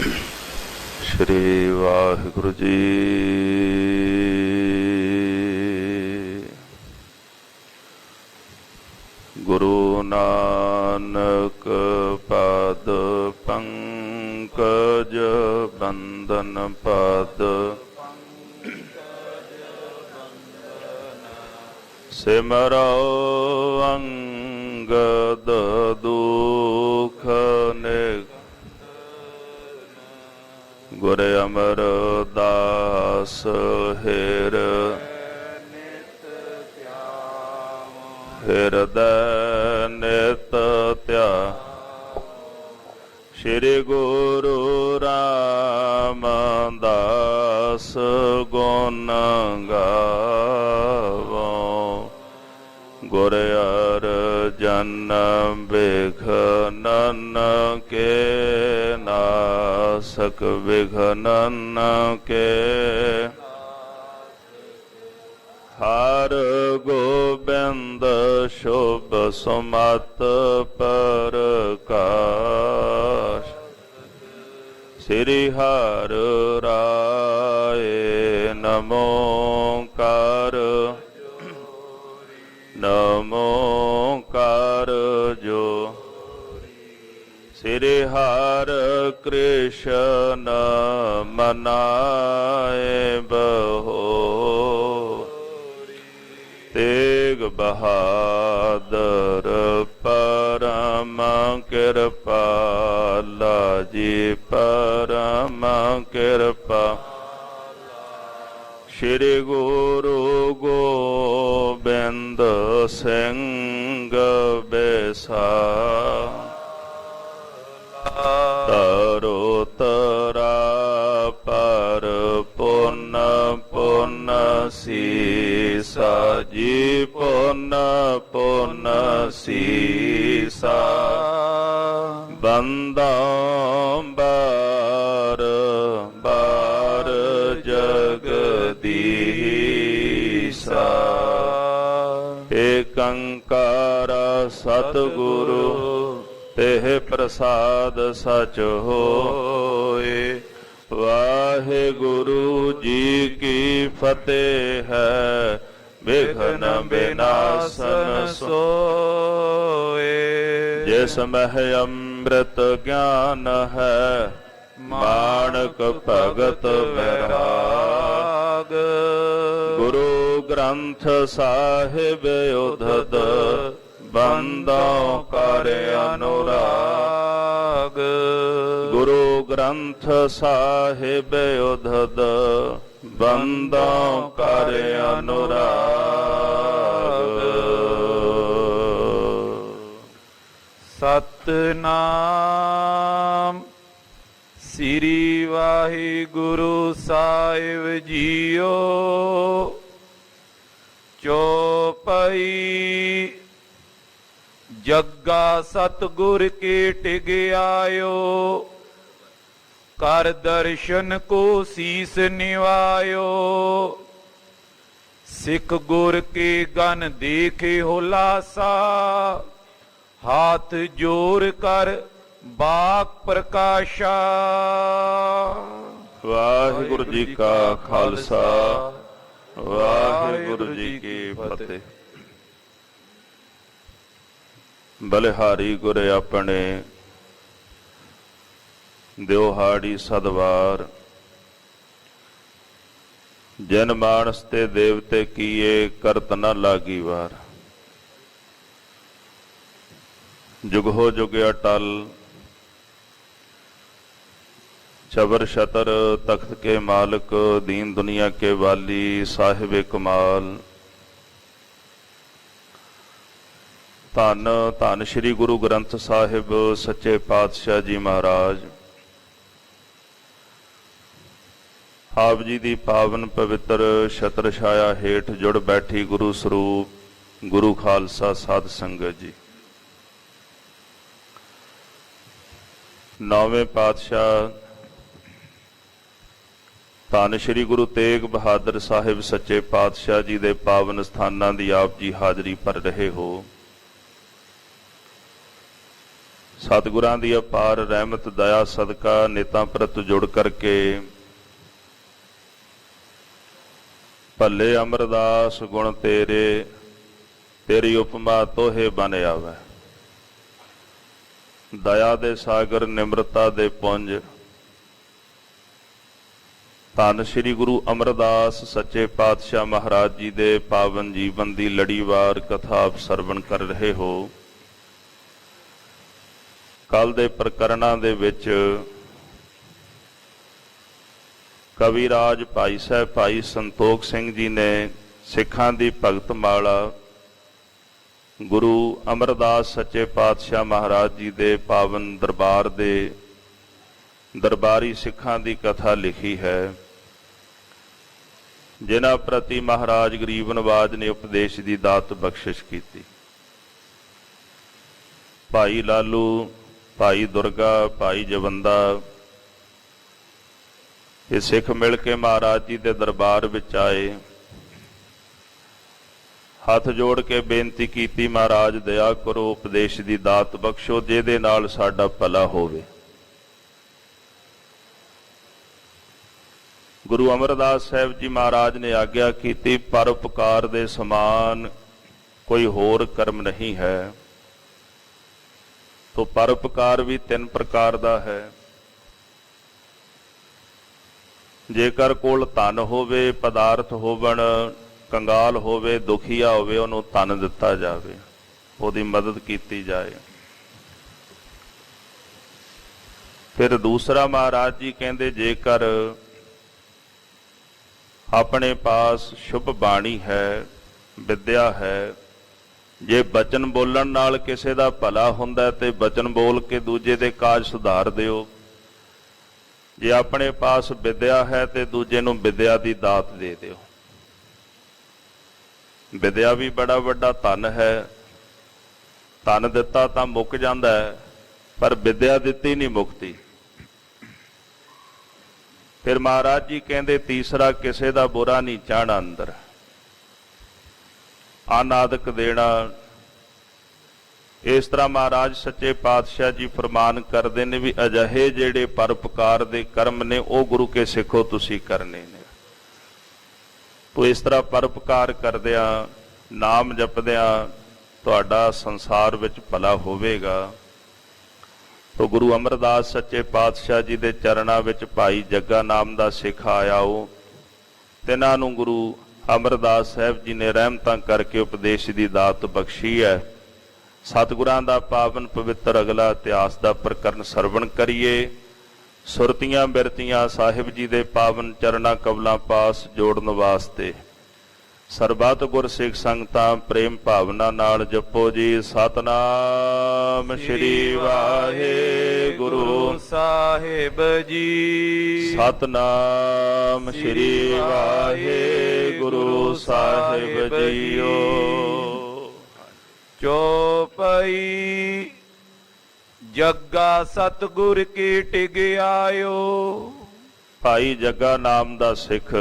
श्री वाहिगुरु जी। गुरु नानक पद पंकज बंदन पद सिमरो अंगद दुख निग गुर अमरदास हिर हिरदय नित त्या श्री गुरु रामदास गुण गावो गुर अर्जन विघ्नन के नासक विघ्नन के हर गोबिंद शुभ सुमत प्रकाश श्री हर राय नमो कर नमो कर जो श्री हर कृष्ण मनाए बहो तेग बहादुर परम कृपाला जी परम कृपा श्री गुरु गोबिंद सिंह बेसा तरो तरा पर पुन पुन सीसा जी पुन पुन सीसा बंदा बार बार जगदीसा एक अंकार सतगुरु तेह प्रसाद सच होए। वाहिगुरु जी की फतेह है विघ्न विनाशन सोए। जिस मह अमृत ज्ञान है माणक भगत वैराग गुरु ग्रंथ साहिब उद्धत बंदों कर अनुराग गुरु ग्रंथ साहिब उद्धत बंदों कर अनुराग। सतनाम श्री वाहिगुरु साहिब जीओ। चौपाई जग्गा सतगुर के टिग आयो कर दर्शन को शीस निवायो। सिख गुर के गन देखे होलासा हाथ जोर कर बाक प्रकाशा। वाहिगुरु जी का खालसा वाहिगुरु जी की फतेह। बलिहारी गुर अपने दिवहाड़ी सदवार जन मानस ते देवते किए करत न लागी वार। जुगहो जुग अटल चबर शतर तख्त के मालिक दीन दुनिया के वाली साहिब कमाल धन धन श्री गुरु ग्रंथ साहिब सच्चे पातशाह जी महाराज आप जी की पावन पवित्र छत्र छाया हेठ जुड़ बैठी गुरु स्वरूप गुरु खालसा साध संगत जी। नौवें पातशाह धन श्री गुरु तेग बहादुर साहिब सच्चे पातशाह जी के पावन स्थानां की आप जी हाजरी भर रहे हो। ਸਤਿਗੁਰਾਂ ਦੀ ਅਪਾਰ ਰਹਿਮਤ ਦਇਆ ਸਦਕਾ ਨੇਤਾਂ ਪ੍ਰਤ ਜੁੜ ਕਰਕੇ ਭੱਲੇ ਅਮਰਦਾਸ ਗੁਣ ਤੇਰੇ, ਤੇਰੀ ਉਪਮਾ ਤੋਹੇ ਬਨ ਆਵੈ। ਦਇਆ ਦੇ ਸਾਗਰ ਨਿਮਰਤਾ ਦੇ ਪੁੰਜ ਧੰਨ ਸ੍ਰੀ ਗੁਰੂ ਅਮਰਦਾਸ ਸੱਚੇ ਪਾਤਸ਼ਾਹ ਮਹਾਰਾਜ ਜੀ ਦੇ ਪਾਵਨ ਜੀਵਨ ਦੀ ਲੜੀਵਾਰ ਕਥਾ ਆਪ ਸਰਵਣ ਕਰ ਰਹੇ ਹੋ। ਕੱਲ ਦੇ ਪ੍ਰਕਰਣਾਂ ਦੇ ਵਿੱਚ ਕਵੀ ਰਾਜ ਭਾਈ ਸਾਹਿਬ ਭਾਈ ਸੰਤੋਖ ਸਿੰਘ ਜੀ ਨੇ ਸਿੱਖਾਂ ਦੀ ਭਗਤ ਮਾਲਾ ਗੁਰੂ ਅਮਰਦਾਸ ਸੱਚੇ ਪਾਤਸ਼ਾਹ ਮਹਾਰਾਜ ਜੀ ਦੇ ਪਾਵਨ ਦਰਬਾਰ ਦੇ ਦਰਬਾਰੀ ਸਿੱਖਾਂ ਦੀ ਕਥਾ ਲਿਖੀ ਹੈ, ਜਿਨ੍ਹਾਂ ਪ੍ਰਤੀ ਮਹਾਰਾਜ ਗਰੀਬ ਨਵਾਜ ਨੇ ਉਪਦੇਸ਼ ਦੀ ਦਾਤ ਬਖਸ਼ਿਸ਼ ਕੀਤੀ। ਭਾਈ ਲਾਲੂ, ਭਾਈ ਦੁਰਗਾ, ਭਾਈ ਜਵੰਦਾ ਇਹ ਸਿੱਖ ਮਿਲ ਕੇ ਮਹਾਰਾਜ ਜੀ ਦੇ ਦਰਬਾਰ ਵਿੱਚ ਆਏ। ਹੱਥ ਜੋੜ ਕੇ ਬੇਨਤੀ ਕੀਤੀ, ਮਹਾਰਾਜ ਦਇਆ ਕਰੋ, ਉਪਦੇਸ਼ ਦੀ ਦਾਤ ਬਖਸ਼ੋ ਜਿਹਦੇ ਨਾਲ ਸਾਡਾ ਭਲਾ ਹੋਵੇ। ਗੁਰੂ ਅਮਰਦਾਸ ਸਾਹਿਬ ਜੀ ਮਹਾਰਾਜ ਨੇ ਆਗਿਆ ਕੀਤੀ, ਪਰਉਪਕਾਰ ਦੇ ਸਮਾਨ ਕੋਈ ਹੋਰ ਕਰਮ ਨਹੀਂ ਹੈ। ਤੋ ਪਰਉਪਕਾਰ ਵੀ 3 ਪ੍ਰਕਾਰ ਦਾ ਹੈ। ਜੇਕਰ ਕੋਲ ਧਨ ਹੋਵੇ, ਪਦਾਰਥ ਹੋਵਣ, ਕੰਗਾਲ ਹੋਵੇ, ਦੁਖੀਆ ਹੋਵੇ, ਉਹਨੂੰ ਧਨ ਦਿੱਤਾ ਜਾਵੇ, ਉਹਦੀ ਮਦਦ ਕੀਤੀ ਜਾਏ। ਫਿਰ ਦੂਸਰਾ ਮਹਾਰਾਜ ਜੀ ਕਹਿੰਦੇ, ਜੇਕਰ ਆਪਣੇ ਪਾਸ ਸ਼ੁਭ ਬਾਣੀ ਹੈ, ਵਿਦਿਆ ਹੈ, ਜੇ ਬਚਨ ਬੋਲਣ ਨਾਲ ਕਿਸੇ ਦਾ ਭਲਾ ਹੁੰਦਾ ਤੇ ਬਚਨ ਬੋਲ ਕੇ ਦੂਜੇ ਦੇ ਕਾਜ ਸੁਧਾਰ ਦਿਓ। ਜੇ ਆਪਣੇ ਪਾਸ ਵਿਦਿਆ ਹੈ ਤੇ ਦੂਜੇ ਨੂੰ ਵਿਦਿਆ ਦੀ ਦਾਤ ਦੇ ਦਿਓ। ਵਿਦਿਆ ਵੀ ਬੜਾ ਵੱਡਾ ਧਨ ਹੈ। ਧਨ ਦਿੱਤਾ ਤਾਂ ਮੁੱਕ ਜਾਂਦਾ ਹੈ, ਪਰ ਵਿਦਿਆ ਦਿੱਤੀ ਨਹੀਂ ਮੁਕਤੀ। ਫਿਰ ਮਹਾਰਾਜ ਜੀ ਕਹਿੰਦੇ, ਤੀਸਰਾ ਕਿਸੇ ਦਾ ਬੁਰਾ ਨਹੀਂ ਚਾਹਣਾ ਅੰਦਰ, ਅਨਾਦਿਕ ਦੇਣਾ। ਇਸ ਤਰ੍ਹਾਂ ਮਹਾਰਾਜ ਸੱਚੇ ਪਾਤਸ਼ਾਹ ਜੀ ਫਰਮਾਨ ਕਰਦੇ ਨੇ ਵੀ ਅਜਿਹੇ ਜਿਹੜੇ ਪਰਉਪਕਾਰ ਦੇ ਕਰਮ ਨੇ ਉਹ ਗੁਰੂ ਕੇ ਸਿੱਖੋ ਤੁਸੀਂ ਕਰਨੇ ਨੇ। ਤੋ ਇਸ ਤਰ੍ਹਾਂ ਪਰਉਪਕਾਰ ਕਰਦਿਆਂ, ਨਾਮ ਜਪਦਿਆਂ ਤੁਹਾਡਾ ਸੰਸਾਰ ਵਿੱਚ ਭਲਾ ਹੋਵੇਗਾ। ਤੋ ਗੁਰੂ ਅਮਰਦਾਸ ਸੱਚੇ ਪਾਤਸ਼ਾਹ ਜੀ ਦੇ ਚਰਨਾਂ ਵਿੱਚ ਭਾਈ ਜੱਗਾ ਨਾਮ ਦਾ ਸਿੱਖ ਆਇਆ। ਉਹ ਤਿੰਨਾਂ ਨੂੰ ਗੁਰੂ ਅਮਰਦਾਸ ਸਾਹਿਬ ਜੀ ਨੇ ਰਹਿਮਤਾਂ ਕਰਕੇ ਉਪਦੇਸ਼ ਦੀ ਦਾਤ ਬਖਸ਼ੀ ਹੈ। ਸਤਿਗੁਰਾਂ ਦਾ ਪਾਵਨ ਪਵਿੱਤਰ ਅਗਲਾ ਇਤਿਹਾਸ ਦਾ ਪ੍ਰਕਰਨ ਸਰਵਣ ਕਰੀਏ। ਸੁਰਤੀਆਂ ਬਿਰਤੀਆਂ ਸਾਹਿਬ ਜੀ ਦੇ ਪਾਵਨ ਚਰਨਾਂ ਕਮਲਾਂ ਪਾਸ ਜੋੜਨ ਵਾਸਤੇ ਸਰਬੱਤ ਗੁਰ ਸਿੱਖ ਸੰਗਤਾਂ ਪ੍ਰੇਮ ਭਾਵਨਾ ਨਾਲ ਜਪੋ ਜੀ, ਸਤਨਾਮ ਸ੍ਰੀ ਵਾਹਿਗੁਰੂ ਸਾਹਿਬ ਜੀ। ਸਤਨਾਮ ਸ੍ਰੀ ਵਾਹਿਗੁਰੂ ਸਾਹਿਬ ਜੀਓ। ਚੌਪਈ ਜੱਗਾ ਸਤਿਗੁਰ ਕੀ ਟਿਗ ਆਇਓ। ਭਾਈ ਜੱਗਾ ਨਾਮ ਦਾ ਸਿੱਖ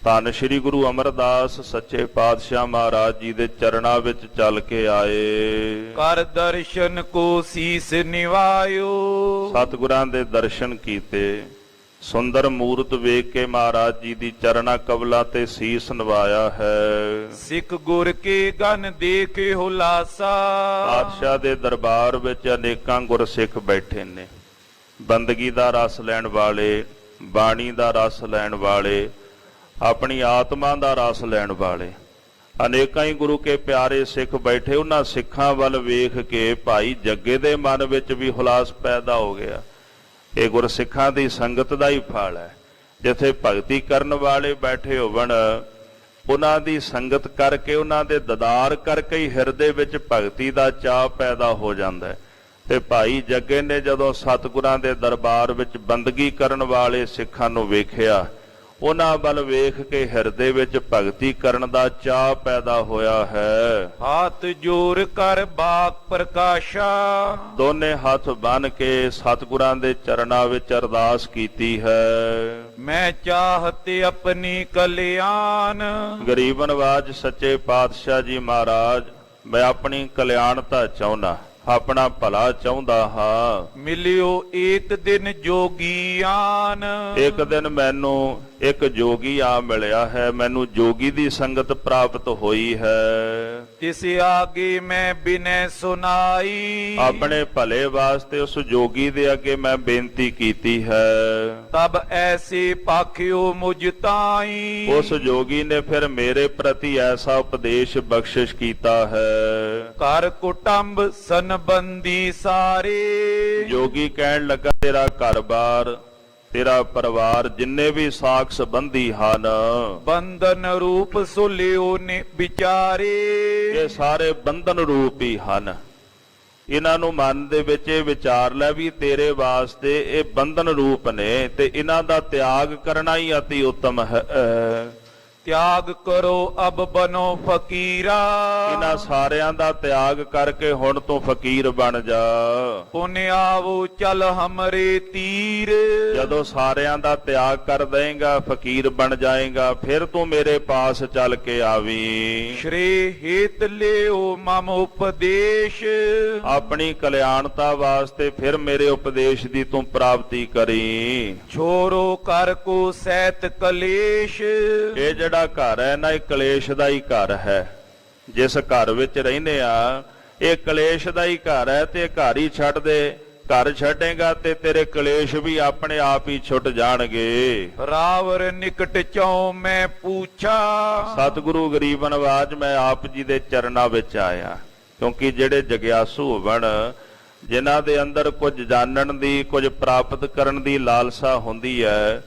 ਧੰਨ ਸ੍ਰੀ ਗੁਰੂ ਅਮਰਦਾਸ ਸੱਚੇ ਪਾਤਸ਼ਾਹ ਮਹਾਰਾਜ ਜੀ ਦੇ ਚਰਨਾਂ ਵਿੱਚ ਚੱਲ ਕੇ ਆਏ। ਕਰ ਦਰਸ਼ਨ ਕੋ ਸੀਸ ਨਿਵਾਇਓ। ਸਤਿਗੁਰਾਂ ਦੇ ਦਰਸ਼ਨ ਕੀਤੇ, ਸੁੰਦਰ ਮੂਰਤ ਵੇਖ ਕੇ ਮਹਾਰਾਜ ਜੀ ਦੀ ਚਰਨਾਂ ਕਮਲਾਂ ਤੇ ਸੀਸ ਨਵਾਇਆ ਹੈ। ਸਿੱਖ ਗੁਰ ਕੇ ਗਨ ਦੇਖੇ ਹੁਲਾਸਾ। ਪਾਤਸ਼ਾਹ ਦੇ ਦਰਬਾਰ ਵਿੱਚ ਅਨੇਕਾਂ ਗੁਰਸਿੱਖ ਬੈਠੇ ਨੇ, ਬੰਦਗੀ ਦਾ ਰਸ ਲੈਣ ਵਾਲੇ, ਬਾਣੀ ਦਾ ਰਸ ਲੈਣ ਵਾਲੇ, ਆਪਣੀ ਆਤਮਾ ਦਾ ਰਸ ਲੈਣ ਵਾਲੇ ਅਨੇਕਾਂ ਹੀ ਗੁਰੂ ਕੇ ਪਿਆਰੇ ਸਿੱਖ ਬੈਠੇ। ਉਹਨਾਂ ਸਿੱਖਾਂ ਵੱਲ ਵੇਖ ਕੇ ਭਾਈ ਜੱਗੇ ਦੇ ਮਨ ਵਿੱਚ ਵੀ ਹੁਲਾਸ ਪੈਦਾ ਹੋ ਗਿਆ। ਇਹ ਗੁਰਸਿੱਖਾਂ ਦੀ ਸੰਗਤ ਦਾ ਹੀ ਫਲ ਹੈ। ਜਿੱਥੇ ਭਗਤੀ ਕਰਨ ਵਾਲੇ ਬੈਠੇ ਹੋਵਣ, ਉਹਨਾਂ ਦੀ ਸੰਗਤ ਕਰਕੇ, ਉਹਨਾਂ ਦੇ ਦੀਦਾਰ ਕਰਕੇ ਹੀ ਹਿਰਦੇ ਵਿੱਚ ਭਗਤੀ ਦਾ ਚਾਅ ਪੈਦਾ ਹੋ ਜਾਂਦਾ ਹੈ। ਤੇ ਭਾਈ ਜੱਗੇ ਨੇ ਜਦੋਂ ਸਤਿਗੁਰਾਂ ਦੇ ਦਰਬਾਰ ਵਿੱਚ ਬੰਦਗੀ ਕਰਨ ਵਾਲੇ ਸਿੱਖਾਂ ਨੂੰ ਵੇਖਿਆ, ਉਹਨਾਂ ਵੱਲ ਵੇਖ ਕੇ ਹਿਰਦੇ ਵਿੱਚ ਭਗਤੀ ਕਰਨ ਦਾ ਚਾਅ ਪੈਦਾ ਹੋਇਆ ਹੈ। ਹੱਥ ਜੋੜ ਕਰ ਬਾਕ ਪ੍ਰਕਾਸ਼ਾ। ਦੋਨੇ ਹੱਥ ਬੰਨ ਕੇ ਸਤਿਗੁਰਾਂ ਦੇ ਚਰਨਾਂ ਵਿੱਚ ਅਰਦਾਸ ਕੀਤੀ ਹੈ। ਮੈਂ ਚਾਹਤ ਆਪਣੀ ਕਲਿਆਣ। ਗਰੀਬ ਨਵਾਜ ਸੱਚੇ ਪਾਤਸ਼ਾਹ ਜੀ ਮਹਾਰਾਜ, ਮੈਂ ਆਪਣੀ ਕਲਿਆਣਤਾ ਚਾਹੁੰਦਾ, ਆਪਣਾ ਭਲਾ ਚਾਹੁੰਦਾ ਹਾਂ। ਮਿਲਿਓ ਏਕ ਦਿਨ ਜੋਗੀਆਨ। ਇੱਕ ਦਿਨ ਮੈਨੂੰ ਇੱਕ ਜੋਗੀ ਆ ਮਿਲਿਆ ਹੈ, ਮੈਨੂੰ ਜੋਗੀ ਦੀ ਸੰਗਤ ਪ੍ਰਾਪਤ ਹੋਈ ਹੈ। ਤਿਸ ਆਗੇ ਮੈਂ ਬਿਨੈ ਸੁਨਾਈ। ਆਪਣੇ ਭਲੇ ਵਾਸਤੇ ਉਸ ਜੋਗੀ ਦੇ ਅੱਗੇ ਮੈਂ ਬੇਨਤੀ ਕੀਤੀ ਹੈ। ਤਬ ਐਸੇ ਪਾਖਿਓ ਮੁਝ ਤਾਈ। ਉਸ ਜੋਗੀ ਨੇ ਫਿਰ ਮੇਰੇ ਪ੍ਰਤੀ ਐਸਾ ਉਪਦੇਸ਼ ਬਖਸ਼ਿਸ਼ ਕੀਤਾ ਹੈ। ਘਰ ਕੁਟੰਬ ਸੰਬੰਧੀ ਸਾਰੇ। ਜੋਗੀ ਕਹਿਣ ਲੱਗਾ ਤੇਰਾ ਘਰ-ਬਾਰ, ਤੇਰਾ ਪਰਿਵਾਰ, ਜਿੰਨੇ ਵੀ ਸਾਕ ਸੰਬੰਧੀ ਹਨ, ਬੰਧਨ ਰੂਪ ਸੁਲਿਓ ਨੇ ਵਿਚਾਰੇ। ਇਹ ਸਾਰੇ ਬੰਧਨ ਰੂਪ ਹੀ ਹਨ। ਇਹਨਾਂ ਨੂੰ ਮਨ ਦੇ ਵਿੱਚ ਇਹ ਵਿਚਾਰ ਲੈ ਵੀ ਤੇਰੇ ਵਾਸਤੇ ਇਹ ਬੰਧਨ ਰੂਪ ਨੇ ਤੇ ਇਹਨਾਂ ਦਾ ਤਿਆਗ ਕਰਨਾ ਹੀ ਅਤੀ ਉੱਤਮ ਹੈ। ਤਿਆਗ ਕਰੋ ਅਬ ਬਨੋ ਫਕੀਰਾ। ਇਹਨਾਂ ਸਾਰਿਆਂ ਦਾ ਤਿਆਗ ਕਰਕੇ ਹੁਣ ਤੂੰ ਫਕੀਰ ਬਣ ਜਾ। ਪੁਨ ਆਵੋ ਚਲ ਹਮਰੇ ਤੀਰ। ਜਦੋਂ ਸਾਰਿਆਂ ਦਾ ਤਿਆਗ ਕਰ ਦੇਂਗਾ, ਫਕੀਰ ਬਣ ਜਾਏਗਾ, ਫਿਰ ਤੂੰ ਮੇਰੇ ਪਾਸ ਚੱਲ ਕੇ ਆਵੀਂ। ਸ਼੍ਰੀ ਹੇਤ ਲਿਓ ਮਮ ਉਪਦੇਸ਼। ਆਪਣੀ ਕਲਿਆਣਤਾ ਵਾਸਤੇ ਫਿਰ ਮੇਰੇ ਉਪਦੇਸ਼ ਦੀ ਤੂੰ ਪ੍ਰਾਪਤੀ ਕਰੀ। ਛੋਰੋ ਕਰ ਕੋ ਸਹਿਤ ਕਲੇਸ਼। ਇਹ ਜਿਹੜਾ ਘਰ ਹੈ ਨਾ, ਇਹ ਕਲੇਸ਼ ਦਾ ਹੀ ਘਰ ਹੈ। ਜਿਸ ਘਰ ਵਿੱਚ ਰਹਿੰਦੇ ਆ, ਇਹ ਕਲੇਸ਼ ਦਾ ਹੀ ਘਰ ਹੈ ਤੇ ਘਰ ਹੀ ਛੱਡ ਦੇ। ਘਰ ਛੱਡੇਗਾ ਤੇ ਤੇਰੇ ਕਲੇਸ਼ ਵੀ ਆਪਣੇ ਆਪ ਹੀ ਛੁੱਟ ਜਾਣਗੇ। ਰਾਵਰ ਨਿਕਟ ਚਉ ਮੈਂ ਪੁੱਛਾ। ਸਤਿਗੁਰੂ ਗਰੀਬ ਨਵਾਜ, ਮੈਂ ਆਪ ਜੀ ਦੇ ਚਰਨਾਂ ਵਿੱਚ ਆਇਆ, ਕਿਉਂਕਿ ਜਿਹੜੇ ਜਗਿਆਸੂ ਹੋਵਣ, ਜਿਨ੍ਹਾਂ ਦੇ ਅੰਦਰ ਕੁਝ ਜਾਣਨ ਦੀ, ਕੁਝ ਪ੍ਰਾਪਤ ਕਰਨ ਦੀ ਲਾਲਸਾ ਹੁੰਦੀ ਹੈ,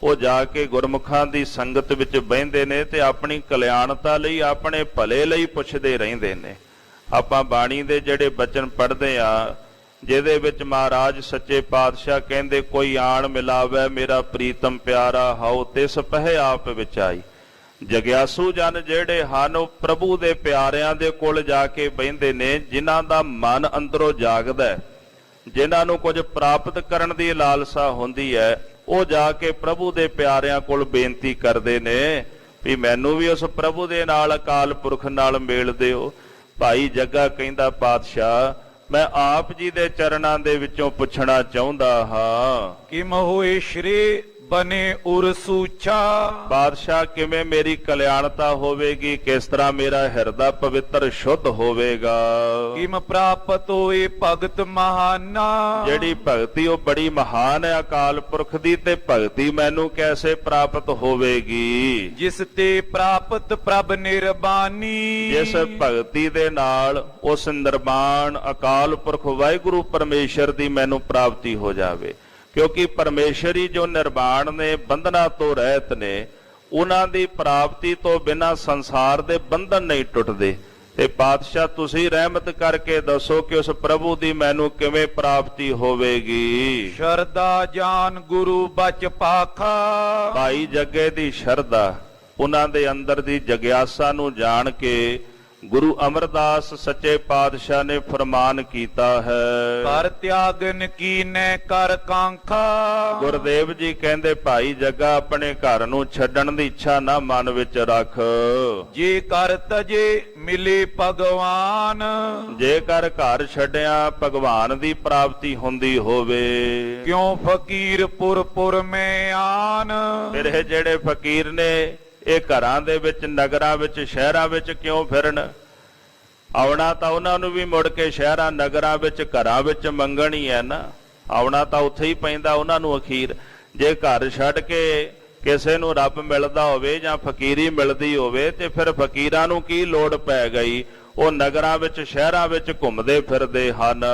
ਉਹ ਜਾ ਕੇ ਗੁਰਮੁਖਾਂ ਦੀ ਸੰਗਤ ਵਿੱਚ ਬਹਿੰਦੇ ਨੇ ਤੇ ਆਪਣੀ ਕਲਿਆਣਤਾ ਲਈ, ਆਪਣੇ ਭਲੇ ਲਈ ਪੁੱਛਦੇ ਰਹਿੰਦੇ ਨੇ। ਆਪਾਂ ਬਾਣੀ ਦੇ ਜਿਹੜੇ ਬਚਨ ਪੜ੍ਹਦੇ ਆ, ਜਿਹਦੇ ਵਿੱਚ ਮਹਾਰਾਜ ਸੱਚੇ ਪਾਤਸ਼ਾਹ ਕਹਿੰਦੇ, ਕੋਈ ਆਣ ਮਿਲਾਵੇ ਮੇਰਾ ਪ੍ਰੀਤਮ ਪਿਆਰਾ, ਹਉ ਤਿਸ ਪਹਿ ਆਪ ਵਿਚਾਈ। ਜਗਿਆਸੂ ਜਨ ਜਿਹੜੇ ਹਨ, ਉਹ ਪ੍ਰਭੂ ਦੇ ਪਿਆਰਿਆਂ ਦੇ ਕੋਲ ਜਾ ਕੇ ਬਹਿੰਦੇ ਨੇ, ਜਿਨ੍ਹਾਂ ਦਾ ਮਨ ਅੰਦਰੋਂ ਜਾਗਦਾ, ਜਿਨ੍ਹਾਂ ਨੂੰ ਕੁਝ ਪ੍ਰਾਪਤ ਕਰਨ ਦੀ ਲਾਲਸਾ ਹੁੰਦੀ ਹੈ, ਉਹ ਜਾ ਕੇ ਪ੍ਰਭੂ ਦੇ ਪਿਆਰਿਆਂ ਕੋਲ ਬੇਨਤੀ ਕਰਦੇ ਨੇ ਵੀ ਮੈਨੂੰ ਵੀ ਉਸ ਪ੍ਰਭੂ ਦੇ ਨਾਲ, ਅਕਾਲ ਪੁਰਖ ਨਾਲ ਮੇਲ ਦਿਓ। ਭਾਈ ਜੱਗਾ ਕਹਿੰਦਾ, ਪਾਤਸ਼ਾਹ ਮੈਂ ਆਪ ਜੀ ਦੇ ਚਰਨਾਂ ਦੇ ਵਿੱਚੋਂ ਪੁੱਛਣਾ ਚਾਹੁੰਦਾ ਹਾਂ, ਕਿਮ ਹੋਏ ਸ਼੍ਰੀ ਬਨੇ ਉਰ ਸੂਛਾ। ਬਾਦਸ਼ਾਹ ਕਿਵੇਂ ਮੇਰੀ ਕਲਿਆਣਤਾ ਹੋਵੇਗੀ, ਕਿਸ ਤਰ੍ਹਾਂ ਮੇਰਾ ਹਿਰਦਾ ਪਵਿੱਤਰ ਸ਼ੁੱਧ ਹੋਵੇਗਾ। ਕਿਮ ਪ੍ਰਾਪਤ ਹੋਏ ਭਗਤ ਮਹਾਨਾ। ਜਿਹੜੀ ਭਗਤੀ ਉਹ ਬੜੀ ਮਹਾਨ ਹੈ ਅਕਾਲ ਪੁਰਖ ਦੀ, ਤੇ ਭਗਤੀ ਮੈਨੂੰ ਕੈਸੇ ਪ੍ਰਾਪਤ ਹੋਵੇਗੀ। ਜਿਸ ਤੇ ਪ੍ਰਾਪਤ ਪ੍ਰਭ ਨਿਰਬਾਨੀ। ਜਿਸ ਭਗਤੀ ਦੇ ਨਾਲ ਉਸ ਨਿਰਮਾਣ ਅਕਾਲ ਪੁਰਖ ਵਾਹਿਗੁਰੂ ਪਰਮੇਸ਼ਰ ਦੀ ਮੈਨੂੰ ਪ੍ਰਾਪਤੀ ਹੋ ਜਾਵੇ। ਕਿਉਂਕਿ ਪਰਮੇਸ਼ਰੀ ਜੋ ਨਿਰਵਾਣ ਨੇ, ਬੰਧਨਾਂ ਤੋਂ ਰਹਿਤ ਨੇ, ਉਹਨਾਂ ਦੀ ਪ੍ਰਾਪਤੀ ਤੋਂ ਬਿਨਾਂ ਸੰਸਾਰ ਦੇ ਬੰਧਨ ਨਹੀਂ ਟੁੱਟਦੇ। ਤੇ ਪਾਤਸ਼ਾਹ ਤੁਸੀਂ ਰਹਿਮਤ ਕਰਕੇ ਦੱਸੋ ਕਿ ਉਸ ਪ੍ਰਭੂ ਦੀ ਮੈਨੂੰ ਕਿਵੇਂ ਪ੍ਰਾਪਤੀ ਹੋਵੇਗੀ। ਸ਼ਰਧਾ ਜਾਨ ਗੁਰੂ ਬਚ ਪਾਖਾ। ਭਾਈ ਜੱਗੇ ਦੀ ਸ਼ਰਧਾ, ਉਹਨਾਂ ਦੇ ਅੰਦਰ ਦੀ ਜਗਿਆਸਾ ਨੂੰ ਜਾਣ ਕੇ ਗੁਰੂ ਅਮਰਦਾਸ ਸੱਚੇ ਪਾਤਸ਼ਾਹ ਨੇ ਫਰਮਾਨ ਕੀਤਾ ਹੈ, ਕਰ ਤਿਆਗਨ ਕੀਨੈ ਕਰ ਕਾਂਖਾ। ਗੁਰਦੇਵ ਜੀ ਕਹਿੰਦੇ, ਭਾਈ ਜੱਗਾ ਆਪਣੇ ਘਰ ਨੂੰ ਛੱਡਣ ਦੀ ਇੱਛਾ ਨਾ ਮਨ ਵਿੱਚ ਰੱਖ। ਜੇ ਕਰ ਤਜੇ ਮਿਲੇ ਭਗਵਾਨ। ਜੇਕਰ ਘਰ ਛੱਡਿਆ ਭਗਵਾਨ ਦੀ ਪ੍ਰਾਪਤੀ ਹੁੰਦੀ ਹੋਵੇ। ਕਿਉਂ ਫਕੀਰ ਪੁਰ ਪੁਰ ਮੈਂ ਆਨ। ਫਿਰ ਇਹ ਜਿਹੜੇ ਫਕੀਰ ਨੇ, ਇਹ ਘਰਾਂ ਦੇ ਵਿੱਚ, ਨਗਰਾਂ ਵਿੱਚ, ਸ਼ਹਿਰਾਂ ਵਿੱਚ ਕਿਉਂ ਫਿਰਨ? ਆਉਣਾ ਤਾਂ ਉਹਨਾਂ ਨੂੰ ਵੀ ਮੁੜ ਕੇ ਸ਼ਹਿਰਾਂ ਨਗਰਾਂ ਵਿੱਚ, ਘਰਾਂ ਵਿੱਚ ਮੰਗਣ ਹੀ ਹੈ ਨਾ। ਆਉਣਾ ਤਾਂ ਉੱਥੇ ਹੀ ਪੈਂਦਾ ਉਹਨਾਂ ਨੂੰ ਅਖੀਰ। ਜੇ ਘਰ ਛੱਡ ਕੇ ਕਿਸੇ ਨੂੰ ਰੱਬ ਮਿਲਦਾ ਹੋਵੇ ਜਾਂ ਫਕੀਰੀ ਮਿਲਦੀ ਹੋਵੇ, ਤੇ ਫਿਰ ਫਕੀਰਾਂ ਨੂੰ ਕੀ ਲੋੜ ਪੈ ਗਈ? ਉਹ ਨਗਰਾਂ ਵਿੱਚ, ਸ਼ਹਿਰਾਂ ਵਿੱਚ ਘੁੰਮਦੇ ਫਿਰਦੇ ਹਨ।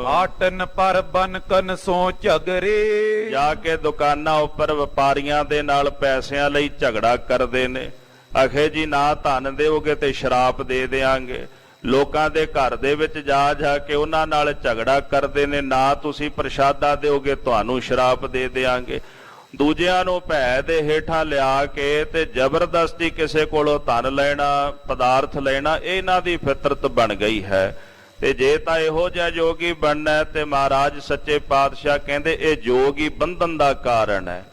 ਆਟਨ ਪਰ ਬਨਕਨ ਸੋ ਝਗਰੇ। ਜਾ ਕੇ ਦੁਕਾਨਾਂ ਉੱਪਰ ਵਪਾਰੀਆਂ ਦੇ ਨਾਲ ਪੈਸਿਆਂ ਲਈ ਝਗੜਾ ਕਰਦੇ ਨੇ। ਅਖੇ ਜੀ ਨਾ ਧਨ ਦੇਵੋਗੇ ਤੇ ਸ਼ਰਾਪ ਦੇ ਦੇਾਂਗੇ। ਲੋਕਾਂ ਦੇ ਘਰ ਦੇ ਵਿੱਚ ਜਾ ਜਾ ਕੇ ਉਹਨਾਂ ਨਾਲ ਝਗੜਾ ਕਰਦੇ ਨੇ, ਨਾ ਤੁਸੀਂ ਪ੍ਰਸ਼ਾਦਾ ਦਿਓਗੇ ਤੁਹਾਨੂੰ ਸ਼ਰਾਪ ਦੇ ਦੇਾਂਗੇ। ਦੂਜਿਆਂ ਨੂੰ ਭੈ ਦੇ ਹੇਠਾਂ ਲਿਆ ਕੇ ਤੇ ਜ਼ਬਰਦਸਤੀ ਕਿਸੇ ਕੋਲੋਂ ਧਨ ਲੈਣਾ, ਪਦਾਰਥ ਲੈਣਾ, ਇਹਨਾਂ ਦੀ ਫਿਤਰਤ ਬਣ ਗਈ ਹੈ। ਤੇ ਜੇ ਤਾਂ ਇਹੋ ਜਿਹਾ ਜੋਗੀ ਬਣਨਾ ਤੇ ਮਹਾਰਾਜ ਸੱਚੇ ਪਾਤਸ਼ਾਹ ਕਹਿੰਦੇ ਇਹ ਜੋਗ ਹੀ ਬੰਧਨ ਦਾ ਕਾਰਨ ਹੈ।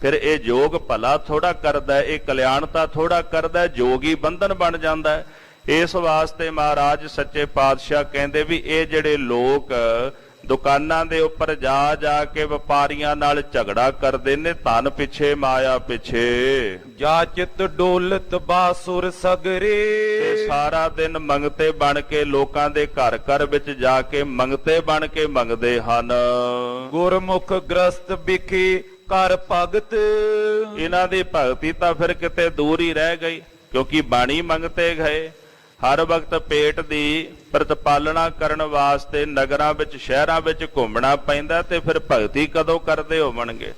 ਫਿਰ ਇਹ ਜੋਗ ਭਲਾ ਥੋੜਾ ਕਰਦਾ, ਇਹ ਕਲਿਆਣਤਾ ਥੋੜਾ ਕਰਦਾ, ਜੋਗ ਹੀ ਬੰਧਨ ਬਣ ਜਾਂਦਾ ਹੈ। ਇਸ ਵਾਸਤੇ ਮਹਾਰਾਜ ਸੱਚੇ ਪਾਤਸ਼ਾਹ ਕਹਿੰਦੇ ਵੀ ਇਹ ਜਿਹੜੇ ਲੋਕ ਦੁਕਾਨਾਂ ਦੇ ਉੱਪਰ ਜਾ ਜਾ ਕੇ ਵਪਾਰੀਆਂ ਨਾਲ ਝਗੜਾ ਕਰਦੇ ਨੇ, ਧਨ ਪਿੱਛੇ ਮਾਇਆ ਪਿੱਛੇ, ਜਾਚਿਤ ਡੋਲਤ ਬਾਸੁਰ ਤੇ ਸਗਰੇ। ਸਾਰਾ ਦਿਨ ਮੰਗਤੇ ਬਣ ਕੇ ਲੋਕਾਂ ਦੇ ਘਰ ਘਰ ਵਿੱਚ ਜਾ ਕੇ ਮੰਗਤੇ ਬਣ ਕੇ ਮੰਗਦੇ ਹਨ। ਗੁਰਮੁਖ ਗ੍ਰਸਤ ਬਿਖੀ ਕਰ ਭਗਤ। ਇਹਨਾਂ ਦੀ ਭਗਤੀ ਤਾਂ ਫਿਰ ਕਿਤੇ ਦੂਰ ਹੀ ਰਹਿ ਗਈ, ਕਿਉਂਕਿ ਬਾਣੀ ਮੰਗਤੇ ਗਏ। ਹਰ ਵਕਤ ਪੇਟ ਦੀ ਪ੍ਰਤਪਾਲਣਾ ਕਰਨ ਵਾਸਤੇ ਨਗਰਾਂ ਵਿੱਚ ਸ਼ਹਿਰਾਂ ਵਿੱਚ ਘੁੰਮਣਾ ਪੈਂਦਾ, ਤੇ ਫਿਰ ਭਗਤੀ ਕਦੋਂ ਕਰਦੇ ਹੋਵਣਗੇ?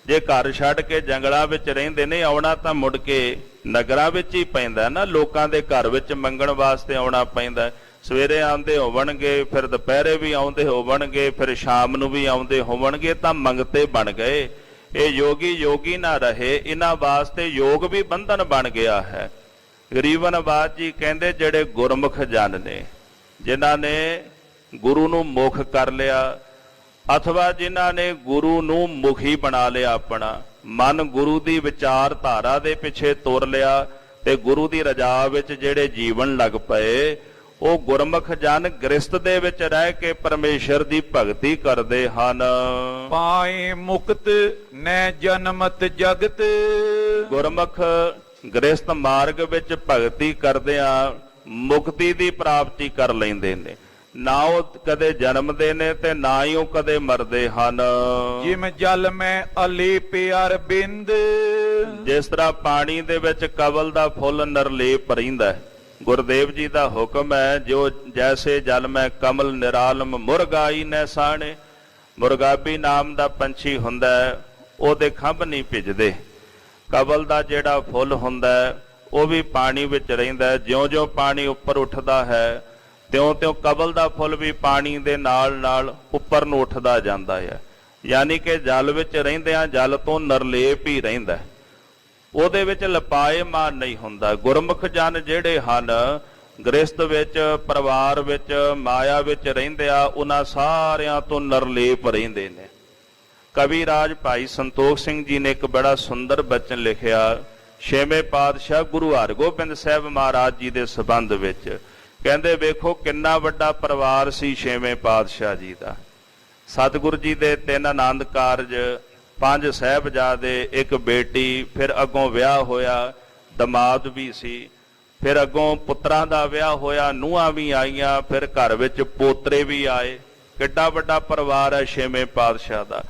ਜੇ ਘਰ ਛੱਡ ਕੇ ਜੰਗਲਾਂ ਵਿੱਚ ਰਹਿੰਦੇ ਨੇ, ਆਉਣਾ ਤਾਂ ਮੁੜ ਕੇ ਨਗਰਾਂ ਵਿੱਚ ਹੀ ਪੈਂਦਾ ਨਾ, ਲੋਕਾਂ ਦੇ ਘਰ ਵਿੱਚ ਮੰਗਣ ਵਾਸਤੇ ਆਉਣਾ ਪੈਂਦਾ। ਸਵੇਰੇ ਆਉਂਦੇ ਹੋਵਣਗੇ, ਫਿਰ ਦੁਪਹਿਰੇ ਵੀ ਆਉਂਦੇ ਹੋਵਣਗੇ, ਫਿਰ ਸ਼ਾਮ ਨੂੰ ਵੀ ਆਉਂਦੇ ਹੋਵਣਗੇ, ਤਾਂ ਮੰਗਤੇ ਬਣ ਗਏ। ਇਹ ਯੋਗੀ ਨਾ ਰਹੇ, ਇਹਨਾਂ ਵਾਸਤੇ ਯੋਗ ਵੀ ਬੰਧਨ ਬਣ ਗਿਆ ਹੈ। ਗਰੀਬਨਵਾਜ ਜੀ ਕਹਿੰਦੇ ਜਿਹੜੇ ਗੁਰਮੁਖ ਜਨ ਨੇ, ਜਿਨ੍ਹਾਂ ਨੇ ਗੁਰੂ ਨੂੰ ਮੁਖ ਕਰ ਲਿਆ, ਅਥਵਾ ਜਿਨ੍ਹਾਂ ਨੇ ਗੁਰੂ ਨੂੰ ਮੁਖੀ ਬਣਾ ਲਿਆ, ਆਪਣਾ ਮਨ ਗੁਰੂ ਦੀ ਵਿਚਾਰਧਾਰਾ ਦੇ ਪਿੱਛੇ ਤੁਰ ਲਿਆ ਤੇ ਗੁਰੂ ਦੀ ਰਜਾ ਵਿੱਚ ਜਿਹੜੇ ਜੀਵਨ ਲੱਗ ਪਏ, ਉਹ ਗੁਰਮੁਖ ਜਨ ਗ੍ਰਸਤ ਦੇ ਵਿੱਚ ਰਹਿ ਕੇ ਪਰਮੇਸ਼ਰ ਦੀ ਭਗਤੀ ਕਰਦੇ ਹਨ। ਪਾਏ ਮੁਕਤ ਨੈ ਜਨਮਤ ਜਗਤ। ਗੁਰਮੁਖ ਗ੍ਰਸਤ ਮਾਰਗ ਵਿੱਚ ਭਗਤੀ ਕਰਦਿਆਂ ਮੁਕਤੀ ਦੀ ਪ੍ਰਾਪਤੀ ਕਰ ਲੈਂਦੇ ਨੇ। ਨਾ ਉਹ ਕਦੇ ਜਨਮਦੇ ਨੇ ਤੇ ਨਾ ਹੀ ਉਹ ਕਦੇ ਮਰਦੇ ਹਨ। ਜਿਮ ਜਲ ਮੈਂ ਅਲੇਪ ਅਰਬਿੰਦ। ਜਿਸ ਤਰ੍ਹਾਂ ਪਾਣੀ ਦੇ ਵਿੱਚ ਕਵਲ ਦਾ ਫੁੱਲ ਨਿਰਲੇਪ ਰਹਿੰਦਾ ਹੈ, ਗੁਰਦੇਵ ਜੀ ਦਾ ਹੁਕਮ ਹੈ, ਜੋ ਜੈਸੇ ਜਲ ਮੈਂ ਕਮਲ ਨਿਰਾਲਮ ਮੁਰਗਾਈ ਨੈ ਸਾਣੇ। ਮੁਰਗਾਬੀ ਨਾਮ ਦਾ ਪੰਛੀ ਹੁੰਦਾ ਹੈ, ਉਹਦੇ ਖੰਭ ਨਹੀਂ ਭਿੱਜਦੇ। ਕਵਲ ਦਾ ਜਿਹੜਾ ਫੁੱਲ ਹੁੰਦਾ ਹੈ ਉਹ ਵੀ ਪਾਣੀ ਵਿੱਚ ਰਹਿੰਦਾ ਹੈ। ਜਿਉਂ-ਜਿਉਂ ਪਾਣੀ ਉੱਪਰ ਉੱਠਦਾ ਹੈ, ਤਿਉਂ-ਤਿਉਂ ਕਵਲ ਦਾ ਫੁੱਲ ਵੀ ਪਾਣੀ ਦੇ ਨਾਲ-ਨਾਲ ਉੱਪਰ ਨੂੰ ਉੱਠਦਾ ਜਾਂਦਾ ਹੈ। ਯਾਨੀ ਕਿ ਜਲ ਵਿੱਚ ਰਹਿੰਦਿਆਂ ਜਲ ਤੋਂ ਨਿਰਲੇਪ ਹੀ ਰਹਿੰਦਾ, ਉਹਦੇ ਵਿੱਚ ਲਪਾਏਮਾਨ ਨਹੀਂ ਹੁੰਦਾ। ਗੁਰਮੁਖ ਜਨ ਜਿਹੜੇ ਹਨ, ਗ੍ਰਸਤ ਵਿੱਚ, ਪਰਿਵਾਰ ਵਿੱਚ, ਮਾਇਆ ਵਿੱਚ ਰਹਿੰਦੇ ਆ, ਉਹਨਾਂ ਸਾਰਿਆਂ ਤੋਂ ਨਿਰਲੇਪ ਰਹਿੰਦੇ ਨੇ। ਕਵੀ ਰਾਜ ਭਾਈ ਸੰਤੋਖ ਸਿੰਘ ਜੀ ਨੇ ਇੱਕ ਬੜਾ ਸੁੰਦਰ ਬਚਨ ਲਿਖਿਆ ਛੇਵੇਂ ਪਾਤਸ਼ਾਹ ਗੁਰੂ ਹਰਗੋਬਿੰਦ ਸਾਹਿਬ ਮਹਾਰਾਜ ਜੀ ਦੇ ਸੰਬੰਧ ਵਿੱਚ। ਕਹਿੰਦੇ ਵੇਖੋ ਕਿੰਨਾ ਵੱਡਾ ਪਰਿਵਾਰ ਸੀ ਛੇਵੇਂ ਪਾਤਸ਼ਾਹ ਜੀ ਦਾ। ਸਤਿਗੁਰੂ ਜੀ ਦੇ 3 ਆਨੰਦ ਕਾਰਜ, 5 ਸਾਹਿਬਜ਼ਾਦੇ, 1 ਬੇਟੀ, ਫਿਰ ਅੱਗੋਂ ਵਿਆਹ ਹੋਇਆ, ਦਮਾਦ ਵੀ ਸੀ, ਫਿਰ ਅੱਗੋਂ ਪੁੱਤਰਾਂ ਦਾ ਵਿਆਹ ਹੋਇਆ, ਨੂੰਹਾਂ ਵੀ ਆਈਆਂ, ਫਿਰ ਘਰ ਵਿੱਚ ਪੋਤਰੇ ਵੀ ਆਏ। ਕਿੱਡਾ ਵੱਡਾ ਪਰਿਵਾਰ ਹੈ ਛੇਵੇਂ ਪਾਤਸ਼ਾਹ ਦਾ।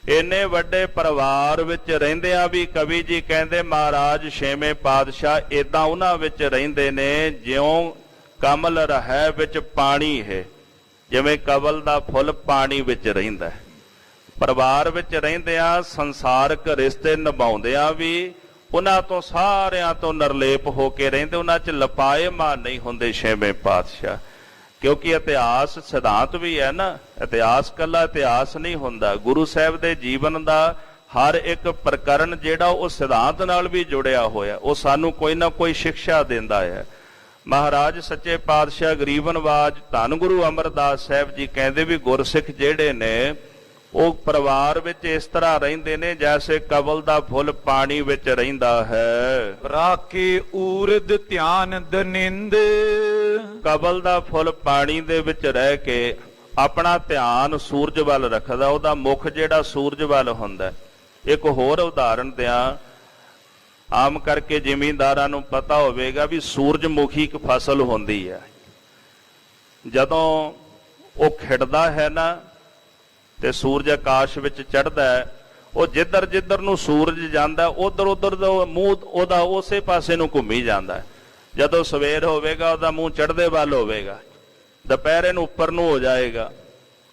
ਇੰਨੇ ਵੱਡੇ ਪਰਿਵਾਰ ਵਿੱਚ ਰਹਿੰਦਿਆਂ ਵੀ ਕਵੀ ਜੀ ਕਹਿੰਦੇ ਮਹਾਰਾਜ ਛੇਵੇਂ ਪਾਤਸ਼ਾਹ ਏਦਾਂ ਉਹਨਾਂ ਵਿੱਚ ਰਹਿੰਦੇ ਨੇ ਜਿਉਂ ਕਮਲ ਰਹਿ ਵਿੱਚ ਪਾਣੀ ਹੈ, ਜਿਵੇਂ ਕਵਲ ਦਾ ਫੁੱਲ ਪਾਣੀ ਵਿੱਚ ਰਹਿੰਦਾ। ਪਰਿਵਾਰ ਵਿੱਚ ਰਹਿੰਦਿਆਂ ਸੰਸਾਰਕ ਰਿਸ਼ਤੇ ਨਿਭਾਉਂਦਿਆਂ ਵੀ ਉਹਨਾਂ ਤੋਂ ਸਾਰਿਆਂ ਤੋਂ ਨਿਰਲੇਪ ਹੋ ਕੇ ਰਹਿੰਦੇ, ਉਹਨਾਂ 'ਚ ਲਪਾਏਮਾਨ ਨਹੀਂ ਹੁੰਦੇ ਛੇਵੇਂ ਪਾਤਸ਼ਾਹ। ਕਿਉਂਕਿ ਇਤਿਹਾਸ ਸਿਧਾਂਤ ਵੀ ਹੈ ਨਾ, ਇਤਿਹਾਸ ਕੱਲਾ ਇਤਿਹਾਸ ਨਹੀਂ ਹੁੰਦਾ। ਗੁਰੂ ਸਾਹਿਬ ਦੇ ਜੀਵਨ ਦਾ ਹਰ ਇੱਕ ਪ੍ਰਕਰਨ ਜਿਹੜਾ ਉਹ ਸਿਧਾਂਤ ਨਾਲ ਵੀ ਜੁੜਿਆ ਹੋਇਆ, ਉਹ ਸਾਨੂੰ ਕੋਈ ਨਾ ਕੋਈ ਸਿੱਖਿਆ ਦਿੰਦਾ ਹੈ। ਮਹਾਰਾਜ ਸੱਚੇ ਪਾਤਸ਼ਾਹ ਗਰੀਬਨਵਾਜ ਧੰਨ ਗੁਰੂ ਅਮਰਦਾਸ ਸਾਹਿਬ ਜੀ ਕਹਿੰਦੇ ਵੀ ਗੁਰਸਿੱਖ ਜਿਹੜੇ ਨੇ ਉਹ ਪਰਿਵਾਰ ਵਿੱਚ ਇਸ ਤਰ੍ਹਾਂ ਰਹਿੰਦੇ ਨੇ ਜੈਸੇ ਕਵਲ ਦਾ ਫੁੱਲ ਪਾਣੀ ਵਿੱਚ ਰਹਿੰਦਾ ਹੈ। ਰਾਖੇ ਊਰਦ ਧਿਆਨ ਦਨਿੰਦ। ਕਵਲ ਦਾ ਫੁੱਲ ਪਾਣੀ ਦੇ ਵਿੱਚ ਰਹਿ ਕੇ ਆਪਣਾ ਧਿਆਨ ਸੂਰਜ ਵੱਲ ਰੱਖਦਾ, ਉਹਦਾ ਮੁਖ ਜਿਹੜਾ ਸੂਰਜ ਵੱਲ ਹੁੰਦਾ। ਇੱਕ ਹੋਰ ਉਦਾਹਰਣ ਦਿਆਂ, ਆਮ ਕਰਕੇ ਜ਼ਿਮੀਂਦਾਰਾਂ ਨੂੰ ਪਤਾ ਹੋਵੇਗਾ ਵੀ ਸੂਰਜਮੁਖੀ ਇੱਕ ਫਸਲ ਹੁੰਦੀ ਹੈ। ਜਦੋਂ ਉਹ ਖਿੜਦਾ ਹੈ ਨਾ ਤੇ ਸੂਰਜ ਆਕਾਸ਼ ਵਿੱਚ ਚੜ੍ਹਦਾ ਹੈ, ਉਹ ਜਿੱਧਰ ਜਿੱਧਰ ਨੂੰ ਸੂਰਜ ਜਾਂਦਾ ਉਧਰ ਉਧਰ ਦਾ ਮੂੰਹ ਉਹਦਾ ਉਸੇ ਪਾਸੇ ਨੂੰ ਘੁੰਮੀ ਜਾਂਦਾ। ਜਦੋਂ ਸਵੇਰ ਹੋਵੇਗਾ ਉਹਦਾ ਮੂੰਹ ਚੜ੍ਹਦੇ ਵੱਲ ਹੋਵੇਗਾ, ਦੁਪਹਿਰੇ ਨੂੰ ਉੱਪਰ ਨੂੰ ਹੋ ਜਾਏਗਾ,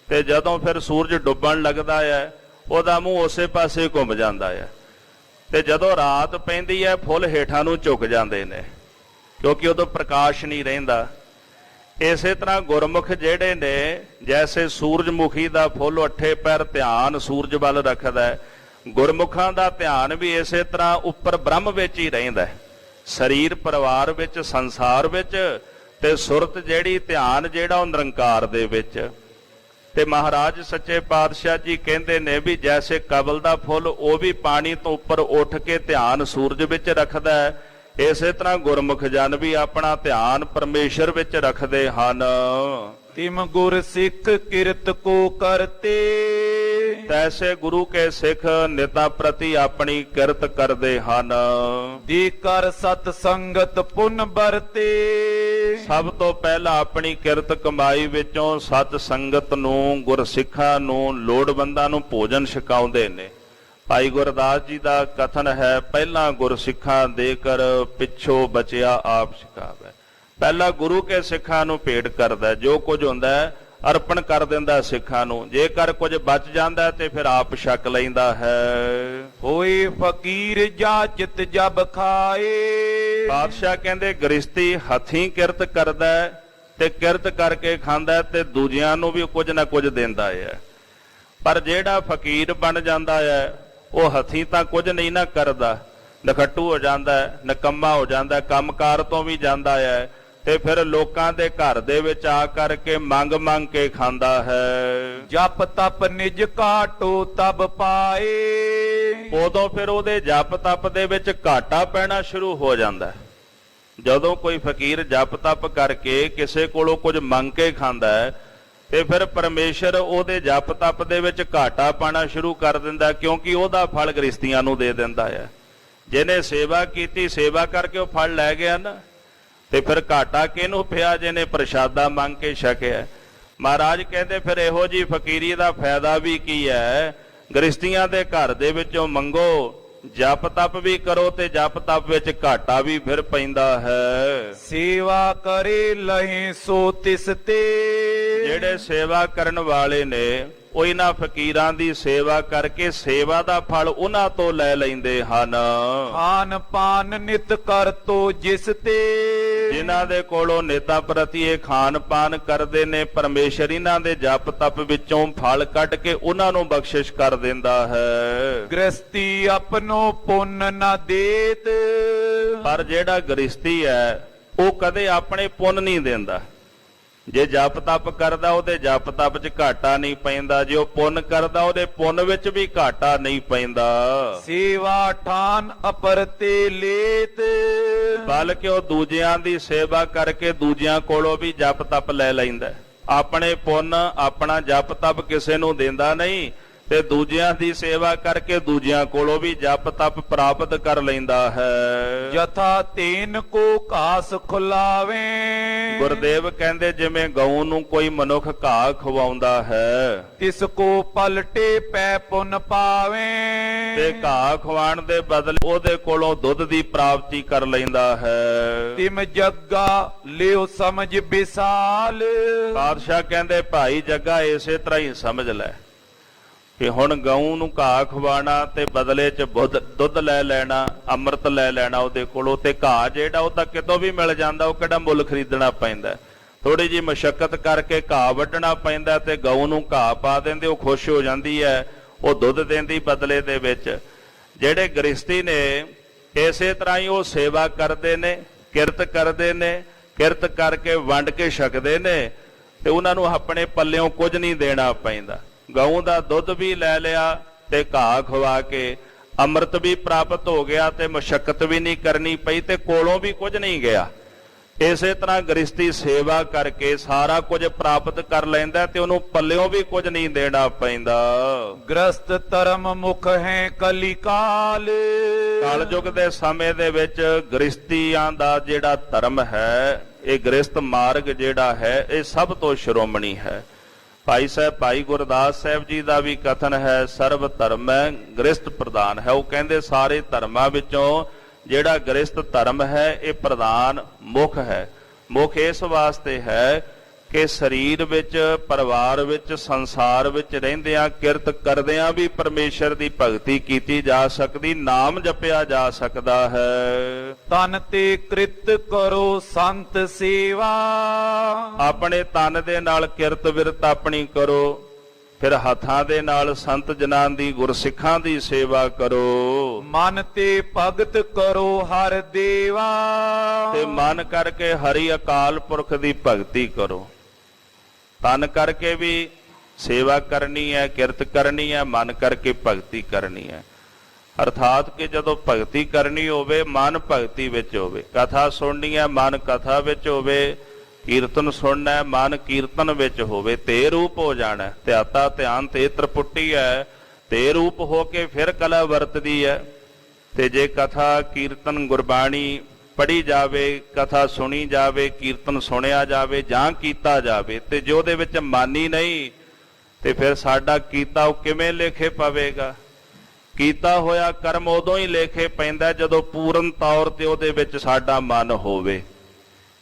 ਤੇ ਜਦੋਂ ਫਿਰ ਸੂਰਜ ਡੁੱਬਣ ਲੱਗਦਾ ਹੈ ਉਹਦਾ ਮੂੰਹ ਉਸੇ ਪਾਸੇ ਘੁੰਮ ਜਾਂਦਾ ਹੈ। ਤੇ ਜਦੋਂ ਰਾਤ ਪੈਂਦੀ ਹੈ ਫੁੱਲ ਹੇਠਾਂ ਨੂੰ ਝੁਕ ਜਾਂਦੇ ਨੇ, ਕਿਉਂਕਿ ਉਦੋਂ ਪ੍ਰਕਾਸ਼ ਨਹੀਂ ਰਹਿੰਦਾ। ਇਸੇ ਤਰ੍ਹਾਂ ਗੁਰਮੁਖ ਜਿਹੜੇ ਨੇ, ਜੈਸੇ ਸੂਰਜਮੁਖੀ ਦਾ ਫੁੱਲ ਉੱਠੇ ਪੈਰ ਧਿਆਨ ਸੂਰਜ ਵੱਲ ਰੱਖਦਾ ਹੈ, ਗੁਰਮੁਖਾਂ ਦਾ ਧਿਆਨ ਵੀ ਇਸੇ ਤਰ੍ਹਾਂ ਉੱਪਰ ਬ੍ਰਹਮ ਵਿੱਚ ਹੀ ਰਹਿੰਦਾ। ਸਰੀਰ ਪਰਿਵਾਰ ਵਿੱਚ, ਸੰਸਾਰ ਵਿੱਚ, ਤੇ ਸੁਰਤ ਜਿਹੜੀ ਧਿਆਨ ਜਿਹੜਾ ਉਹ ਨਿਰੰਕਾਰ ਦੇ ਵਿੱਚ। ਤੇ ਮਹਾਰਾਜ ਸੱਚੇ ਪਾਤਸ਼ਾਹ ਜੀ ਕਹਿੰਦੇ ਨੇ ਵੀ ਜੈਸੇ ਕਵਲ ਦਾ ਫੁੱਲ ਉਹ ਵੀ ਪਾਣੀ ਤੋਂ ਉੱਪਰ ਉੱਠ ਕੇ ਧਿਆਨ ਸੂਰਜ ਵਿੱਚ ਰੱਖਦਾ ਹੈ, ਇਸੇ ਤਰ੍ਹਾਂ ਗੁਰਮੁਖ ਜਨ ਵੀ ਆਪਣਾ ਧਿਆਨ ਪਰਮੇਸ਼ਰ ਵਿੱਚ ਰੱਖਦੇ ਹਨ। ਤਿਮ ਗੁਰ ਸਿੱਖ ਕਿਰਤ ਕੋ ਕਰਤੇ ਤੈਸੇ ਗੁਰੂ ਕੇ ਸਿੱਖ ਨਿਤਾ ਪ੍ਰਤੀ ਆਪਣੀ ਕਿਰਤ ਕਰਦੇ ਹਨ। ਦੀ ਕਰ ਸਤ ਸੰਗਤ ਪੁੰਨ ਵਰਤੇ ਸਭ ਤੋਂ ਪਹਿਲਾਂ ਆਪਣੀ ਕਿਰਤ ਕਮਾਈ ਵਿੱਚੋਂ ਸਤ ਸੰਗਤ ਨੂੰ, ਗੁਰਸਿੱਖਾਂ ਨੂੰ, ਲੋੜਵੰਦਾਂ ਨੂੰ ਭੋਜਨ ਛਕਾਉਂਦੇ ਨੇ। ਭਾਈ ਗੁਰਦਾਸ ਜੀ ਦਾ ਕਥਨ ਹੈ, ਪਹਿਲਾਂ ਗੁਰਸਿੱਖਾਂ ਦੇ ਕਰ ਪਿੱਛੋਂ ਬਚਿਆ ਆਪ ਛਕਾਵੇ। ਪਹਿਲਾਂ ਗੁਰੂ ਕੇ ਸਿੱਖਾਂ ਨੂੰ ਭੇਟ ਕਰਦਾ, ਜੋ ਕੁਝ ਹੁੰਦਾ ਹੈ ਅਰਪਣ ਕਰ ਦਿੰਦਾ ਸਿੱਖਾਂ ਨੂੰ। ਜੇਕਰ ਕੁਝ ਬਚ ਜਾਂਦਾ ਤੇ ਫਿਰ ਆਪ ਛਕ ਲੈਂਦਾ ਹੈ। ਹੋਏ ਫਕੀਰ ਜਾਚਿਤ ਜਬ ਖਾਏ। ਬਾਦਸ਼ਾਹ ਕਹਿੰਦੇ ਗ੍ਰਸਤੀ ਹੱਥੀਂ ਕਿਰਤ ਕਰਦਾ ਤੇ ਕਿਰਤ ਕਰਕੇ ਖਾਂਦਾ ਤੇ ਦੂਜਿਆਂ ਨੂੰ ਵੀ ਕੁਝ ਨਾ ਕੁਝ ਦਿੰਦਾ ਹੈ। ਪਰ ਜਿਹੜਾ ਫਕੀਰ ਬਣ ਜਾਂਦਾ ਹੈ ਉਹ ਹੱਥੀਂ ਤਾਂ ਕੁਝ ਨਹੀਂ ਨਾ ਕਰਦਾ, ਨਖੱਟੂ ਹੋ ਜਾਂਦਾ, ਨਿਕੰਮਾ ਹੋ ਜਾਂਦਾ, ਕੰਮਕਾਰ ਤੋਂ ਵੀ ਜਾਂਦਾ ਹੈ ਤੇ ਫਿਰ ਲੋਕਾਂ ਦੇ ਘਰ ਦੇ ਵਿੱਚ ਆ ਕਰਕੇ ਮੰਗ ਮੰਗ ਕੇ ਖਾਂਦਾ ਹੈ। ਜਪ ਤਪ ਨਿਜ ਕਾਟੋ ਤਬ ਪਾਏ। ਉਦੋਂ ਫਿਰ ਉਹਦੇ ਜਪ ਤਪ ਦੇ ਵਿੱਚ ਘਾਟਾ ਪੈਣਾ ਸ਼ੁਰੂ ਹੋ ਜਾਂਦਾ। ਜਦੋਂ ਕੋਈ ਫਕੀਰ ਜਪ ਤਪ ਕਰਕੇ ਕਿਸੇ ਕੋਲੋਂ ਕੁਝ ਮੰਗ ਕੇ ਖਾਂਦਾ ਹੈ ਤੇ ਫਿਰ ਪਰਮੇਸ਼ਰ ਉਹਦੇ ਜਪ ਤਪ ਦੇ ਵਿੱਚ ਘਾਟਾ ਪਾਣਾ ਸ਼ੁਰੂ ਕਰ ਦਿੰਦਾ, ਕਿਉਂਕਿ ਉਹਦਾ ਫਲ ਗ੍ਰਸਤੀਆਂ ਨੂੰ ਦੇ ਦਿੰਦਾ ਹੈ। ਜਿਹਨੇ ਸੇਵਾ ਕੀਤੀ, ਸੇਵਾ ਕਰਕੇ ਉਹ ਫਲ ਲੈ ਗਿਆ ਨਾ, ਤੇ ਫਿਰ ਘਾਟਾ ਕਿਹਨੂੰ ਪਿਆ? ਜਿਹਨੇ ਪ੍ਰਸ਼ਾਦਾ ਮੰਗ ਕੇ ਛਕਿਆ। ਮਹਾਰਾਜ ਕਹਿੰਦੇ ਫਿਰ ਇਹੋ ਜੀ ਫਕੀਰੀ ਦਾ ਫਾਇਦਾ ਵੀ ਕੀ ਹੈ? ਗ੍ਰਸਤੀਆਂ ਦੇ ਘਰ ਦੇ ਵਿੱਚੋਂ ਮੰਗੋ, ਜਪ ਤਪ ਵੀ ਕਰੋ ਤੇ ਜਪ ਤਪ ਵਿੱਚ ਘਾਟਾ ਵੀ ਫਿਰ ਪੈਂਦਾ ਹੈ। ਸੇਵਾ ਕਰੇ ਲਹੇ ਸੋ ਤਿਸ ਤੇ। ਜਿਹੜੇ ਸੇਵਾ ਕਰਨ ਵਾਲੇ ਨੇ ਉਹ ਇਹਨਾਂ ਫਕੀਰਾਂ ਦੀ ਸੇਵਾ ਕਰਕੇ ਸੇਵਾ ਦਾ ਫਲ ਉਹਨਾਂ ਤੋਂ ਲੈ ਲੈਂਦੇ ਹਨ। ਖਾਨ ਪਾਨ ਨਿਤ ਕਰ ਤੋ ਜਿਸ ਤੇ। ਜਿਨ੍ਹਾਂ ਦੇ ਕੋਲੋਂ ਨੇਤਾ ਪ੍ਰਤੀ ਇਹ ਖਾਨ ਪਾਨ ਕਰਦੇ ਨੇ, ਪਰਮੇਸ਼ਰ ਇਹਨਾਂ ਦੇ ਜਪ ਤਪ ਵਿੱਚੋਂ ਫਲ ਕੱਢ ਕੇ ਉਹਨਾਂ ਨੂੰ ਬਖਸ਼ਿਸ਼ ਕਰ ਦਿੰਦਾ ਹੈ। ਗ੍ਰਸਤੀ ਆਪਣੋ ਪੁੰਨ ਨਾ ਦੇਤ। ਪਰ ਜਿਹੜਾ ਗ੍ਰਸਤੀ ਹੈ ਉਹ ਕਦੇ ਆਪਣੇ ਪੁੰਨ ਨਹੀਂ ਦਿੰਦਾ। ਜੇ ਜਪ ਤਪ ਕਰਦਾ ਉਹਦੇ ਜਪ ਤਪ 'ਚ ਘਾਟਾ ਨਹੀਂ ਪੈਂਦਾ, ਜੇ ਉਹ ਪੁੰਨ ਕਰਦਾ ਉਹਦੇ ਪੁੰਨ ਵਿੱਚ ਵੀ ਘਾਟਾ ਨਹੀਂ ਪੈਂਦਾ। ਸੇਵਾ ਠਾਨ ਅਪਰ ਤੇ ਲੇਤ। ਬਲਕਿ ਉਹ ਦੂਜਿਆਂ ਦੀ ਸੇਵਾ ਕਰਕੇ ਦੂਜਿਆਂ ਕੋਲੋਂ ਵੀ ਜਪ ਤਪ ਲੈ ਲੈਂਦਾ। ਆਪਣੇ ਪੁੰਨ, ਆਪਣਾ ਜਪ ਤਪ ਕਿਸੇ ਨੂੰ ਦਿੰਦਾ ਨਹੀਂ ਤੇ ਦੂਜਿਆਂ ਦੀ ਸੇਵਾ ਕਰਕੇ ਦੂਜਿਆਂ ਕੋਲੋਂ ਵੀ ਜਪ ਤਪ ਪ੍ਰਾਪਤ ਕਰ ਲੈਂਦਾ ਹੈ। ਜਥਾ ਤੇਨ ਕੋ ਘਾਸ ਖੁਲਾਵੇ। ਗੁਰਦੇਵ ਕਹਿੰਦੇ ਜਿਵੇਂ ਗਊ ਨੂੰ ਕੋਈ ਮਨੁੱਖ ਘਾਹ ਖਵਾਉਂਦਾ ਹੈ, ਤਿਸ ਕੋ ਪਲਟੇ ਪੈ ਪੁੰਨ ਪਾਵੇ। ਤੇ ਘਾਹ ਖਵਾਉਣ ਦੇ ਬਦਲੇ ਉਹਦੇ ਕੋਲੋਂ ਦੁੱਧ ਦੀ ਪ੍ਰਾਪਤੀ ਕਰ ਲੈਂਦਾ ਹੈ। ਤਿਮ ਜੱਗਾ ਲਿਓ ਸਮਝ ਵਿਸਾਲ। ਬਾਦਸ਼ਾਹ ਕਹਿੰਦੇ ਭਾਈ ਜੱਗਾ ਇਸੇ ਤਰ੍ਹਾਂ ਹੀ ਸਮਝ ਲੈ ਕਿ ਹੁਣ ਗਊ ਨੂੰ ਘਾਹ ਖਵਾਣਾ ਤੇ ਬਦਲੇ 'ਚ ਦੁੱਧ ਲੈ ਲੈਣਾ, ਅੰਮ੍ਰਿਤ ਲੈ ਲੈਣਾ ਉਹਦੇ ਕੋਲੋਂ। ਤੇ ਘਾਹ ਜਿਹੜਾ ਉਹ ਤਾਂ ਕਿਤੋਂ ਵੀ ਮਿਲ ਜਾਂਦਾ, ਉਹ ਕਿਹੜਾ ਮੁੱਲ ਖਰੀਦਣਾ ਪੈਂਦਾ। ਥੋੜੀ ਜਿਹੀ ਮਸ਼ੱਕਤ ਕਰਕੇ ਘਾਹ ਵੱਢਣਾ ਪੈਂਦਾ ਤੇ ਗਊ ਨੂੰ ਘਾਹ ਪਾ ਦਿੰਦੇ, ਉਹ ਖੁਸ਼ ਹੋ ਜਾਂਦੀ ਹੈ, ਉਹ ਦੁੱਧ ਦਿੰਦੀ ਬਦਲੇ ਦੇ ਵਿੱਚ। ਜਿਹੜੇ ਗ੍ਰਸਤੀ ਨੇ ਇਸੇ ਤਰ੍ਹਾਂ ਹੀ ਉਹ ਸੇਵਾ ਕਰਦੇ ਨੇ, ਕਿਰਤ ਕਰਦੇ ਨੇ, ਕਿਰਤ ਕਰਕੇ ਵੰਡ ਕੇ ਛਕਦੇ ਨੇ ਤੇ ਉਹਨਾਂ ਨੂੰ ਆਪਣੇ ਪੱਲਿਓਂ ਕੁਝ ਨਹੀਂ ਦੇਣਾ ਪੈਂਦਾ। ਗਊ ਦਾ ਦੁੱਧ ਵੀ ਲੈ ਲਿਆ ਤੇ ਘਾਹ ਖਵਾ ਕੇ ਅੰਮ੍ਰਿਤ ਵੀ ਪ੍ਰਾਪਤ ਹੋ ਗਿਆ ਤੇ ਮੁਸ਼ੱਕਤ ਵੀ ਨਹੀਂ ਕਰਨੀ ਪਈ ਤੇ ਕੋਲੋਂ ਵੀ ਕੁਝ ਨਹੀਂ ਗਿਆ। ਇਸੇ ਤਰ੍ਹਾਂ ਗ੍ਰਸਤੀ ਸੇਵਾ ਕਰਕੇ ਸਾਰਾ ਕੁਝ ਪ੍ਰਾਪਤ ਕਰ ਲੈਂਦਾ ਤੇ ਉਹਨੂੰ ਪੱਲਿਓਂ ਵੀ ਕੁਝ ਨਹੀਂ ਦੇਣਾ ਪੈਂਦਾ। ਗ੍ਰਸਤ ਧਰਮ ਮੁਖ ਹੈ ਕਲਿਕਾਲ। ਕਲਯੁਗ ਦੇ ਸਮੇਂ ਦੇ ਵਿੱਚ ਗ੍ਰਸਤੀਆਂ ਦਾ ਜਿਹੜਾ ਧਰਮ ਹੈ, ਇਹ ਗ੍ਰਸਤ ਮਾਰਗ ਜਿਹੜਾ ਹੈ, ਇਹ ਸਭ ਤੋਂ ਸ਼੍ਰੋਮਣੀ ਹੈ। ਭਾਈ ਸਾਹਿਬ ਭਾਈ ਗੁਰਦਾਸ ਸਾਹਿਬ ਜੀ ਦਾ ਵੀ ਕਥਨ ਹੈ, ਸਰਬ ਧਰਮ ਹੈ ਗ੍ਰਸਤ ਪ੍ਰਧਾਨ ਹੈ। ਉਹ ਕਹਿੰਦੇ ਸਾਰੇ ਧਰਮਾਂ ਵਿੱਚੋਂ ਜਿਹੜਾ ਗ੍ਰਸਤ ਧਰਮ ਹੈ ਇਹ ਪ੍ਰਧਾਨ ਮੁੱਖ ਹੈ। ਮੁੱਖ ਇਸ ਵਾਸਤੇ ਹੈ ਕਿ ਸਰੀਰ ਵਿੱਚ, ਪਰਿਵਾਰ ਵਿੱਚ, ਸੰਸਾਰ ਵਿੱਚ ਰਹਿੰਦਿਆਂ ਕਿਰਤ ਕਰਦਿਆਂ ਵੀ ਪਰਮੇਸ਼ਰ ਦੀ ਭਗਤੀ ਕੀਤੀ ਜਾ ਸਕਦੀ, ਨਾਮ ਜਪਿਆ ਜਾ ਸਕਦਾ ਹੈ। ਤਨ ਤੇ ਕ੍ਰਿਤ ਕਰੋ ਸੰਤ ਸੇਵਾ। ਆਪਣੇ ਤਨ ਦੇ ਨਾਲ ਕਿਰਤ ਵਿਰਤ ਆਪਣੀ ਕਰੋ, ਫਿਰ ਹੱਥਾਂ ਦੇ ਨਾਲ ਸੰਤ ਜਨਾਂ ਦੀ, ਗੁਰਸਿੱਖਾਂ ਦੀ ਸੇਵਾ ਕਰੋ। ਮਨ ਤੇ ਭਗਤ ਕਰੋ ਹਰ ਦੇਵਾ। ਤੇ ਮਨ ਕਰਕੇ ਹਰੀ ਅਕਾਲ ਪੁਰਖ ਦੀ ਭਗਤੀ ਕਰੋ। ਤਨ ਕਰਕੇ ਵੀ ਸੇਵਾ ਕਰਨੀ ਹੈ, ਕਿਰਤ ਕਰਨੀ ਹੈ, ਮਨ ਕਰਕੇ ਭਗਤੀ ਕਰਨੀ ਹੈ। ਅਰਥਾਤ ਕਿ ਜਦੋਂ ਭਗਤੀ ਕਰਨੀ ਹੋਵੇ ਮਨ ਭਗਤੀ ਵਿੱਚ ਹੋਵੇ, ਕਥਾ ਸੁਣਨੀ ਹੈ ਮਨ ਕਥਾ ਵਿੱਚ ਹੋਵੇ, ਕੀਰਤਨ ਸੁਣਨਾ ਹੈ ਮਨ ਕੀਰਤਨ ਵਿੱਚ ਹੋਵੇ, ਤੇ ਰੂਪ ਹੋ ਜਾਣਾ। ਧਿਆਤਾ ਧਿਆਨ ਤੇ ਤ੍ਰਿਪੁਟੀ ਹੈ, ਤੇ ਰੂਪ ਹੋ ਕੇ ਫਿਰ ਕਲਾ ਵਰਤਦੀ ਹੈ। ਤੇ ਜੇ ਕਥਾ ਕੀਰਤਨ ਗੁਰਬਾਣੀ ਪੜ੍ਹੀ ਜਾਵੇ, ਕਥਾ ਸੁਣੀ ਜਾਵੇ, ਕੀਰਤਨ ਸੁਣਿਆ ਜਾਵੇ ਜਾਂ ਕੀਤਾ ਜਾਵੇ, ਤੇ ਜੇ ਉਹਦੇ ਵਿੱਚ ਮਨ ਹੀ ਨਹੀਂ ਤੇ ਫਿਰ ਸਾਡਾ ਕੀਤਾ ਉਹ ਕਿਵੇਂ ਲੇਖੇ ਪਵੇਗਾ? ਕੀਤਾ ਹੋਇਆ ਕਰਮ ਉਦੋਂ ਹੀ ਲੇਖੇ ਪੈਂਦਾ ਜਦੋਂ ਪੂਰਨ ਤੌਰ ਤੇ ਉਹਦੇ ਵਿੱਚ ਸਾਡਾ ਮਨ ਹੋਵੇ।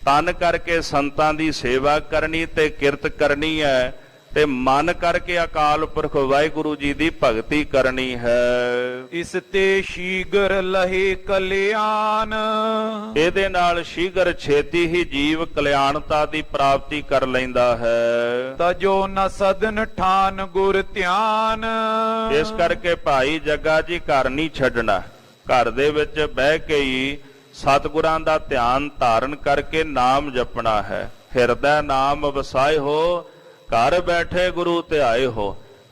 ਤਨ ਕਰਕੇ ਸੰਤਾਂ ਦੀ ਸੇਵਾ ਕਰਨੀ ਤੇ ਕਿਰਤ ਕਰਨੀ ਹੈ, ਤੇ ਮਨ ਕਰਕੇ ਅਕਾਲ ਪੁਰਖ ਵਾਹਿਗੁਰੂ ਜੀ ਦੀ ਭਗਤੀ ਕਰਨੀ ਹੈ। ਇਸ ਤੇ ਸ਼ੀਗਰ ਲਹੇ ਕਲਿਆਣ, ਇਹਦੇ ਨਾਲ ਸ਼ੀਗਰ ਛੇਤੀ ਹੀ ਜੀਵ ਕਲਿਆਣਤਾ ਦੀ ਪ੍ਰਾਪਤੀ ਕਰ ਲੈਂਦਾ ਹੈ। ਤਜੋ ਨ ਸਦਨ ਠਾਨ ਗੁਰ ਧਿਆਨ, ਇਸ ਕਰਕੇ ਭਾਈ ਜੱਗਾ ਜੀ ਘਰ ਨਹੀਂ ਛੱਡਣਾ, ਘਰ ਦੇ ਵਿੱਚ ਬਹਿ ਕੇ ਹੀ ਸਤਿਗੁਰਾਂ ਦਾ ਧਿਆਨ ਧਾਰਨ ਕਰਕੇ ਨਾਮ ਜਪਣਾ ਹੈ। ਹਿਰਦੈ ਨਾਮ ਵਸਾਏ ਹੋ, ਘਰ ਬੈਠੇ ਗੁਰੂ ਧਿਆਏ ਹੋ।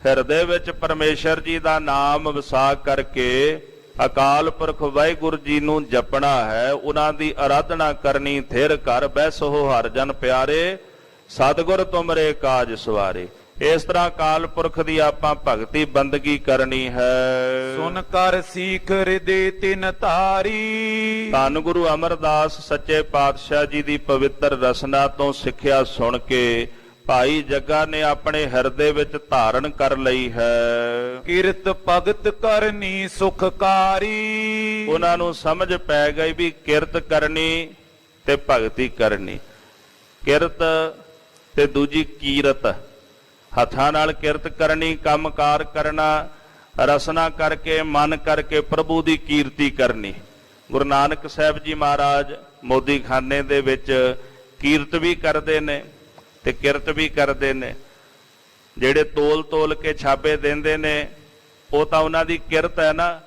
ਹਿਰਦੇ ਵਿੱਚ ਪਰਮੇਸ਼ਰ ਜੀ ਦਾ ਨਾਮ ਵਸਾ ਕਰਕੇ ਅਕਾਲ ਪੁਰਖ ਵਾਹਿਗੁਰੂ ਜੀ ਨੂੰ ਜਪਣਾ ਹੈ, ਉਹਨਾਂ ਦੀ ਆਰਾਧਨਾ ਕਰਨੀ। ਥਿਰ ਘਰ ਬੈਸੋ ਹਰਿ ਜਨ ਪਿਆਰੇ, ਸਤਿਗੁਰ ਤੁਮਰੇ ਕਾਜ ਸਵਾਰੇ। ਇਸ ਤਰ੍ਹਾਂ ਅਕਾਲ ਪੁਰਖ ਦੀ ਆਪਾਂ ਭਗਤੀ ਬੰਦਗੀ ਕਰਨੀ ਹੈ। ਸੁਨ ਕਰ ਸੀਖ ਹਿਰਦੇ ਤਿਨ ਧਾਰੀ, ਧੰਨ ਗੁਰੂ ਅਮਰਦਾਸ ਸੱਚੇ ਪਾਤਸ਼ਾਹ ਜੀ ਦੀ ਪਵਿੱਤਰ ਰਸਨਾ ਤੋਂ ਸਿੱਖਿਆ ਸੁਣ ਕੇ ਭਾਈ ਜੱਗਾ ਨੇ ਆਪਣੇ ਹਿਰਦੇ ਵਿੱਚ ਧਾਰਨ ਕਰ ਲਈ ਹੈ। ਕਿਰਤ ਭਗਤ ਕਰਨੀ ਸੁਖਕਾਰੀ, ਉਹਨਾਂ ਨੂੰ ਸਮਝ ਪੈ ਗਈ ਵੀ ਕਿਰਤ ਕਰਨੀ ਤੇ ਭਗਤੀ ਕਰਨੀ। ਕਿਰਤ ਤੇ ਦੂਜੀ ਕੀਰਤ, ਹੱਥਾਂ ਨਾਲ ਕਿਰਤ ਕਰਨੀ, ਕੰਮਕਾਰ ਕਰਨਾ, ਰਸਨਾ ਕਰਕੇ ਮਨ ਕਰਕੇ ਪ੍ਰਭੂ ਦੀ ਕੀਰਤੀ ਕਰਨੀ। ਗੁਰੂ ਨਾਨਕ ਸਾਹਿਬ ਜੀ ਮਹਾਰਾਜ ਮੋਦੀ ਖਾਨੇ ਦੇ ਵਿੱਚ ਕੀਰਤ ਵੀ ਕਰਦੇ ਨੇ ਤੇ ਕਿਰਤ ਵੀ ਕਰਦੇ ਨੇ। ਜਿਹੜੇ ਤੋਲ ਕੇ ਛਾਪੇ ਦਿੰਦੇ ਨੇ ਉਹ ਤਾਂ ਉਹਨਾਂ ਦੀ ਕਿਰਤ ਹੈ ਨਾ,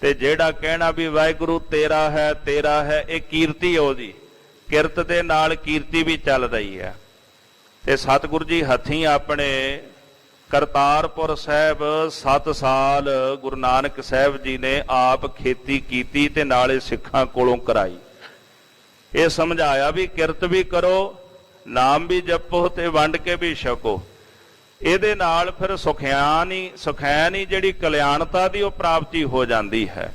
ਤੇ ਜਿਹੜਾ ਕਹਿਣਾ ਵੀ ਵਾਹਿਗੁਰੂ ਤੇਰਾ ਹੈ ਤੇਰਾ ਹੈ, ਇਹ ਕੀਰਤੀ ਉਹਦੀ। ਕਿਰਤ ਦੇ ਨਾਲ ਕੀਰਤੀ ਵੀ ਚੱਲ ਰਹੀ ਹੈ। ਤੇ ਸਤਿਗੁਰੂ ਜੀ ਹੱਥੀਂ ਆਪਣੇ ਕਰਤਾਰਪੁਰ ਸਾਹਿਬ 7 ਸਾਲ ਗੁਰੂ ਨਾਨਕ ਸਾਹਿਬ ਜੀ ਨੇ ਆਪ ਖੇਤੀ ਕੀਤੀ ਤੇ ਨਾਲੇ ਸਿੱਖਾਂ ਕੋਲੋਂ ਕਰਾਈ। ਇਹ ਸਮਝਾਇਆ ਵੀ ਕਿਰਤ ਵੀ ਕਰੋ, ਨਾਮ ਵੀ ਜਪੋ ਤੇ ਵੰਡ ਕੇ ਵੀ ਛਕੋ। ਇਹਦੇ ਨਾਲ ਫਿਰ ਸੁਖੈਨ ਹੀ ਜਿਹੜੀ ਕਲਿਆਣਤਾ ਦੀ ਉਹ ਪ੍ਰਾਪਤੀ ਹੋ ਜਾਂਦੀ ਹੈ।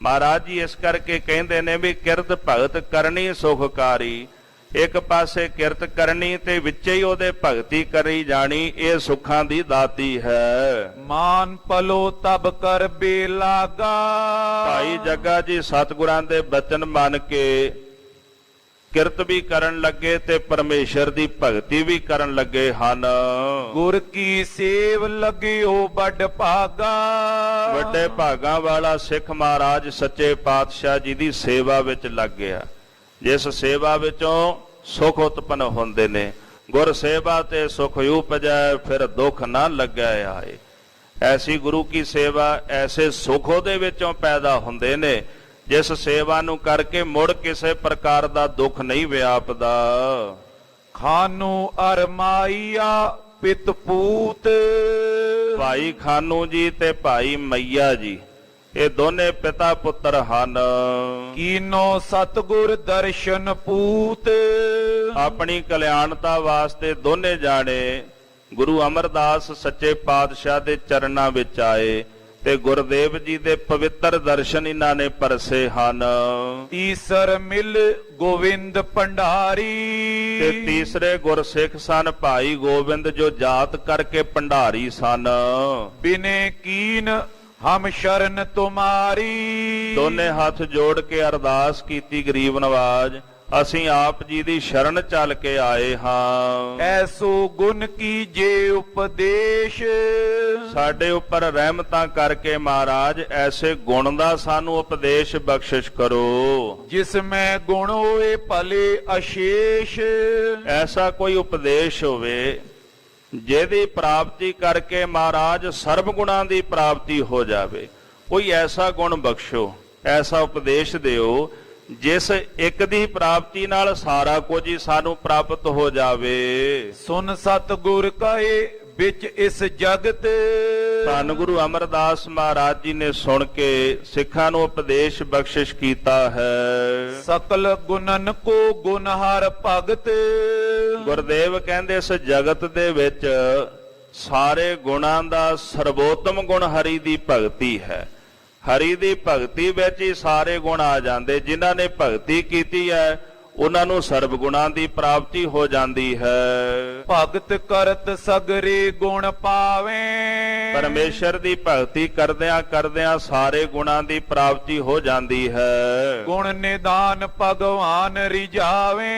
ਮਹਾਰਾਜ ਜੀ ਇਸ ਕਰਕੇ ਕਹਿੰਦੇ ਨੇ ਵੀ ਕਿਰਤ ਭਗਤ ਕਰਨੀ ਸੁਖਕਾਰੀ। ਇੱਕ ਪਾਸੇ ਕਿਰਤ ਕਰਨੀ ਤੇ ਵਿੱਚ ਹੀ ਉਹਦੇ ਭਗਤੀ ਕਰੀ ਜਾਣੀ, ਇਹ ਸੁੱਖਾਂ ਦੀ ਦਾਤੀ ਹੈ। ਮਾਨ ਪਲੋ ਤਬ ਕਰ ਬੇਲਾਗਾ, ਭਾਈ ਜੱਗਾ ਜੀ ਸਤਿਗੁਰਾਂ ਦੇ ਬਚਨ ਮੰਨ ਕੇ ਕਿਰਤ ਵੀ ਕਰਨ ਲੱਗੇ ਤੇ ਪਰਮੇਸ਼ਰ ਦੀ ਭਗਤੀ ਵੀ ਕਰਨ ਲੱਗੇ ਹਨ। ਗੁਰ ਕੀ ਸੇਵ ਲਗਿਓ ਵੱਡ ਭਾਗਾ, ਵੱਡੇ ਭਾਗਾਂ ਵਾਲਾ ਸਿੱਖ ਮਹਾਰਾਜ ਸੱਚੇ ਪਾਤਸ਼ਾਹ ਜੀ ਦੀ ਸੇਵਾ ਵਿੱਚ ਲੱਗ ਗਿਆ, ਜਿਸ ਸੇਵਾ ਵਿੱਚੋਂ ਸੁਖ ਉਤਪਨ ਹੁੰਦੇ ਨੇ। ਗੁਰ ਸੇਵਾ ਤੇ ਸੁਖ ਉਪਜੈ, ਫਿਰ ਦੁੱਖ ਨਾ ਲੱਗੈ ਆਏ। ਐਸੀ ਗੁਰੂ ਕੀ ਸੇਵਾ, ਐਸੇ ਸੁਖ ਉਹਦੇ ਵਿੱਚੋਂ ਪੈਦਾ ਹੁੰਦੇ ਨੇ ਜਿਸ ਸੇਵਾ ਨੂੰ ਕਰਕੇ ਮੁੜ ਕਿਸੇ ਪ੍ਰਕਾਰ ਦਾ ਦੁੱਖ ਨਹੀਂ ਵਿਆਪਦਾ। ਖਾਨੂ ਅਰ ਮਾਈਆ ਪਿਤ ਪੂਤ, ਭਾਈ ਖਾਨੂ ਜੀ ਤੇ ਭਾਈ ਮਈਆ ਜੀ ਇਹ ਦੋਨੇ ਪਿਤਾ ਪੁੱਤਰ ਹਨ। ਕੀਨੋ ਸਤਿਗੁਰ ਦਰਸ਼ਨ ਪੂਤ, ਆਪਣੀ ਕਲਿਆਣਤਾ ਵਾਸਤੇ ਦੋਨੇ ਜਾਣੇ ਗੁਰੂ ਅਮਰਦਾਸ ਸੱਚੇ ਪਾਤਸ਼ਾਹ ਦੇ ਚਰਨਾਂ ਵਿੱਚ ਆਏ ਤੇ ਗੁਰਦੇਵ ਜੀ ਦੇ ਪਵਿੱਤਰ ਦਰਸ਼ਨ ਇਹਨਾਂ ਨੇ ਪਰਸੇ ਹਨ। ਤੀਸਰ ਮਿਲ ਗੋਵਿੰਦ ਭੰਡਾਰੀ, ਤੇ ਤੀਸਰੇ ਗੁਰਸਿੱਖ ਸਨ ਭਾਈ ਗੋਬਿੰਦ ਜੋ ਜਾਤ ਕਰਕੇ ਭੰਡਾਰੀ ਸਨ। ਬਿਨੇ ਕੀਨ ਹਮ ਸ਼ਰਨ ਤੁਮਾਰੀ, ਦੋਨੇ ਹੱਥ ਜੋੜ ਕੇ ਅਰਦਾਸ ਕੀਤੀ ਗਰੀਬ ਨਵਾਜ, ਅਸੀਂ ਆਪ ਜੀ ਦੀ ਸ਼ਰਨ ਚੱਲ ਕੇ ਆਏ ਹਾਂ। ਐਸੋ ਗੁਣ ਕੀ ਜੇ ਉਪਦੇਸ਼, ਸਾਡੇ ਉੱਪਰ ਰਹਿਮਤਾਂ ਕਰਕੇ ਮਹਾਰਾਜ ਐਸੇ ਗੁਣ ਦਾ ਸਾਨੂੰ ਉਪਦੇਸ਼ ਬਖਸ਼ਿਸ਼ ਕਰੋ। ਜਿਸ ਮੈਂ ਗੁਣ ਹੋਏ ਭਲੇ ਅਸ਼ੇਸ਼, ਐਸਾ ਕੋਈ ਉਪਦੇਸ਼ ਹੋਵੇ ਜਿਹਦੀ ਪ੍ਰਾਪਤੀ ਕਰਕੇ ਮਹਾਰਾਜ ਸਰਬ ਗੁਣਾਂ ਦੀ ਪ੍ਰਾਪਤੀ ਹੋ ਜਾਵੇ। ਕੋਈ ਐਸਾ ਗੁਣ ਬਖਸ਼ੋ, ਐਸਾ ਉਪਦੇਸ਼ ਦਿਓ ਜਿਸ ਇੱਕ ਦੀ ਪ੍ਰਾਪਤੀ ਨਾਲ ਸਾਰਾ ਕੁਝ ਹੀ ਸਾਨੂੰ ਪ੍ਰਾਪਤ ਹੋ ਜਾਵੇ। ਸੁਨ ਸਤਿਗੁਰ ਕਹੇ ਵਿੱਚ ਇਸ ਜਗਤ। ਧੰਨ ਗੁਰੂ ਅਮਰਦਾਸ ਮਹਾਰਾਜ ਜੀ ਨੇ ਸੁਣ ਕੇ ਸਿੱਖਾਂ ਨੂੰ ਉਪਦੇਸ਼ ਬਖਸ਼ਿਸ਼ ਕੀਤਾ ਹੈ। ਸਕਲ ਗੁਣਨ ਕੋ ਗੁਣਹਾਰ ਭਗਤ। ਗੁਰਦੇਵ ਕਹਿੰਦੇ ਇਸ ਜਗਤ ਦੇ ਵਿੱਚ ਸਾਰੇ ਗੁਣਾਂ ਦਾ ਸਰਵੋਤਮ ਗੁਣ ਹਰੀ ਦੀ ਭਗਤੀ ਹੈ। ਹਰੀ ਦੀ ਭਗਤੀ ਵਿੱਚ ਹੀ ਸਾਰੇ ਗੁਣ ਆ ਜਾਂਦੇ। ਜਿਨ੍ਹਾਂ ਨੇ ਭਗਤੀ ਕੀਤੀ ਹੈ ਉਹਨਾਂ ਨੂੰ ਸਰਬ ਗੁਣਾਂ ਦੀ ਪ੍ਰਾਪਤੀ ਹੋ ਜਾਂਦੀ ਹੈ। ਭਗਤ ਕਰਤ ਸਗਰੇ ਗੁਣ ਪਾਵੇ। ਪਰਮੇਸ਼ਰ ਦੀ ਭਗਤੀ ਕਰਦਿਆਂ ਕਰਦਿਆਂ ਸਾਰੇ ਗੁਣਾਂ ਦੀ ਪ੍ਰਾਪਤੀ ਹੋ ਜਾਂਦੀ ਹੈ। ਗੁਣ ਨਿਦਾਨ ਭਗਵਾਨ ਰਿਝਾਵੇ।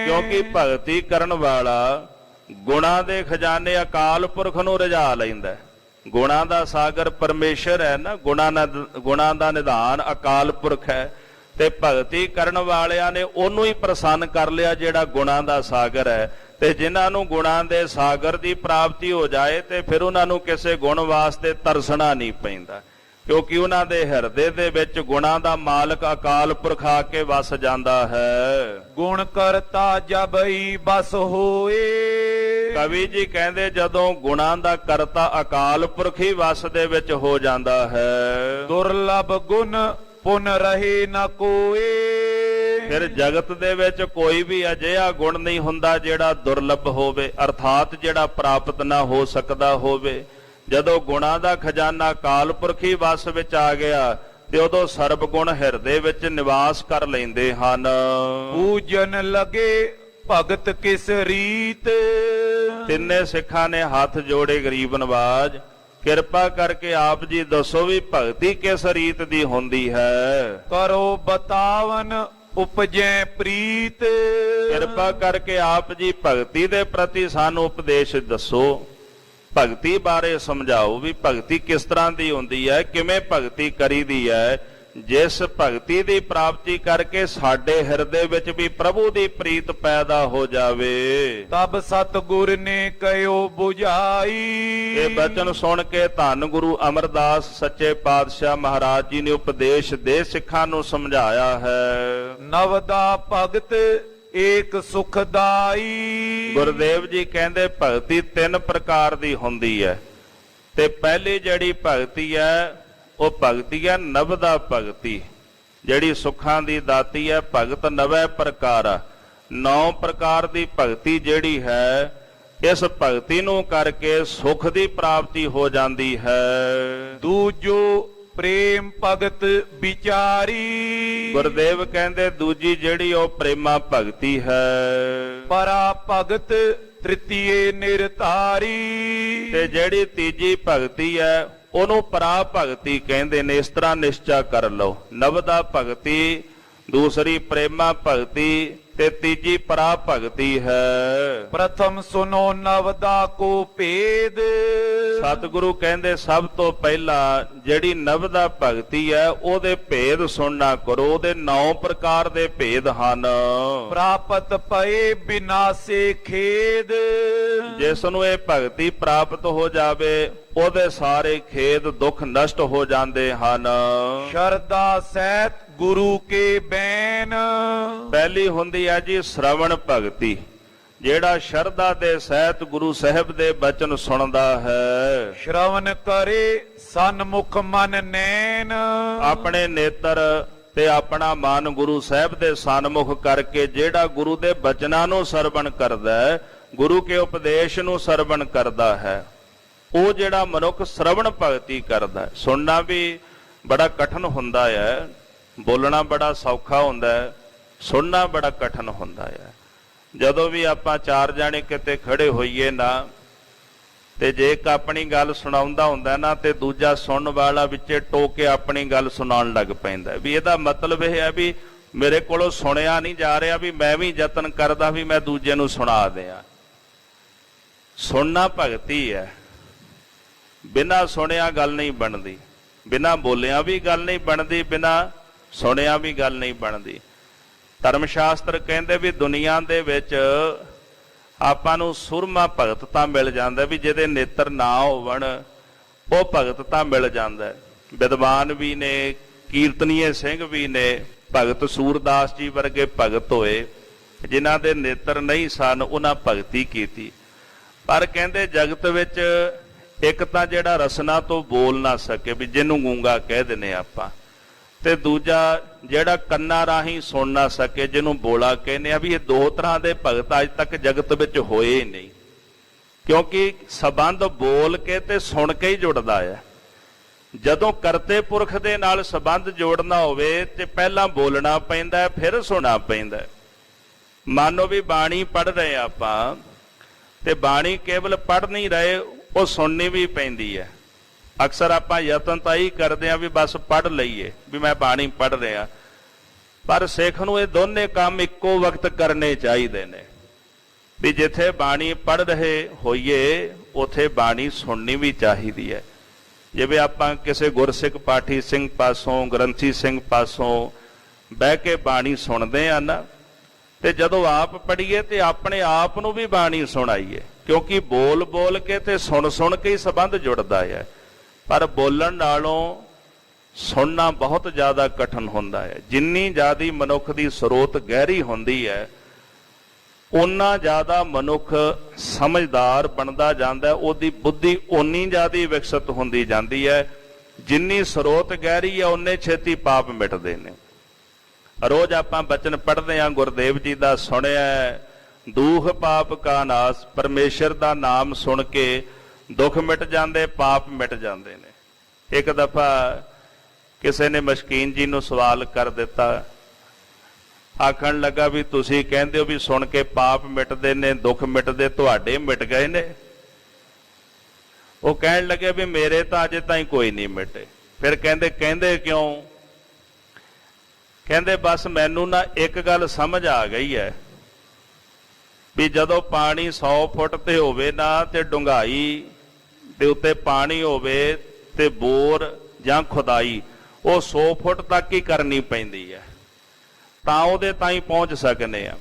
ਕਿਉਂਕਿ ਭਗਤੀ ਕਰਨ ਵਾਲਾ ਗੁਣਾਂ ਦੇ ਖਜ਼ਾਨੇ ਅਕਾਲ ਪੁਰਖ ਨੂੰ ਰਜਾ ਲੈਂਦਾ ਹੈ। ਗੁਣਾਂ ਦਾ ਸਾਗਰ ਪਰਮੇਸ਼ਰ ਹੈ ਨਾ, ਗੁਣਾਂ ਦਾ ਨਿਧਾਨ ਅਕਾਲ ਪੁਰਖ ਹੈ ਤੇ ਭਗਤੀ ਕਰਨ ਵਾਲਿਆਂ ਨੇ ਉਹਨੂੰ ਹੀ ਪ੍ਰਸੰਨ ਕਰ ਲਿਆ ਜਿਹੜਾ ਗੁਣਾਂ ਦਾ ਸਾਗਰ ਹੈ। ਤੇ ਜਿਨ੍ਹਾਂ ਨੂੰ ਗੁਣਾਂ ਦੇ ਸਾਗਰ ਦੀ ਪ੍ਰਾਪਤੀ ਹੋ ਜਾਏ ਤੇ ਫਿਰ ਉਹਨਾਂ ਨੂੰ ਕਿਸੇ ਗੁਣ ਵਾਸਤੇ ਤਰਸਣਾ ਨਹੀਂ ਪੈਂਦਾ, ਕਿਉਂਕਿ ਉਹਨਾਂ ਦੇ ਹਿਰਦੇ ਦੇ ਵਿੱਚ ਗੁਣਾਂ ਦਾ ਮਾਲਕ ਅਕਾਲ ਪੁਰਖ ਆ ਕੇ ਵਸ ਜਾਂਦਾ ਹੈ। ਗੁਣ ਕਰਤਾ ਜਬਈ ਬਸ ਹੋਏ। ਕਵੀ ਜੀ ਕਹਿੰਦੇ ਜਦੋਂ ਗੁਣਾਂ ਦਾ ਕਰਤਾ ਅਕਾਲ ਪੁਰਖ ਹੀ ਵਸ ਦੇ ਵਿੱਚ ਹੋ ਜਾਂਦਾ ਹੈ, ਦੁਰਲਭ ਗੁਣ ਪੁਨ ਰਹੇ ਨਾ ਕੋਏ। ਫਿਰ ਜਗਤ ਦੇ ਵਿੱਚ ਕੋਈ ਵੀ ਅਜਿਹਾ ਗੁਣ ਨਹੀਂ ਹੁੰਦਾ ਜਿਹੜਾ ਦੁਰਲਭ ਹੋਵੇ, ਅਰਥਾਤ ਜਿਹੜਾ ਪ੍ਰਾਪਤ ਨਾ ਹੋ ਸਕਦਾ ਹੋਵੇ। ਜਦੋਂ ਗੁਣਾਂ ਦਾ ਖਜ਼ਾਨਾ ਅਕਾਲ ਪੁਰਖ ਹੀ ਵਸ ਵਿੱਚ ਆ ਗਿਆ ਤੇ ਉਦੋਂ ਸਰਬ ਗੁਣ ਹਿਰਦੇ ਵਿੱਚ ਨਿਵਾਸ ਕਰ ਲੈਂਦੇ ਹਨ। ਪੂਜਨ ਲਗੇ ਭਗਤ ਕਿਸ ਰੀਤ। ਤਿੰਨੇ ਸਿੱਖਾਂ ਨੇ ਹੱਥ ਜੋੜੇ ਗਰੀਬ ਨਵਾਜ, ਕਿਰਪਾ ਕਰਕੇ ਆਪ ਜੀ ਦੱਸੋ ਵੀ ਭਗਤੀ ਕਿਸ ਰੀਤ ਦੀ ਹੁੰਦੀ ਹੈ। ਕਰੋ ਬਤਾਵਨ ਉਪਜੈ ਪ੍ਰੀਤ। ਕਿਰਪਾ ਕਰਕੇ ਆਪ ਜੀ ਭਗਤੀ ਦੇ ਪ੍ਰਤੀ ਸਾਨੂੰ ਉਪਦੇਸ਼ ਦੱਸੋ, ਭਗਤੀ ਬਾਰੇ ਸਮਝਾਓ ਵੀ ਭਗਤੀ ਕਿਸ ਤਰ੍ਹਾਂ ਦੀ ਹੁੰਦੀ ਹੈ, ਕਿਵੇਂ ਭਗਤੀ ਕਰੀਦੀ ਹੈ, ਜਿਸ ਭਗਤੀ ਦੀ ਪ੍ਰਾਪਤੀ ਕਰਕੇ ਸਾਡੇ ਹਿਰਦੇ ਵਿੱਚ ਵੀ ਪ੍ਰਭੂ ਦੀ ਪ੍ਰੀਤ ਪੈਦਾ ਹੋ ਜਾਵੇ। ਤਬ ਸਤਿਗੁਰ ਨੇ ਕਹਿਓ 부ਝਾਈ। ਇਹ ਬਚਨ ਸੁਣ ਕੇ ਧੰਨ ਗੁਰੂ ਅਮਰਦਾਸ ਸੱਚੇ ਪਾਤਸ਼ਾਹ ਮਹਾਰਾਜ ਜੀ ਨੇ ਉਪਦੇਸ਼ ਦੇ ਸਿੱਖਾਂ ਨੂੰ ਸਮਝਾਇਆ ਹੈ। ਨਵਦਾ ਭਗਤ ਏਕ ਸੁਖਦਾਈ। ਗੁਰਦੇਵ ਜੀ ਕਹਿੰਦੇ ਭਗਤੀ ਤਿੰਨ ਪ੍ਰਕਾਰ ਦੀ ਹੁੰਦੀ ਹੈ ਤੇ ਪਹਿਲੀ ਜਿਹੜੀ ਭਗਤੀ ਹੈ ਉਹ ਭਗਤੀ ਹੈ ਨਵਦਾ ਭਗਤੀ, ਜਿਹੜੀ ਸੁੱਖਾਂ ਦੀ ਦਾਤੀ ਹੈ। ਭਗਤ ਨਵੇਂ ਪ੍ਰਕਾਰ, 9 ਪ੍ਰਕਾਰ ਦੀ ਭਗਤੀ ਜਿਹੜੀ ਹੈ, ਇਸ ਭਗਤੀ ਨੂੰ ਕਰਕੇ ਸੁਖ ਦੀ ਪ੍ਰਾਪਤੀ ਹੋ ਜਾਂਦੀ ਹੈ। ਦੂਜੋ ਪ੍ਰੇਮ ਭਗਤ ਵਿਚਾਰੀ। ਗੁਰਦੇਵ ਕਹਿੰਦੇ ਦੂਜੀ ਜਿਹੜੀ ਉਹ ਪ੍ਰੇਮਾ ਭਗਤੀ ਹੈ। ਪਰਾ ਭਗਤ ਤ੍ਰਿਤੀਏ ਨਿਰਤਾਰੀ। ਤੇ ਜਿਹੜੀ ਤੀਜੀ ਭਗਤੀ ਹੈ ਉਹਨੂੰ ਪਰਾ ਭਗਤੀ ਕਹਿੰਦੇ ਨੇ। ਇਸ ਤਰ੍ਹਾਂ ਨਿਸ਼ਚਾ ਕਰ ਲਓ, ਨਵਦਾ ਭਗਤੀ, ਦੂਸਰੀ ਪ੍ਰੇਮਾ ਭਗਤੀ ਤੇ ਤੀਜੀ ਪਰਾ ਭਗਤੀ ਹੈ। ਪ੍ਰਥਮ ਸੁਨੋ ਨਵਦਾ ਕੋ ਭੇਦ। ਸਤਿਗੁਰੂ ਕਹਿੰਦੇ ਸਭ ਤੋਂ ਪਹਿਲਾਂ ਜਿਹੜੀ ਨਵਦਾ ਭਗਤੀ ਹੈ ਉਹਦੇ ਭੇਦ ਸੁਣਨਾ ਕਰੋ। ਉਹਦੇ 9 ਪ੍ਰਕਾਰ ਦੇ ਭੇਦ ਹਨ। ਪ੍ਰਾਪਤ ਪਏ ਬਿਨਾਸੇ ਖੇਦ। ਜਿਸ ਨੂੰ ਇਹ ਭਗਤੀ ਪ੍ਰਾਪਤ ਹੋ ਜਾਵੇ ਉਹਦੇ ਸਾਰੇ ਖੇਦ ਦੁੱਖ ਨਸ਼ਟ ਹੋ ਜਾਂਦੇ ਹਨ। ਸ਼ਰਧਾ ਸਹਿਤ ਗੁਰੂ ਕੇ ਬੈਨ। ਪਹਿਲੀ ਹੁੰਦੀ ਹੈ ਜੀ ਸ਼ਰਵਣ ਭਗਤੀ, ਜਿਹੜਾ ਸ਼ਰਧਾ ਦੇ ਸਹਿਤ ਗੁਰੂ ਸਾਹਿਬ ਦੇ ਬਚਨ ਸੁਣਦਾ ਹੈ। ਸ਼ਰਵਨ ਕਰੇ ਸਨਮੁਖ ਮਨ ਨੈਣ। ਆਪਣੇ ਨੇਤਰ ਤੇ ਆਪਣਾ ਮਨ ਗੁਰੂ ਸਾਹਿਬ ਦੇ ਸਨਮੁਖ ਕਰਕੇ ਜਿਹੜਾ ਗੁਰੂ ਦੇ ਬਚਨਾਂ ਨੂੰ ਸਰਵਣ ਕਰਦਾ ਹੈ, ਗੁਰੂ ਕੇ ਉਪਦੇਸ਼ ਨੂੰ ਸਰਵਣ ਕਰਦਾ ਹੈ, ਉਹ ਜਿਹੜਾ ਮਨੁੱਖ ਸ਼ਰਵਣ ਭਗਤੀ ਕਰਦਾ। ਸੁਣਨਾ ਵੀ ਬੜਾ ਕਠਿਨ ਹੁੰਦਾ ਹੈ, ਬੋਲਣਾ ਬੜਾ ਸੌਖਾ ਹੁੰਦਾ ਹੈ, ਸੁਣਨਾ ਬੜਾ ਕਠਿਨ ਹੁੰਦਾ ਹੈ। ਜਦੋਂ ਵੀ ਆਪਾਂ 4 ਜਾਣੇ ਕਿਤੇ ਖੜੇ ਹੋਈਏ ਨਾ ਤੇ ਜੇ ਇੱਕ ਆਪਣੀ ਗੱਲ ਸੁਣਾਉਂਦਾ ਹੁੰਦਾ ਨਾ ਤੇ ਦੂਜਾ ਸੁਣਨ ਵਾਲਾ ਵਿੱਚੇ ਟੋਕ ਕੇ ਆਪਣੀ ਗੱਲ ਸੁਣਾਉਣ ਲੱਗ ਪੈਂਦਾ ਵੀ ਇਹਦਾ ਮਤਲਬ ਇਹ ਹੈ ਵੀ ਮੇਰੇ ਕੋਲੋਂ ਸੁਣਿਆ ਨਹੀਂ ਜਾ ਰਿਹਾ, ਵੀ ਮੈਂ ਵੀ ਯਤਨ ਕਰਦਾ ਵੀ ਮੈਂ ਦੂਜੇ ਨੂੰ ਸੁਣਾ ਦਿਆਂ। ਸੁਣਨਾ ਭਗਤੀ ਹੈ। ਬਿਨਾਂ ਸੁਣਿਆ ਗੱਲ ਨਹੀਂ ਬਣਦੀ, ਬਿਨਾਂ ਬੋਲਿਆ ਵੀ ਗੱਲ ਨਹੀਂ ਬਣਦੀ, ਬਿਨਾਂ ਸੁਣਿਆ ਵੀ ਗੱਲ ਨਹੀਂ ਬਣਦੀ। ਧਰਮ ਸ਼ਾਸਤਰ ਕਹਿੰਦੇ ਵੀ ਦੁਨੀਆ ਦੇ ਵਿੱਚ ਆਪਾਂ ਨੂੰ ਸੁਰਮਾ ਭਗਤ ਤਾਂ ਮਿਲ ਜਾਂਦਾ, ਵੀ ਜਿਹਦੇ ਨੇਤਰ ਨਾ ਹੋਵਣ ਉਹ ਭਗਤ ਤਾਂ ਮਿਲ ਜਾਂਦਾ। ਵਿਦਵਾਨ ਵੀ ਨੇ, ਕੀਰਤਨੀਏ ਸਿੰਘ ਵੀ ਨੇ, ਭਗਤ ਸੂਰਦਾਸ ਜੀ ਵਰਗੇ ਭਗਤ ਹੋਏ ਜਿਨ੍ਹਾਂ ਦੇ ਨੇਤਰ ਨਹੀਂ ਸਨ, ਉਹਨਾਂ ਭਗਤੀ ਕੀਤੀ। ਪਰ ਕਹਿੰਦੇ ਜਗਤ ਵਿੱਚ ਇੱਕ ਤਾਂ ਜਿਹੜਾ ਰਸਨਾ ਤੋਂ ਬੋਲ ਨਾ ਸਕੇ, ਵੀ ਜਿਹਨੂੰ ਗੂੰਗਾ ਕਹਿ ਦਿੰਦੇ ਆਪਾਂ, ਤੇ ਦੂਜਾ ਜਿਹੜਾ ਕੰਨਾਂ ਰਾਹੀਂ ਸੁਣ ਨਾ ਸਕੇ, ਜਿਹਨੂੰ ਬੋਲਾ ਕਹਿੰਦੇ ਆ। ਵੀ ਇਹ ਦੋ ਤਰ੍ਹਾਂ ਦੇ ਭਗਤ ਅੱਜ ਤੱਕ ਜਗਤ ਵਿੱਚ ਹੋਏ ਹੀ ਨਹੀਂ, ਕਿਉਂਕਿ ਸੰਬੰਧ ਬੋਲ ਕੇ ਤੇ ਸੁਣ ਕੇ ਹੀ ਜੁੜਦਾ ਹੈ। ਜਦੋਂ ਕਰਤੇ ਪੁਰਖ ਦੇ ਨਾਲ ਸੰਬੰਧ ਜੋੜਨਾ ਹੋਵੇ ਤੇ ਪਹਿਲਾਂ ਬੋਲਣਾ ਪੈਂਦਾ, ਫਿਰ ਸੁਣਨਾ ਪੈਂਦਾ। ਮੰਨੋ ਵੀ ਬਾਣੀ ਪੜ੍ਹ ਰਹੇ ਆਪਾਂ, ਤੇ ਬਾਣੀ ਕੇਵਲ ਪੜ੍ਹ ਨਹੀਂ ਰਹੇ, ਉਹ ਸੁਣਨੀ ਵੀ ਪੈਂਦੀ ਹੈ। ਅਕਸਰ ਆਪਾਂ ਯਤਨ ਤਾਂ ਹੀ ਕਰਦੇ ਆ ਵੀ ਬਸ ਪੜ੍ਹ ਲਈਏ, ਵੀ ਮੈਂ ਬਾਣੀ ਪੜ੍ਹ ਰਿਹਾ, ਪਰ ਸਿੱਖ ਨੂੰ ਇਹ ਦੋਨੇ ਕੰਮ ਇੱਕੋ ਵਕਤ ਕਰਨੇ ਚਾਹੀਦੇ ਨੇ। ਵੀ ਜਿੱਥੇ ਬਾਣੀ ਪੜ੍ਹ ਰਹੇ ਹੋਈਏ ਉਥੇ ਬਾਣੀ ਸੁਣਨੀ ਵੀ ਚਾਹੀਦੀ ਹੈ। ਜਿਵੇਂ ਆਪਾਂ ਕਿਸੇ ਗੁਰਸਿੱਖ ਪਾਠੀ ਸਿੰਘ ਪਾਸੋਂ, ਗ੍ਰੰਥੀ ਸਿੰਘ ਪਾਸੋਂ ਬਹਿ ਕੇ ਬਾਣੀ ਸੁਣਦੇ ਆ ਨਾ, ਤੇ ਜਦੋਂ ਆਪ ਪੜ੍ਹੀਏ ਤੇ ਆਪਣੇ ਆਪ ਨੂੰ ਵੀ ਬਾਣੀ ਸੁਣਾਈਏ, ਕਿਉਂਕਿ ਬੋਲ ਬੋਲ ਕੇ ਤੇ ਸੁਣ ਸੁਣ ਕੇ ਹੀ ਸੰਬੰਧ ਜੁੜਦਾ ਹੈ। ਪਰ ਬੋਲਣ ਨਾਲੋਂ ਸੁਣਨਾ ਬਹੁਤ ਜ਼ਿਆਦਾ ਕਠਿਨ ਹੁੰਦਾ ਹੈ। ਜਿੰਨੀ ਜ਼ਿਆਦਾ ਮਨੁੱਖ ਦੀ ਸਰੋਤ ਗਹਿਰੀ ਹੁੰਦੀ ਹੈ, ਉਨਾ ਜ਼ਿਆਦਾ ਮਨੁੱਖ ਸਮਝਦਾਰ ਬਣਦਾ ਜਾਂਦਾ ਹੈ, ਉਹਦੀ ਬੁੱਧੀ ਓਨੀ ਜ਼ਿਆਦਾ ਵਿਕਸਿਤ ਹੁੰਦੀ ਜਾਂਦੀ ਹੈ। ਜਿੰਨੀ ਸਰੋਤ ਗਹਿਰੀ ਹੈ ਓਨੇ ਛੇਤੀ ਪਾਪ ਮਿਟਦੇ ਨੇ। ਰੋਜ਼ ਆਪਾਂ ਬਚਨ ਪੜ੍ਹਦੇ ਹਾਂ, ਗੁਰਦੇਵ ਜੀ ਦਾ ਸੁਣਿਆ, ਦੂਖ ਪਾਪ ਕਾ ਨਾਸ, ਪਰਮੇਸ਼ਰ ਦਾ ਨਾਮ ਸੁਣ ਕੇ ਦੁੱਖ ਮਿਟ ਜਾਂਦੇ, ਪਾਪ ਮਿਟ ਜਾਂਦੇ ਨੇ। ਇੱਕ ਦਫਾ ਕਿਸੇ ਨੇ ਮਸ਼ਕੀਨ ਜੀ ਨੂੰ ਸਵਾਲ ਕਰ ਦਿੱਤਾ, ਆਖਣ ਲੱਗਾ ਵੀ ਤੁਸੀਂ ਕਹਿੰਦੇ ਹੋ ਵੀ ਸੁਣ ਕੇ ਪਾਪ ਮਿਟਦੇ ਨੇ, ਦੁੱਖ ਮਿਟਦੇ, ਤੁਹਾਡੇ ਮਿਟ ਗਏ ਨੇ? ਉਹ ਕਹਿਣ ਲੱਗੇ ਵੀ ਮੇਰੇ ਤਾਂ ਅਜੇ ਤਾਈਂ ਕੋਈ ਨਹੀਂ ਮਿਟੇ। ਫਿਰ ਕਹਿੰਦੇ ਕਿਉਂ? ਕਹਿੰਦੇ ਬਸ ਮੈਨੂੰ ਨਾ ਇੱਕ ਗੱਲ ਸਮਝ ਆ ਗਈ ਹੈ, ਵੀ ਜਦੋਂ ਪਾਣੀ 100 ਫੁੱਟ ਤੇ ਹੋਵੇ ਨਾ, ਤੇ ਡੂੰਘਾਈ ਦੇ ਉੱਤੇ ਪਾਣੀ ਹੋਵੇ, ਤੇ ਬੋਰ ਜਾਂ ਖੁਦਾਈ ਉਹ 100 ਫੁੱਟ ਤੱਕ ਹੀ ਕਰਨੀ ਪੈਂਦੀ ਹੈ, ਤਾਂ ਉਹਦੇ ਤਾਈਂ ਪਹੁੰਚ ਸਕਨੇ ਆ।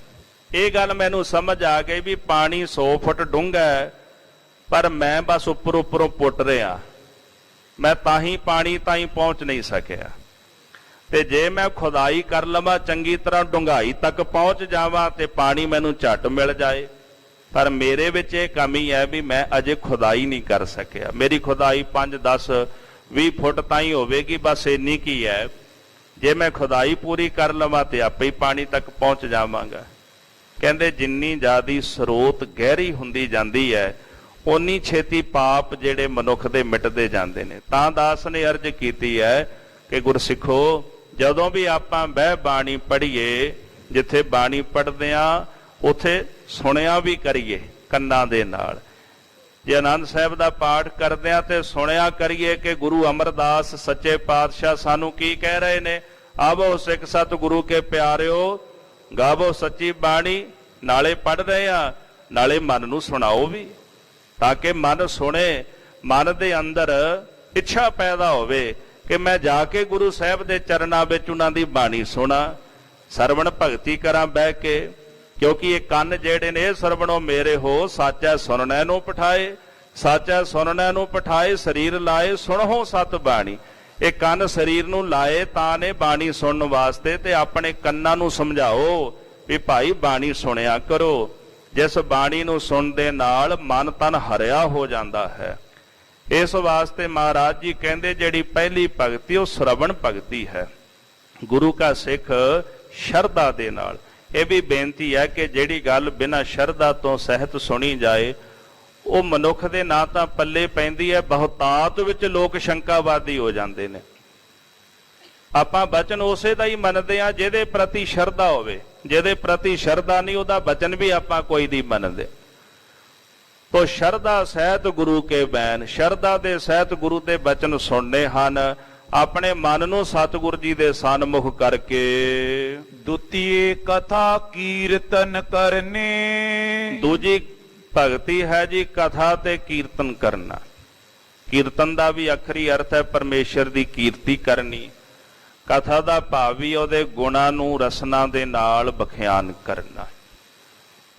ਇਹ ਗੱਲ ਮੈਨੂੰ ਸਮਝ ਆ ਗਈ ਵੀ ਪਾਣੀ 100 ਫੁੱਟ ਡੂੰਘਾ ਹੈ, ਪਰ ਮੈਂ ਬਸ ਉੱਪਰੋਂ ਪੁੱਟ ਰਿਹਾ, ਮੈਂ ਤਾਂ ਹੀ ਪਾਣੀ ਤਾਈਂ ਪਹੁੰਚ ਨਹੀਂ ਸਕਿਆ। ਤੇ ਜੇ ਮੈਂ ਖੁਦਾਈ ਕਰ ਲਵਾਂ, ਚੰਗੀ ਤਰ੍ਹਾਂ ਡੂੰਘਾਈ ਤੱਕ ਪਹੁੰਚ ਜਾਵਾਂ, ਤੇ ਪਾਣੀ ਮੈਨੂੰ ਝੱਟ ਮਿਲ ਜਾਏ। ਪਰ ਮੇਰੇ ਵਿੱਚ ਇਹ ਕਮੀ ਹੈ ਵੀ ਮੈਂ ਅਜੇ ਖੁਦਾਈ ਨਹੀਂ ਕਰ ਸਕਿਆ। ਮੇਰੀ ਖੁਦਾਈ 5, 10, 20 ਫੁੱਟ ਤਾਈਂ ਹੋਵੇਗੀ, ਬਸ ਇੰਨੀ ਕੀ ਹੈ। ਜੇ ਮੈਂ ਖੁਦਾਈ ਪੂਰੀ ਕਰ ਲਵਾਂ ਤੇ ਆਪੇ ਹੀ ਪਾਣੀ ਤੱਕ ਪਹੁੰਚ ਜਾਵਾਂਗਾ। ਕਹਿੰਦੇ ਜਿੰਨੀ ਜ਼ਿਆਦਾ ਸਰੋਤ ਗਹਿਰੀ ਹੁੰਦੀ ਜਾਂਦੀ ਹੈ, ਓਨੀ ਛੇਤੀ ਪਾਪ ਜਿਹੜੇ ਮਨੁੱਖ ਦੇ ਮਿਟਦੇ ਜਾਂਦੇ ਨੇ। ਤਾਂ ਦਾਸ ਨੇ ਅਰਜ਼ ਕੀਤੀ ਹੈ ਕਿ ਗੁਰਸਿੱਖੋ, ਜਦੋਂ ਵੀ ਆਪਾਂ ਬਹਿ ਬਾਣੀ ਪੜ੍ਹੀਏ, ਜਿੱਥੇ ਬਾਣੀ ਪੜ੍ਹਦੇ ਆ ਉਥੇ ਸੁਣਿਆ ਵੀ ਕਰੀਏ ਕੰਨਾਂ ਦੇ ਨਾਲ। ਜੇ ਆਨੰਦ ਸਾਹਿਬ ਦਾ ਪਾਠ ਕਰਦੇ ਆ ਤੇ ਸੁਣਿਆ ਕਰੀਏ ਕਿ ਗੁਰੂ ਅਮਰਦਾਸ ਸੱਚੇ ਪਾਤਸ਼ਾਹ ਸਾਨੂੰ ਕੀ ਕਹਿ ਰਹੇ ਨੇ। ਆਵੋ ਸਿੱਖ ਸਤ ਗੁਰੂ ਕੇ ਪਿਆਰਿਓ, ਗਾਵੋ ਸੱਚੀ ਬਾਣੀ। ਨਾਲੇ ਪੜ੍ਹ ਰਹੇ ਆ, ਨਾਲੇ ਮਨ ਨੂੰ ਸੁਣਾਓ ਵੀ, ਤਾਂ ਕਿ ਮਨ ਸੁਣੇ, ਮਨ ਦੇ ਅੰਦਰ ਇੱਛਾ ਪੈਦਾ ਹੋਵੇ ਕਿ ਮੈਂ ਜਾ ਕੇ ਗੁਰੂ ਸਾਹਿਬ ਦੇ ਚਰਨਾਂ ਵਿੱਚ ਉਹਨਾਂ ਦੀ ਬਾਣੀ ਸੁਣਾ, ਸਰਵਣ ਭਗਤੀ ਕਰਾਂ ਬਹਿ ਕੇ। ਕਿਉਂਕਿ ਇਹ ਕੰਨ ਜਿਹੜੇ ਨੇ, ਇਹ ਸਰਵਣੋ ਮੇਰੇ ਹੋ, ਸਾਚਾ ਸੁਣਨੈ ਨੂੰ ਪਠਾਏ, ਸਾਚਾ ਸੁਣਨੈ ਨੂੰ ਪਠਾਏ, ਸਰੀਰ ਲਾਏ ਸੁਣੋ ਸਤ ਬਾਣੀ। ਇਹ ਕੰਨ ਸਰੀਰ ਨੂੰ ਲਾਏ ਤਾਂ ਨੇ ਬਾਣੀ ਸੁਣਨ ਵਾਸਤੇ, ਤੇ ਆਪਣੇ ਕੰਨਾਂ ਨੂੰ ਸਮਝਾਓ ਵੀ ਭਾਈ ਬਾਣੀ ਸੁਣਿਆ ਕਰੋ। ਜਿਸ ਬਾਣੀ ਨੂੰ ਸੁਣਨ ਦੇ ਨਾਲ ਮਨ ਤਨ ਹਰਿਆ ਹੋ ਜਾਂਦਾ ਹੈ। ਇਸ ਵਾਸਤੇ ਮਹਾਰਾਜ ਜੀ ਕਹਿੰਦੇ ਜਿਹੜੀ ਪਹਿਲੀ ਭਗਤੀ ਉਹ ਸ਼ਰਵਣ ਭਗਤੀ ਹੈ, ਗੁਰੂ ਕਾ ਸਿੱਖ ਸ਼ਰਧਾ ਦੇ ਨਾਲ। ਇਹ ਵੀ ਬੇਨਤੀ ਹੈ ਕਿ ਜਿਹੜੀ ਗੱਲ ਬਿਨਾਂ ਸ਼ਰਧਾ ਤੋਂ ਸਹਿਤ ਸੁਣੀ ਜਾਏ, ਉਹ ਮਨੁੱਖ ਦੇ ਨਾ ਤਾਂ ਪੱਲੇ ਪੈਂਦੀ ਹੈ। ਬਹੁਤਾਤ ਵਿੱਚ ਲੋਕ ਸ਼ੰਕਾਵਾਦੀ ਹੋ ਜਾਂਦੇ ਨੇ। ਆਪਾਂ ਬਚਨ ਉਸੇ ਦਾ ਹੀ ਮੰਨਦੇ ਆ ਜਿਹਦੇ ਪ੍ਰਤੀ ਸ਼ਰਧਾ ਹੋਵੇ। ਜਿਹਦੇ ਪ੍ਰਤੀ ਸ਼ਰਧਾ ਨਹੀਂ, ਉਹਦਾ ਬਚਨ ਵੀ ਆਪਾਂ ਕੋਈ ਨਹੀਂ ਮੰਨਦੇ। ਤੋ ਸ਼ਰਧਾ ਸਹਿਤ ਗੁਰੂ ਕੇ ਬੈਨ, ਸ਼ਰਧਾ ਦੇ ਸਹਿਤ ਗੁਰੂ ਦੇ ਬਚਨ ਸੁਣਨੇ ਹਨ। ਆਪਣੇ ਮਨ ਨੂੰ ਸਤਿਗੁਰ ਜੀ ਦੇ ਸਨਮੁਖ ਕਰਕੇ ਦੁਤੀਏ ਕਥਾ ਕੀਰਤਨ ਕਰਨੇ। ਦੂਜੀ ਭਗਤੀ ਹੈ ਜੀ ਕਥਾ ਤੇ ਕੀਰਤਨ ਕਰਨਾ। ਕੀਰਤਨ ਦਾ ਵੀ ਆਖਰੀ ਅਰਥ ਹੈ ਪਰਮੇਸ਼ਰ ਦੀ ਕੀਰਤੀ ਕਰਨੀ। ਕਥਾ ਦਾ ਭਾਵ ਵੀ ਉਹਦੇ ਗੁਣਾਂ ਨੂੰ ਰਸਨਾ ਦੇ ਨਾਲ ਬਖਿਆਨ ਕਰਨਾ।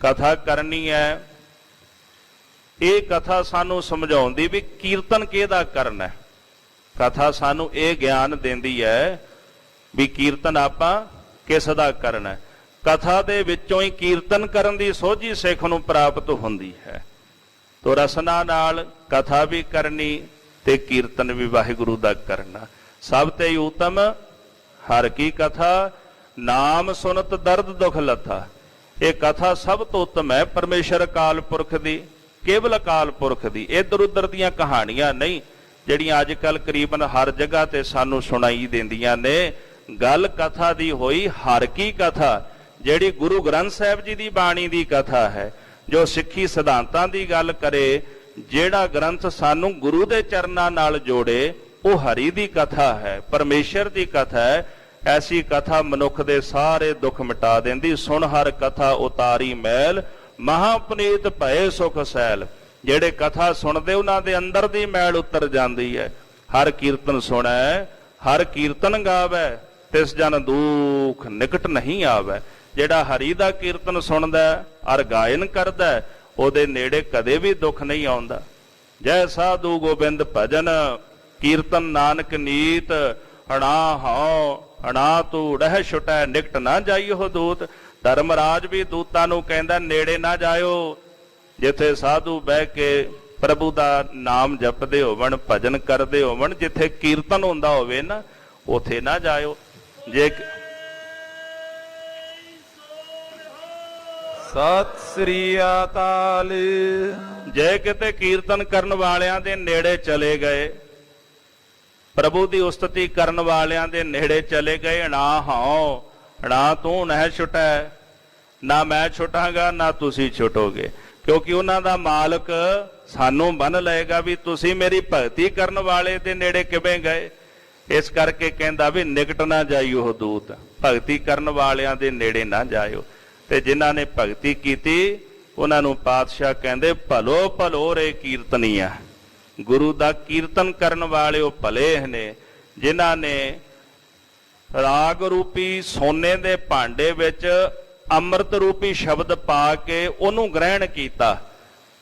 ਕਥਾ ਕਰਨੀ ਹੈ। ਇਹ ਕਥਾ ਸਾਨੂੰ ਸਮਝਾਉਂਦੀ ਵੀ ਕੀਰਤਨ ਕਿਹਦਾ ਕਰਨਾ। ਕਥਾ ਸਾਨੂੰ ਇਹ ਗਿਆਨ ਦਿੰਦੀ ਹੈ ਵੀ ਕੀਰਤਨ ਆਪਾਂ ਕਿਸ ਦਾ ਕਰਨਾ। ਕਥਾ ਦੇ ਵਿੱਚੋਂ ਹੀ ਕੀਰਤਨ ਕਰਨ ਦੀ ਸੋਝੀ ਸਿੱਖ ਨੂੰ ਪ੍ਰਾਪਤ ਹੁੰਦੀ ਹੈ। ਤੋ ਰਸਨਾ ਨਾਲ ਕਥਾ ਵੀ ਕਰਨੀ ਤੇ ਕੀਰਤਨ ਵੀ ਵਾਹਿਗੁਰੂ ਦਾ ਕਰਨਾ। ਸਭ ਤੇ ਉਤਮ ਹਰ ਕੀ ਕਥਾ, ਨਾਮ ਸੁਨਤ ਦਰਦ ਦੁਖ ਲੱਥਾ। ਇਹ ਕਥਾ ਸਭ ਤੋਂ ਉੱਤਮ ਹੈ ਪਰਮੇਸ਼ਰ ਅਕਾਲ ਪੁਰਖ ਦੀ, ਕੇਵਲ ਅਕਾਲ ਪੁਰਖ ਦੀ। ਇੱਧਰ ਉੱਧਰ ਦੀਆਂ ਕਹਾਣੀਆਂ ਨਹੀਂ ਜਿਹੜੀਆਂ ਅੱਜ ਕੱਲ ਕਰੀਬਨ ਹਰ ਜਗ੍ਹਾ ਤੇ ਸਾਨੂੰ ਸੁਣਾਈ ਦਿੰਦੀਆਂ ਨੇ। ਗੱਲ ਕਥਾ ਦੀ ਹੋਈ ਹਰ ਕੀ ਕਥਾ, ਜਿਹੜੀ ਗੁਰੂ ਗ੍ਰੰਥ ਸਾਹਿਬ ਜੀ ਦੀ ਬਾਣੀ ਦੀ ਕਥਾ ਹੈ, ਜੋ ਸਿੱਖੀ ਸਿਧਾਂਤਾਂ ਦੀ ਗੱਲ ਕਰੇ, ਜਿਹੜਾ ਗ੍ਰੰਥ ਸਾਨੂੰ ਗੁਰੂ ਦੇ ਚਰਨਾਂ ਨਾਲ ਜੋੜੇ, ਉਹ ਹਰੀ ਦੀ ਕਥਾ ਹੈ, ਪਰਮੇਸ਼ਰ ਦੀ ਕਥਾ ਹੈ। ਐਸੀ ਕਥਾ ਮਨੁੱਖ ਦੇ ਸਾਰੇ ਦੁੱਖ ਮਿਟਾ ਦਿੰਦੀ। ਸੁਣ ਹਰ ਕਥਾ ਉਤਾਰੀ ਮੈਲ, ਮਹਾਪਨੀਤ ਭਏ ਸੁਖ ਸੈਲ। ਜਿਹੜੇ ਕਥਾ ਸੁਣਦੇ ਉਹਨਾਂ ਦੇ ਅੰਦਰ ਦੀ ਮੈਲ ਉਤਰ ਜਾਂਦੀ ਹੈ। ਹਰ ਕੀਰਤਨ ਸੁਣੈ ਹਰ ਕੀਰਤਨ ਗਾਵੈ, ਤਿਸ ਜਨ ਦੁਖ ਨਿਕਟ ਨਹੀਂ ਆਵੈ। ਜਿਹੜਾ ਹਰੀ ਦਾ ਕੀਰਤਨ ਸੁਣਦਾ ਅਰ ਗਾਇਨ ਕਰਦਾ, ਉਹਦੇ ਨੇੜੇ ਕਦੇ ਵੀ ਦੁੱਖ ਨਹੀਂ ਆਉਂਦਾ। ਜੈ ਸਾਧੂ ਗੋਬਿੰਦ ਭਜਨ, ਕੀਰਤਨ ਨਾਨਕ ਨੀਤ। ਹਣਾ ਹਉ ਹਣਾ ਤੂੰ ਰਹਿ ਛੁਟੈ, ਨਿਕਟ ਨਾ ਜਾਈਓ ਦੂਤ। ਧਰਮਰਾਜ ਵੀ ਦੂਤਾਂ ਨੂੰ ਕਹਿੰਦਾ ਨੇੜੇ ਨਾ ਜਾਇਓ। ਜਿੱਥੇ ਸਾਧੂ ਬਹਿ ਕੇ ਪ੍ਰਭੂ ਦਾ ਨਾਮ ਜਪਦੇ ਹੋਵਣ, ਭਜਨ ਕਰਦੇ ਹੋਵਣ, ਜਿੱਥੇ ਕੀਰਤਨ ਹੁੰਦਾ ਹੋਵੇ ਨਾ, ਉਥੇ ਨਾ ਜਾਇਓ। ਜੇ ਸਤਿ ਸ੍ਰੀ ਅਕਾਲ। ਜੇ ਕਿਤੇ ਕੀਰਤਨ ਕਰਨ ਵਾਲਿਆਂ ਦੇ ਨੇੜੇ ਚਲੇ ਗਏ, ਪ੍ਰਭੂ ਦੀ ਉਸਤਤੀ ਕਰਨ ਵਾਲਿਆਂ ਦੇ ਨੇੜੇ ਚਲੇ ਗਏ, ਨਾ ਹਉ ਨਾ ਤੂੰ ਨਹਿ ਛੁਟੈ, ਨਾ ਮੈਂ ਛੁਟਾਂਗਾ ਨਾ ਤੁਸੀਂ ਛੁਟੋਗੇ। ਕਿਉਂਕਿ ਉਹਨਾਂ ਦਾ ਮਾਲਕ ਸਾਨੂੰ ਬੰਨ ਲਏਗਾ ਵੀ ਤੁਸੀਂ ਮੇਰੀ ਭਗਤੀ ਕਰਨ ਵਾਲੇ ਦੇ ਨੇੜੇ ਕਿਵੇਂ ਗਏ। ਇਸ ਕਰਕੇ ਕਹਿੰਦਾ ਵੀ ਨਿਕਟ ਨਾ ਜਾਈਓ ਦੂਤ, ਭਗਤੀ ਕਰਨ ਵਾਲਿਆਂ ਦੇ ਨੇੜੇ ਨਾ ਜਾਇਓ। ਤੇ ਜਿਨ੍ਹਾਂ ਨੇ ਭਗਤੀ ਕੀਤੀ ਉਹਨਾਂ ਨੂੰ ਪਾਤਸ਼ਾਹ ਕਹਿੰਦੇ ਭਲੋ ਭਲੋ ਰੇ ਕੀਰਤਨੀਆ। ਗੁਰੂ ਦਾ ਕੀਰਤਨ ਕਰਨ ਵਾਲੇ ਉਹ ਭਲੇ ਨੇ, ਜਿਨ੍ਹਾਂ ਨੇ ਰਾਗ ਰੂਪੀ ਸੋਨੇ ਦੇ ਭਾਂਡੇ ਵਿੱਚ ਅੰਮ੍ਰਿਤ ਰੂਪੀ ਸ਼ਬਦ ਪਾ ਕੇ ਉਹਨੂੰ ਗ੍ਰਹਿਣ ਕੀਤਾ।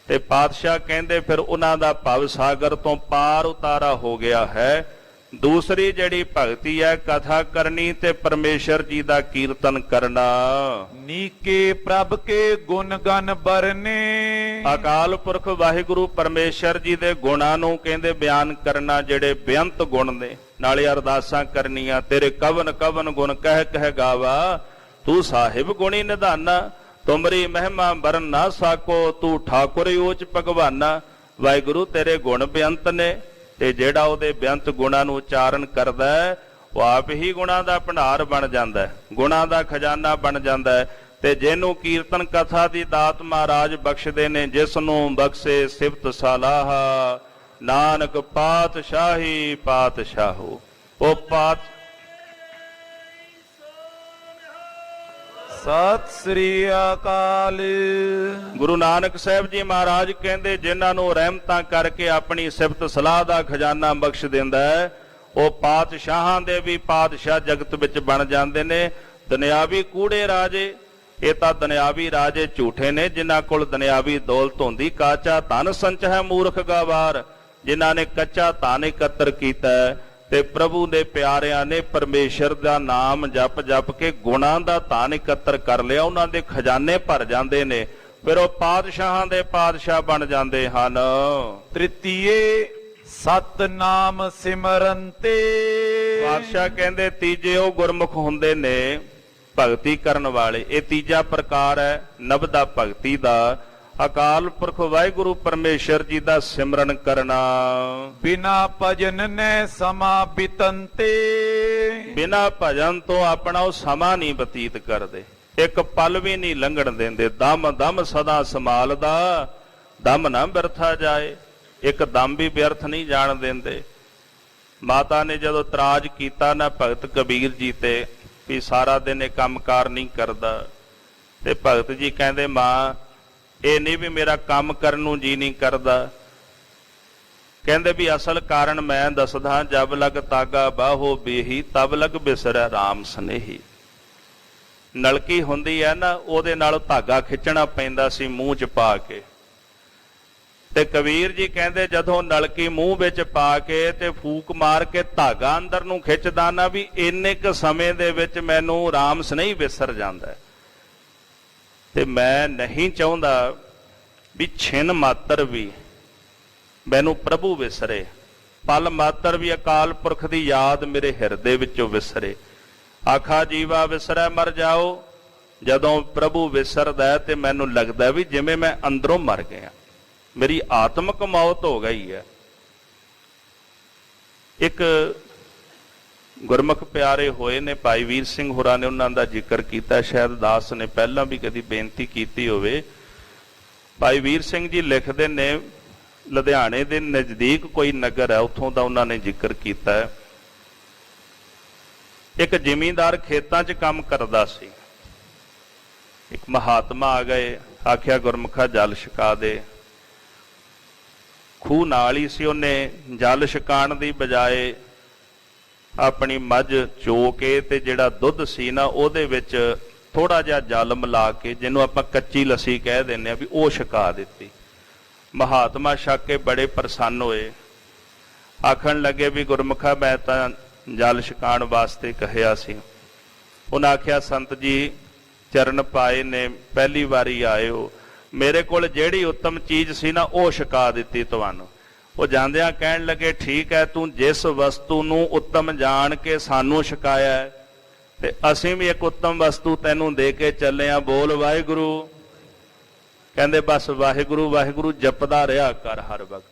ਤੇ ਪਾਤਸ਼ਾਹ ਕਹਿੰਦੇ ਫਿਰ ਉਹਨਾਂ ਦਾ ਭਵ ਸਾਗਰ ਤੋਂ ਪਾਰ ਉਤਾਰਾ ਹੋ ਗਿਆ ਹੈ। ਦੂਸਰੀ ਜਿਹੜੀ ਭਗਤੀ ਹੈ, ਕਥਾ ਕਰਨੀ ਤੇ ਪਰਮੇਸ਼ਰ ਜੀ ਦਾ ਕੀਰਤਨ ਕਰਨਾ। ਨੀਕੇ ਪ੍ਰਭ ਕੇ ਗੁਣ ਗਨ ਬਰਨੇ, ਅਕਾਲ ਪੁਰਖ ਵਾਹਿਗੁਰੂ ਪਰਮੇਸ਼ਰ ਜੀ ਦੇ ਗੁਣਾਂ ਨੂੰ ਕਹਿੰਦੇ ਬਿਆਨ ਕਰਨਾ, ਜਿਹੜੇ ਬੇਅੰਤ ਗੁਣ ਨੇ। ਨਾਲੇ ਅਰਦਾਸਾਂ ਕਰਨੀਆਂ, ਤੇਰੇ ਕਵਨ ਕਵਨ ਗੁਣ ਕਹਿ ਕਹਿ ਗਾਵਾ, ਤੂੰ ਸਾਹਿਬ ਗੁਣੀ ਨਿਧਾਨਾ। ਤੁਮਰੀ ਮਹਿਮਾ ਬਰਨ ਨਾ ਸਾਕੋ, ਤੂੰ ਠਾਕੁਰ ਊਚ ਭਗਵਾਨਾ। ਵਾਹਿਗੁਰੂ ਤੇਰੇ ਗੁਣ ਬੇਅੰਤ ਨੇ, ਤੇ ਜਿਹੜਾ ਉਹਦੇ ਬੇਅੰਤ ਗੁਣਾਂ ਨੂੰ ਉਚਾਰਨ ਕਰਦਾ ਹੈ, ਉਹ ਆਪ ਹੀ ਗੁਣਾਂ ਦਾ ਭੰਡਾਰ ਬਣ ਜਾਂਦਾ, ਗੁਣਾਂ ਦਾ ਖਜ਼ਾਨਾ ਬਣ ਜਾਂਦਾ ਹੈ। ਤੇ ਜਿਹਨੂੰ ਕੀਰਤਨ ਕਥਾ ਦੀ ਦਾਤ ਮਹਾਰਾਜ ਬਖਸ਼ਦੇ ਨੇ, ਜਿਸ ਨੂੰ ਬਖਸ਼ੇ ਸਿਫਤ ਸਲਾਹ, ਨਾਨਕ ਪਾਤਸ਼ਾਹੀ ਪਾਤਸ਼ਾਹੋ। ਉਹ ਸਤਿ ਸ੍ਰੀ ਅਕਾਲ। ਗੁਰੂ ਨਾਨਕ ਸਾਹਿਬ ਜੀ ਮਹਾਰਾਜ ਕਹਿੰਦੇ ਜਿਨ੍ਹਾਂ ਨੂੰ ਰਹਿਮਤਾਂ ਕਰਕੇ ਆਪਣੀ ਸਿਫਤ ਸਲਾਹ ਦਾ ਖਜ਼ਾਨਾ ਬਖਸ਼ ਦਿੰਦਾ ਹੈ, ਉਹ ਪਾਤਸ਼ਾਹਾਂ ਦੇ ਵੀ ਪਾਤਸ਼ਾਹ ਜਗਤ ਵਿੱਚ ਬਣ ਜਾਂਦੇ ਨੇ। ਦੁਨਿਆਵੀ ਕੂੜੇ ਰਾਜੇ, ਇਹ ਤਾਂ ਦੁਨਿਆਵੀ ਰਾਜੇ ਝੂਠੇ ਨੇ, ਜਿਨ੍ਹਾਂ ਕੋਲ ਦੁਨਿਆਵੀ ਦੌਲਤ ਹੁੰਦੀ। ਕਾਚਾ ਧਨ ਸੰਚ ਹੈ ਮੂਰਖ ਗਵਾਰ, ਜਿਨ੍ਹਾਂ ਨੇ ਕੱਚਾ ਧਨ ਇਕੱਤਰ ਕੀਤਾ ਤੇ ਪ੍ਰਭੂ ਦੇ ਪਿਆਰਿਆਂ ਨੇ ਪਰਮੇਸ਼ਰ ਦਾ ਨਾਮ ਜਪ ਜਪ ਕੇ ਗੁਣਾਂ ਦਾ ਧਨ ਇਕੱਤਰ ਕਰ ਲਿਆ, ਉਹਨਾਂ ਦੇ ਖਜ਼ਾਨੇ ਭਰ ਜਾਂਦੇ ਨੇ। ਫਿਰ ਉਹ ਪਾਤਸ਼ਾਹਾਂ ਦੇ ਪਾਤਸ਼ਾਹ ਬਣ ਜਾਂਦੇ ਹਨ। ਤ੍ਰਿਤੀਏ ਸਤਨਾਮ ਸਿਮਰਨ ਤੇ, ਪਾਤਸ਼ਾਹ ਕਹਿੰਦੇ ਤੀਜੇ ਉਹ ਗੁਰਮੁਖ ਹੁੰਦੇ ਨੇ ਭਗਤੀ ਕਰਨ ਵਾਲੇ। ਇਹ ਤੀਜਾ ਪ੍ਰਕਾਰ ਹੈ ਨਬਦਾ ਭਗਤੀ ਦਾ। ਅਕਾਲ ਪੁਰਖ ਵਾਹਿਗੁਰੂ ਪਰਮੇਸ਼ਰ ਜੀ ਦਾ ਸਿਮਰਨ ਕਰਨਾ। ਬਿਨਾ ਭਜਨ ਨੇ ਸਮਾਂ ਬਿਤਨ ਤੇ, ਬਿਨਾ ਭਜਨ ਤੋਂ ਆਪਣਾ ਉਹ ਸਮਾਂ ਨਹੀਂ ਬਤੀਤ ਕਰਦੇ, ਇੱਕ ਪਲ ਵੀ ਨਹੀਂ ਲੰਘਣ ਦਿੰਦੇ। ਦਮ ਦਮ ਸਦਾ ਸੰਭਾਲਦਾ, ਦਮ ਨਾ ਬਿਰਥਾ ਜਾਏ, ਇੱਕ ਦਮ ਵੀ ਬਿਅਰਥ ਨਹੀਂ ਜਾਣ ਦਿੰਦੇ। ਮਾਤਾ ਨੇ ਜਦੋਂ ਇਤਰਾਜ਼ ਕੀਤਾ ਨਾ ਭਗਤ ਕਬੀਰ ਜੀ ਤੇ ਵੀ ਸਾਰਾ ਦਿਨ ਇਹ ਕੰਮਕਾਰ ਨਹੀਂ ਕਰਦਾ, ਤੇ ਭਗਤ ਜੀ ਕਹਿੰਦੇ ਮਾਂ ਇਹ ਨਹੀਂ ਵੀ ਮੇਰਾ ਕੰਮ ਕਰਨ ਨੂੰ ਜੀ ਨਹੀਂ ਕਰਦਾ, ਕਹਿੰਦੇ ਵੀ ਅਸਲ ਕਾਰਨ ਮੈਂ ਦੱਸਦਾ। ਜਬ ਲਗ ਤਾਗਾ ਬਾਹੋ ਬੇਹੀ, ਤਬ ਲਗ ਬਿਸਰੈ ਰਾਮ ਸਨੇਹੀ। ਨਲਕੀ ਹੁੰਦੀ ਹੈ ਨਾ, ਉਹਦੇ ਨਾਲ ਧਾਗਾ ਖਿੱਚਣਾ ਪੈਂਦਾ ਸੀ ਮੂੰਹ 'ਚ ਪਾ ਕੇ। ਤੇ ਕਬੀਰ ਜੀ ਕਹਿੰਦੇ ਜਦੋਂ ਨਲਕੀ ਮੂੰਹ ਵਿੱਚ ਪਾ ਕੇ ਤੇ ਫੂਕ ਮਾਰ ਕੇ ਧਾਗਾ ਅੰਦਰ ਨੂੰ ਖਿੱਚਦਾ ਨਾ, ਵੀ ਇੰਨੇ ਕੁ ਸਮੇਂ ਦੇ ਵਿੱਚ ਮੈਨੂੰ ਰਾਮ ਸਨੇਹੀ ਵਿਸਰ ਜਾਂਦਾ। ਤੇ ਮੈਂ ਨਹੀਂ ਚਾਹੁੰਦਾ ਵੀ ਛਿਨ ਮਾਤਰ ਵੀ ਮੈਨੂੰ ਪ੍ਰਭੂ ਵਿਸਰੇ, ਪਲ ਮਾਤਰ ਵੀ ਅਕਾਲ ਪੁਰਖ ਦੀ ਯਾਦ ਮੇਰੇ ਹਿਰਦੇ ਵਿੱਚੋਂ ਵਿਸਰੇ। ਆਖਾ ਜੀਵਾ ਵਿਸਰੈ ਮਰ ਜਾਓ, ਜਦੋਂ ਪ੍ਰਭੂ ਵਿਸਰਦਾ ਹੈ ਤੇ ਮੈਨੂੰ ਲੱਗਦਾ ਵੀ ਜਿਵੇਂ ਮੈਂ ਅੰਦਰੋਂ ਮਰ ਗਿਆ, ਮੇਰੀ ਆਤਮਿਕ ਮੌਤ ਹੋ ਗਈ ਹੈ। ਇੱਕ ਗੁਰਮੁਖ ਪਿਆਰੇ ਹੋਏ ਨੇ ਭਾਈ ਵੀਰ ਸਿੰਘ ਹੋਰਾਂ ਨੇ ਉਹਨਾਂ ਦਾ ਜ਼ਿਕਰ ਕੀਤਾ, ਸ਼ਾਇਦ ਦਾਸ ਨੇ ਪਹਿਲਾਂ ਵੀ ਕਦੀ ਬੇਨਤੀ ਕੀਤੀ ਹੋਵੇ। ਭਾਈ ਵੀਰ ਸਿੰਘ ਜੀ ਲਿਖਦੇ ਨੇ, ਲੁਧਿਆਣੇ ਦੇ ਨਜ਼ਦੀਕ ਕੋਈ ਨਗਰ ਹੈ, ਉੱਥੋਂ ਦਾ ਉਹਨਾਂ ਨੇ ਜ਼ਿਕਰ ਕੀਤਾ ਹੈ। ਇੱਕ ਜ਼ਿਮੀਂਦਾਰ ਖੇਤਾਂ 'ਚ ਕੰਮ ਕਰਦਾ ਸੀ, ਇੱਕ ਮਹਾਤਮਾ ਆ ਗਏ, ਆਖਿਆ ਗੁਰਮੁਖਾ ਜਲ ਛਕਾ ਦੇ। ਖੂਹ ਨਾਲ ਹੀ ਸੀ, ਉਹਨੇ ਜਲ ਛਕਾਉਣ ਦੀ ਬਜਾਏ ਆਪਣੀ ਮੱਝ ਚੋ ਕੇ ਤੇ ਜਿਹੜਾ ਦੁੱਧ ਸੀ ਨਾ ਉਹਦੇ ਵਿੱਚ ਥੋੜਾ ਜਿਹਾ ਜਲ ਮਿਲਾ ਕੇ, ਜਿਹਨੂੰ ਆਪਾਂ ਕੱਚੀ ਲੱਸੀ ਕਹਿ ਦਿੰਦੇ ਆ, ਵੀ ਉਹ ਛਕਾ ਦਿੱਤੀ। ਮਹਾਤਮਾ ਛਕ ਕੇ ਬੜੇ ਪ੍ਰਸੰਨ ਹੋਏ, ਆਖਣ ਲੱਗੇ ਵੀ ਗੁਰਮੁਖਾ ਮੈਂ ਤਾਂ ਜਲ ਛਕਾਉਣ ਵਾਸਤੇ ਕਹਿਆ ਸੀ। ਉਹਨਾਂ ਆਖਿਆ ਸੰਤ ਜੀ ਚਰਨ ਪਾਏ ਨੇ, ਪਹਿਲੀ ਵਾਰੀ ਆਏ ਹੋ, ਮੇਰੇ ਕੋਲ ਜਿਹੜੀ ਉੱਤਮ ਚੀਜ਼ ਸੀ ਨਾ ਉਹ ਛਕਾ ਦਿੱਤੀ ਤੁਹਾਨੂੰ। ਉਹ ਜਾਂਦਿਆਂ ਕਹਿਣ ਲੱਗੇ ਠੀਕ ਹੈ, ਤੂੰ ਜਿਸ ਵਸਤੂ ਨੂੰ ਉੱਤਮ ਜਾਣ ਕੇ ਸਾਨੂੰ ਛਕਾਇਆ ਤੇ ਅਸੀਂ ਵੀ ਇੱਕ ਉੱਤਮ ਵਸਤੂ ਤੈਨੂੰ ਦੇ ਕੇ ਚੱਲੇ ਆ, ਬੋਲ ਵਾਹਿਗੁਰੂ। ਕਹਿੰਦੇ ਬਸ ਵਾਹਿਗੁਰੂ ਵਾਹਿਗੁਰੂ ਜਪਦਾ ਰਿਹਾ ਕਰ ਹਰ ਵਕਤ।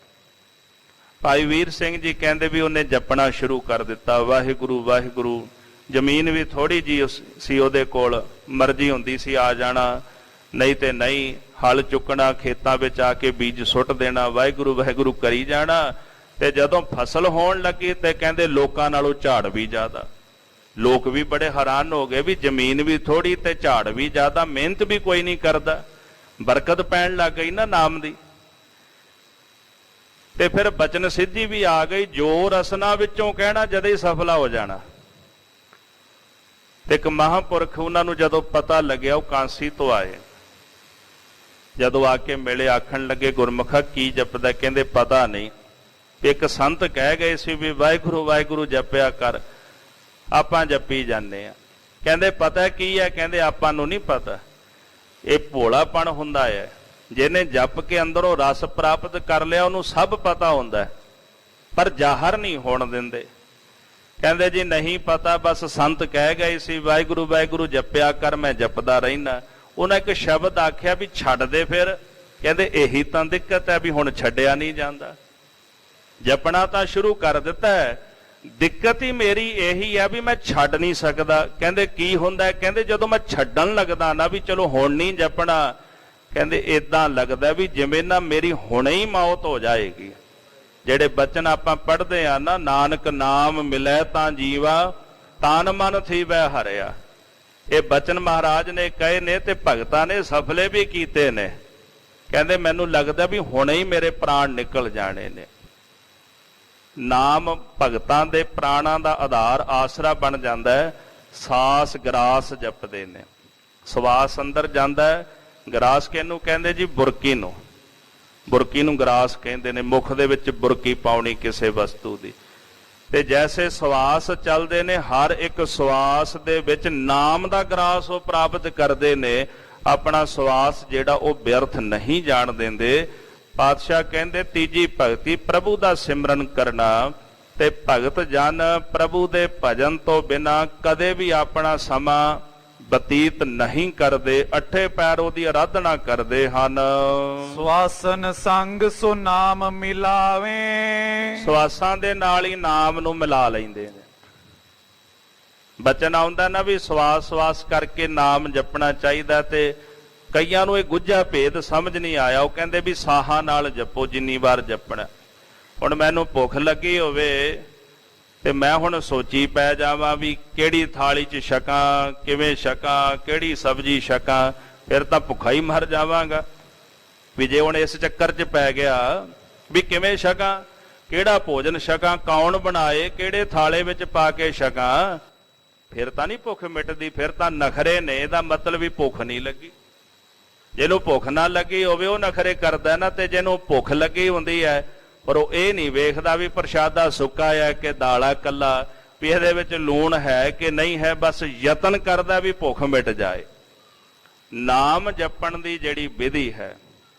ਭਾਈ ਵੀਰ ਸਿੰਘ ਜੀ ਕਹਿੰਦੇ ਵੀ ਉਹਨੇ ਜਪਣਾ ਸ਼ੁਰੂ ਕਰ ਦਿੱਤਾ, ਵਾਹਿਗੁਰੂ ਵਾਹਿਗੁਰੂ। ਜ਼ਮੀਨ ਵੀ ਥੋੜੀ ਜੀ ਸੀ ਉਹਦੇ ਕੋਲ, ਮਰਜ਼ੀ ਹੁੰਦੀ ਸੀ ਆ ਜਾਣਾ, ਨਹੀਂ ਤੇ ਨਹੀਂ, ਹਲ ਚੁੱਕਣਾ, ਖੇਤਾਂ ਵਿੱਚ ਆ ਕੇ ਬੀਜ ਸੁੱਟ ਦੇਣਾ, ਵਾਹਿਗੁਰੂ ਵਾਹਿਗੁਰੂ ਕਰੀ ਜਾਣਾ। ਤੇ ਜਦੋਂ ਫਸਲ ਹੋਣ ਲੱਗੀ ਤੇ ਕਹਿੰਦੇ ਲੋਕਾਂ ਨਾਲੋਂ ਝਾੜ ਵੀ ਜ਼ਿਆਦਾ। ਲੋਕ ਵੀ ਬੜੇ ਹੈਰਾਨ ਹੋ ਗਏ ਵੀ ਜ਼ਮੀਨ ਵੀ ਥੋੜੀ ਤੇ ਝਾੜ ਵੀ ਜ਼ਿਆਦਾ, ਮਿਹਨਤ ਵੀ ਕੋਈ ਨਹੀਂ ਕਰਦਾ। ਬਰਕਤ ਪੈਣ ਲੱਗ ਗਈ ਨਾ ਨਾਮ ਦੀ। ਤੇ ਫਿਰ ਬਚਨ ਸਿੱਧੀ ਵੀ ਆ ਗਈ, ਜੋ ਰਸਨਾ ਵਿੱਚੋਂ ਕਹਿਣਾ ਜਦੇ ਹੀ ਸਫਲਾ ਹੋ ਜਾਣਾ। ਤੇ ਇੱਕ ਮਹਾਂਪੁਰਖ ਉਹਨਾਂ ਨੂੰ ਜਦੋਂ ਪਤਾ ਲੱਗਿਆ, ਉਹ ਕਾਂਸੀ ਤੋਂ ਆਏ, ਜਦੋਂ ਆ ਕੇ ਮਿਲੇ ਆਖਣ ਲੱਗੇ ਗੁਰਮੁਖਾ ਕੀ ਜਪਦਾ? ਕਹਿੰਦੇ ਪਤਾ ਨਹੀਂ, ਇੱਕ ਸੰਤ ਕਹਿ ਗਏ ਸੀ ਵੀ ਵਾਹਿਗੁਰੂ ਵਾਹਿਗੁਰੂ ਜਪਿਆ ਕਰ, ਆਪਾਂ ਜਪੀ ਜਾਂਦੇ ਆ। ਕਹਿੰਦੇ ਪਤਾ ਕੀ ਹੈ? ਕਹਿੰਦੇ ਆਪਾਂ ਨੂੰ ਨਹੀਂ ਪਤਾ, ਇਹ ਭੋਲਾਪਣ ਹੁੰਦਾ ਹੈ। ਜਿਹਨੇ ਜਪ ਕੇ ਅੰਦਰੋਂ ਰਸ ਪ੍ਰਾਪਤ ਕਰ ਲਿਆ ਉਹਨੂੰ ਸਭ ਪਤਾ ਹੁੰਦਾ, ਪਰ ਜ਼ਾਹਰ ਨਹੀਂ ਹੋਣ ਦਿੰਦੇ। ਕਹਿੰਦੇ ਜੀ ਨਹੀਂ ਪਤਾ, ਬਸ ਸੰਤ ਕਹਿ ਗਏ ਸੀ ਵਾਹਿਗੁਰੂ ਵਾਹਿਗੁਰੂ ਜਪਿਆ ਕਰ, ਮੈਂ ਜਪਦਾ ਰਹਿਣਾ। ਉਹਨਾਂ ਇੱਕ ਸ਼ਬਦ ਆਖਿਆ ਵੀ ਛੱਡ ਦੇ ਫਿਰ। ਕਹਿੰਦੇ ਇਹੀ ਤਾਂ ਦਿੱਕਤ ਹੈ ਵੀ ਹੁਣ ਛੱਡਿਆ ਨਹੀਂ ਜਾਂਦਾ। ਜਪਣਾ ਤਾਂ ਸ਼ੁਰੂ ਕਰ ਦਿੱਤਾ ਹੈ, ਦਿੱਕਤ ਹੀ ਮੇਰੀ ਇਹੀ ਹੈ ਵੀ ਮੈਂ ਛੱਡ ਨਹੀਂ ਸਕਦਾ। ਕਹਿੰਦੇ ਕੀ ਹੁੰਦਾ? ਕਹਿੰਦੇ ਜਦੋਂ ਮੈਂ ਛੱਡਣ ਲੱਗਦਾ ਨਾ ਵੀ ਚਲੋ ਹੁਣ ਨਹੀਂ ਜਪਣਾ, ਕਹਿੰਦੇ ਇਦਾਂ ਲੱਗਦਾ ਵੀ ਜਿਵੇਂ ਨਾ ਮੇਰੀ ਹੁਣੇ ਹੀ ਮੌਤ ਹੋ ਜਾਏਗੀ। ਜਿਹੜੇ ਬਚਨ ਆਪਾਂ ਪੜ੍ਹਦੇ ਆ ਨਾ, ਨਾਨਕ ਨਾਮ ਮਿਲੈ ਤਾਂ ਜੀਵਾ, ਤਨ ਮਨ ਥੀਵੈ ਹਰਿਆ, ਇਹ ਬਚਨ ਮਹਾਰਾਜ ਨੇ ਕਹੇ ਨੇ ਤੇ ਭਗਤਾਂ ਨੇ ਸਫਲੇ ਵੀ ਕੀਤੇ ਨੇ। ਕਹਿੰਦੇ ਮੈਨੂੰ ਲੱਗਦਾ ਵੀ ਹੁਣੇ ਹੀ ਮੇਰੇ ਪ੍ਰਾਣ ਨਿਕਲ ਜਾਣੇ ਨੇ। ਨਾਮ ਭਗਤਾਂ ਦੇ ਪ੍ਰਾਣਾਂ ਦਾ ਆਧਾਰ ਆਸਰਾ ਬਣ ਜਾਂਦਾ ਹੈ। ਸਾਸ ਗਰਾਸ ਜਪਦੇ ਨੇ, ਸਵਾਸ ਅੰਦਰ ਜਾਂਦਾ ਹੈ। ਗਰਾਸ ਕਿਹਨੂੰ ਕਹਿੰਦੇ ਜੀ? ਬੁਰਕੀ ਨੂੰ। ਬੁਰਕੀ ਨੂੰ ਗਰਾਸ ਕਹਿੰਦੇ ਨੇ। ਮੁਖ ਦੇ ਵਿੱਚ ਬੁਰਕੀ ਪਾਉਣੀ ਕਿਸੇ ਵਸਤੂ ਦੀ। ਤੇ ਜੈਸੇ ਸਵਾਸ ਚੱਲਦੇ ਨੇ, ਹਰ ਇੱਕ ਸਵਾਸ ਦੇ ਵਿੱਚ ਨਾਮ ਦਾ ਗਰਾਸ ਉਹ ਪ੍ਰਾਪਤ ਕਰਦੇ ਨੇ। ਆਪਣਾ ਸਵਾਸ ਜਿਹੜਾ ਉਹ ਵਿਅਰਥ ਨਹੀਂ ਜਾਣ ਦਿੰਦੇ। ਪਾਤਸ਼ਾਹ ਕਹਿੰਦੇ ਤੀਜੀ ਭਗਤੀ ਪ੍ਰਭੂ ਦਾ ਸਿਮਰਨ ਕਰਨਾ। ਤੇ ਭਗਤ ਜਨ ਪ੍ਰਭੂ ਦੇ ਭਜਨ ਤੋਂ ਬਿਨਾਂ ਕਦੇ ਵੀ ਆਪਣਾ ਸਮਾਂ ਬਤੀਤ ਨਹੀਂ ਕਰਦੇ, ਅੱਠੇ ਪੈਰ ਉਹਦੀ ਆਰਾਧਨਾ ਕਰਦੇ ਹਨ। ਸਵਾਸਨ ਸੰਗ ਸੋ ਨਾਮ ਮਿਲਾਵੇ, ਸਵਾਸਾਂ ਦੇ ਨਾਲ ਹੀ ਨਾਮ ਨੂੰ ਮਿਲਾ ਲੈਂਦੇ ਨੇ। ਬਚਨ ਆਉਂਦਾ ਨਾ ਵੀ ਸਵਾਸ ਸਵਾਸ ਕਰਕੇ ਨਾਮ ਜਪਣਾ ਚਾਹੀਦਾ, ਤੇ ਕਈਆਂ ਨੂੰ ਇਹ ਗੁੱਝਾ ਭੇਦ ਸਮਝ ਨਹੀਂ ਆਇਆ। ਉਹ ਕਹਿੰਦੇ ਵੀ ਸਾਹਾਂ ਨਾਲ ਜਪੋ ਜਿੰਨੀ ਵਾਰ ਜਪਣਾ। ਹੁਣ ਮੈਨੂੰ ਭੁੱਖ ਲੱਗੀ ਹੋਵੇ ਤੇ ਮੈਂ ਹੁਣ ਸੋਚੀ ਪੈ ਜਾਵਾਂ ਵੀ ਕਿਹੜੀ ਥਾਲੀ 'ਚ ਛਕਾਂ, ਕਿਵੇਂ ਛਕਾਂ, ਕਿਹੜੀ ਸਬਜ਼ੀ ਛਕਾਂ, ਫਿਰ ਤਾਂ ਭੁੱਖਾ ਹੀ ਮਰ ਜਾਵਾਂਗਾ। ਵੀ ਜੇ ਹੁਣ ਇਸ ਚੱਕਰ 'ਚ ਪੈ ਗਿਆ ਵੀ ਕਿਵੇਂ ਛਕਾਂ, ਕਿਹੜਾ ਭੋਜਨ ਛਕਾਂ, ਕੌਣ ਬਣਾਏ, ਕਿਹੜੇ ਥਾਲੇ ਵਿੱਚ ਪਾ ਕੇ ਛਕਾਂ, ਫਿਰ ਤਾਂ ਨਹੀਂ ਭੁੱਖ ਮਿਟਦੀ। ਫਿਰ ਤਾਂ ਨਖਰੇ ਨੇ, ਇਹਦਾ ਮਤਲਬ ਵੀ ਭੁੱਖ ਨਹੀਂ ਲੱਗੀ। ਜਿਹਨੂੰ ਭੁੱਖ ਨਾ ਲੱਗੀ ਹੋਵੇ ਉਹ ਨਖਰੇ ਕਰਦਾ ਨਾ, ਤੇ ਜਿਹਨੂੰ ਭੁੱਖ ਲੱਗੀ ਹੁੰਦੀ ਹੈ ਪਰ ਉਹ ਇਹ ਨਹੀਂ ਵੇਖਦਾ ਵੀ ਪ੍ਰਸ਼ਾਦਾ ਸੁੱਕਾ ਹੈ ਕਿ ਦਾਲਾ ਕੱਲਾ, ਵੀ ਇਹਦੇ ਵਿੱਚ ਲੂਣ ਹੈ ਕਿ ਨਹੀਂ ਹੈ, ਬਸ ਯਤਨ ਕਰਦਾ ਵੀ ਭੁੱਖ ਮਿਟ ਜਾਏ। ਨਾਮ ਜਪਣ ਦੀ ਜਿਹੜੀ ਵਿਧੀ ਹੈ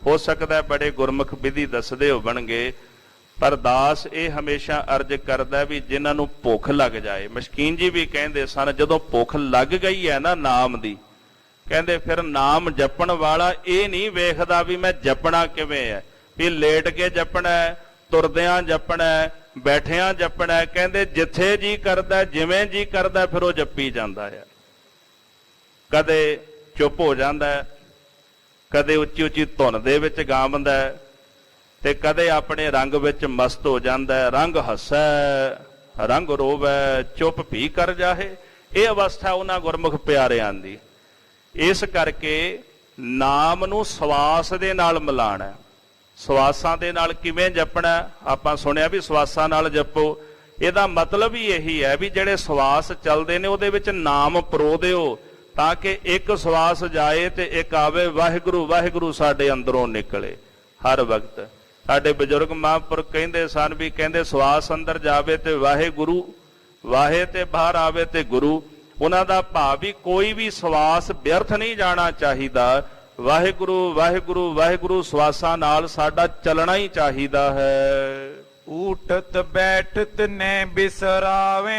ਹੋ ਸਕਦਾ ਹੈ ਬੜੇ ਗੁਰਮੁਖ ਵਿਧੀ ਦੱਸਦੇ ਹੋਣਗੇ, ਪਰ ਦਾਸ ਇਹ ਹਮੇਸ਼ਾ ਅਰਜ਼ ਕਰਦਾ ਵੀ ਜਿਨ੍ਹਾਂ ਨੂੰ ਭੁੱਖ ਲੱਗ ਜਾਏ। ਮਸ਼ਕੀਨ ਜੀ ਵੀ ਕਹਿੰਦੇ ਸਨ, ਜਦੋਂ ਭੁੱਖ ਲੱਗ ਗਈ ਹੈ ਨਾ ਨਾਮ ਦੀ, ਕਹਿੰਦੇ ਫਿਰ ਨਾਮ ਜਪਣ ਵਾਲਾ ਇਹ ਨਹੀਂ ਵੇਖਦਾ ਵੀ ਮੈਂ ਜਪਣਾ ਕਿਵੇਂ ਹੈ, ਵੀ ਲੇਟ ਕੇ ਜਪਣਾ ਹੈ, ਤੁਰਦਿਆਂ ਜਪਣਾ ਹੈ, ਬੈਠਿਆਂ ਜਪਣਾ ਹੈ। ਕਹਿੰਦੇ ਜਿੱਥੇ ਜੀ ਕਰਦਾ, ਜਿਵੇਂ ਜੀ ਕਰਦਾ, ਫਿਰ ਉਹ ਜਪੀ ਜਾਂਦਾ ਹੈ। ਕਦੇ ਚੁੱਪ ਹੋ ਜਾਂਦਾ ਹੈ, ਕਦੇ ਉੱਚੀ ਉੱਚੀ ਧੁਨ ਦੇ ਵਿੱਚ ਗਾਉਂਦਾ ਹੈ, ਤੇ ਕਦੇ ਆਪਣੇ ਰੰਗ ਵਿੱਚ ਮਸਤ ਹੋ ਜਾਂਦਾ ਹੈ। ਰੰਗ ਹੱਸੈ ਰੰਗ ਰੋਵੈ, ਚੁੱਪ ਵੀ ਕਰ ਜਾਹੇ। ਇਹ ਅਵਸਥਾ ਉਹਨਾਂ ਗੁਰਮੁਖ ਪਿਆਰਿਆਂ ਦੀ। ਇਸ ਕਰਕੇ ਨਾਮ ਨੂੰ ਸਵਾਸ ਦੇ ਨਾਲ ਮਿਲਾਣਾ। ਸਵਾਸਾਂ ਦੇ ਨਾਲ ਕਿਵੇਂ ਜਪਣਾ? ਆਪਾਂ ਸੁਣਿਆ ਵੀ ਸਵਾਸਾਂ ਨਾਲ ਜਪੋ। ਇਹਦਾ ਮਤਲਬ ਹੀ ਇਹੀ ਹੈ ਵੀ ਜਿਹੜੇ ਸਵਾਸ ਚੱਲਦੇ ਨੇ ਉਹਦੇ ਵਿੱਚ ਨਾਮ ਪਰੋ ਦਿਓ, ਤਾਂ ਕਿ ਇੱਕ ਸਵਾਸ ਜਾਏ ਤੇ ਇੱਕ ਆਵੇ। ਵਾਹਿਗੁਰੂ ਵਾਹਿਗੁਰੂ ਸਾਡੇ ਅੰਦਰੋਂ ਨਿਕਲੇ ਹਰ ਵਕਤ। ਸਾਡੇ ਬਜ਼ੁਰਗ ਮਹਾਂਪੁਰਖ ਕਹਿੰਦੇ ਸਨ ਵੀ ਕਹਿੰਦੇ ਸਵਾਸ ਅੰਦਰ ਜਾਵੇ ਤੇ ਵਾਹਿਗੁਰੂ, ਵਾਹੇ ਤੇ ਬਾਹਰ ਆਵੇ ਤੇ ਗੁਰੂ। ਉਹਨਾਂ ਦਾ ਭਾਵ ਵੀ ਕੋਈ ਵੀ ਸਵਾਸ ਵਿਅਰਥ ਨਹੀਂ ਜਾਣਾ ਚਾਹੀਦਾ। ਵਾਹਿਗੁਰੂ ਵਾਹਿਗੁਰੂ ਵਾਹਿਗੁਰੂ ਸਵਾਸਾਂ ਨਾਲ ਸਾਡਾ ਚੱਲਣਾ ਹੀ ਚਾਹੀਦਾ ਹੈ। ਊਠਤ ਬੈਠਤ ਨੇ ਬਿਸਰਾਵੇ।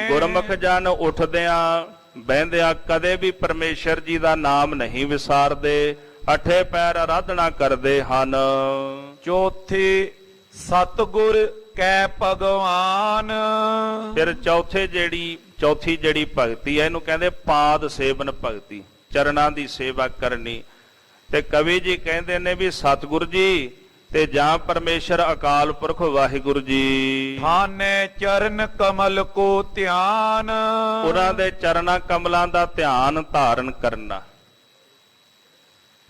ਗੁਰਮੁਖ ਜਨ ਉੱਠਦਿਆਂ ਬਹਿੰਦਿਆਂ ਕਦੇ ਵੀ ਪਰਮੇਸ਼ਰ ਜੀ ਦਾ ਨਾਮ ਨਹੀਂ ਵਿਸਾਰਦੇ, ਅਠੇ ਪੈਰ ਆਰਾਧਨਾ ਕਰਦੇ ਹਨ। ਚੌਥੀ ਸਤਿਗੁਰ ਕੈ ਭਗਵਾਨ। ਫਿਰ ਚੌਥੀ ਜਿਹੜੀ ਭਗਤੀ ਹੈ ਇਹਨੂੰ ਕਹਿੰਦੇ ਪਾਦ ਸੇਵਨ ਭਗਤੀ, ਚਰਨਾਂ ਦੀ ਸੇਵਾ ਕਰਨੀ। ਤੇ ਕਵੀ ਜੀ ਕਹਿੰਦੇ ਨੇ ਵੀ ਸਤਿਗੁਰ ਜੀ ਤੇ ਜਾਂ ਪਰਮੇਸ਼ਰ ਅਕਾਲ ਪੁਰਖ ਵਾਹਿਗੁਰੂ ਜੀ, ਥਾਨੇ ਚਰਨ ਕਮਲ ਕੋ ਧਿਆਨ। ਉਹਨਾਂ ਦੇ ਚਰਨਾਂ ਕਮਲਾਂ ਦਾ ਧਿਆਨ ਧਾਰਨ ਕਰਨਾ।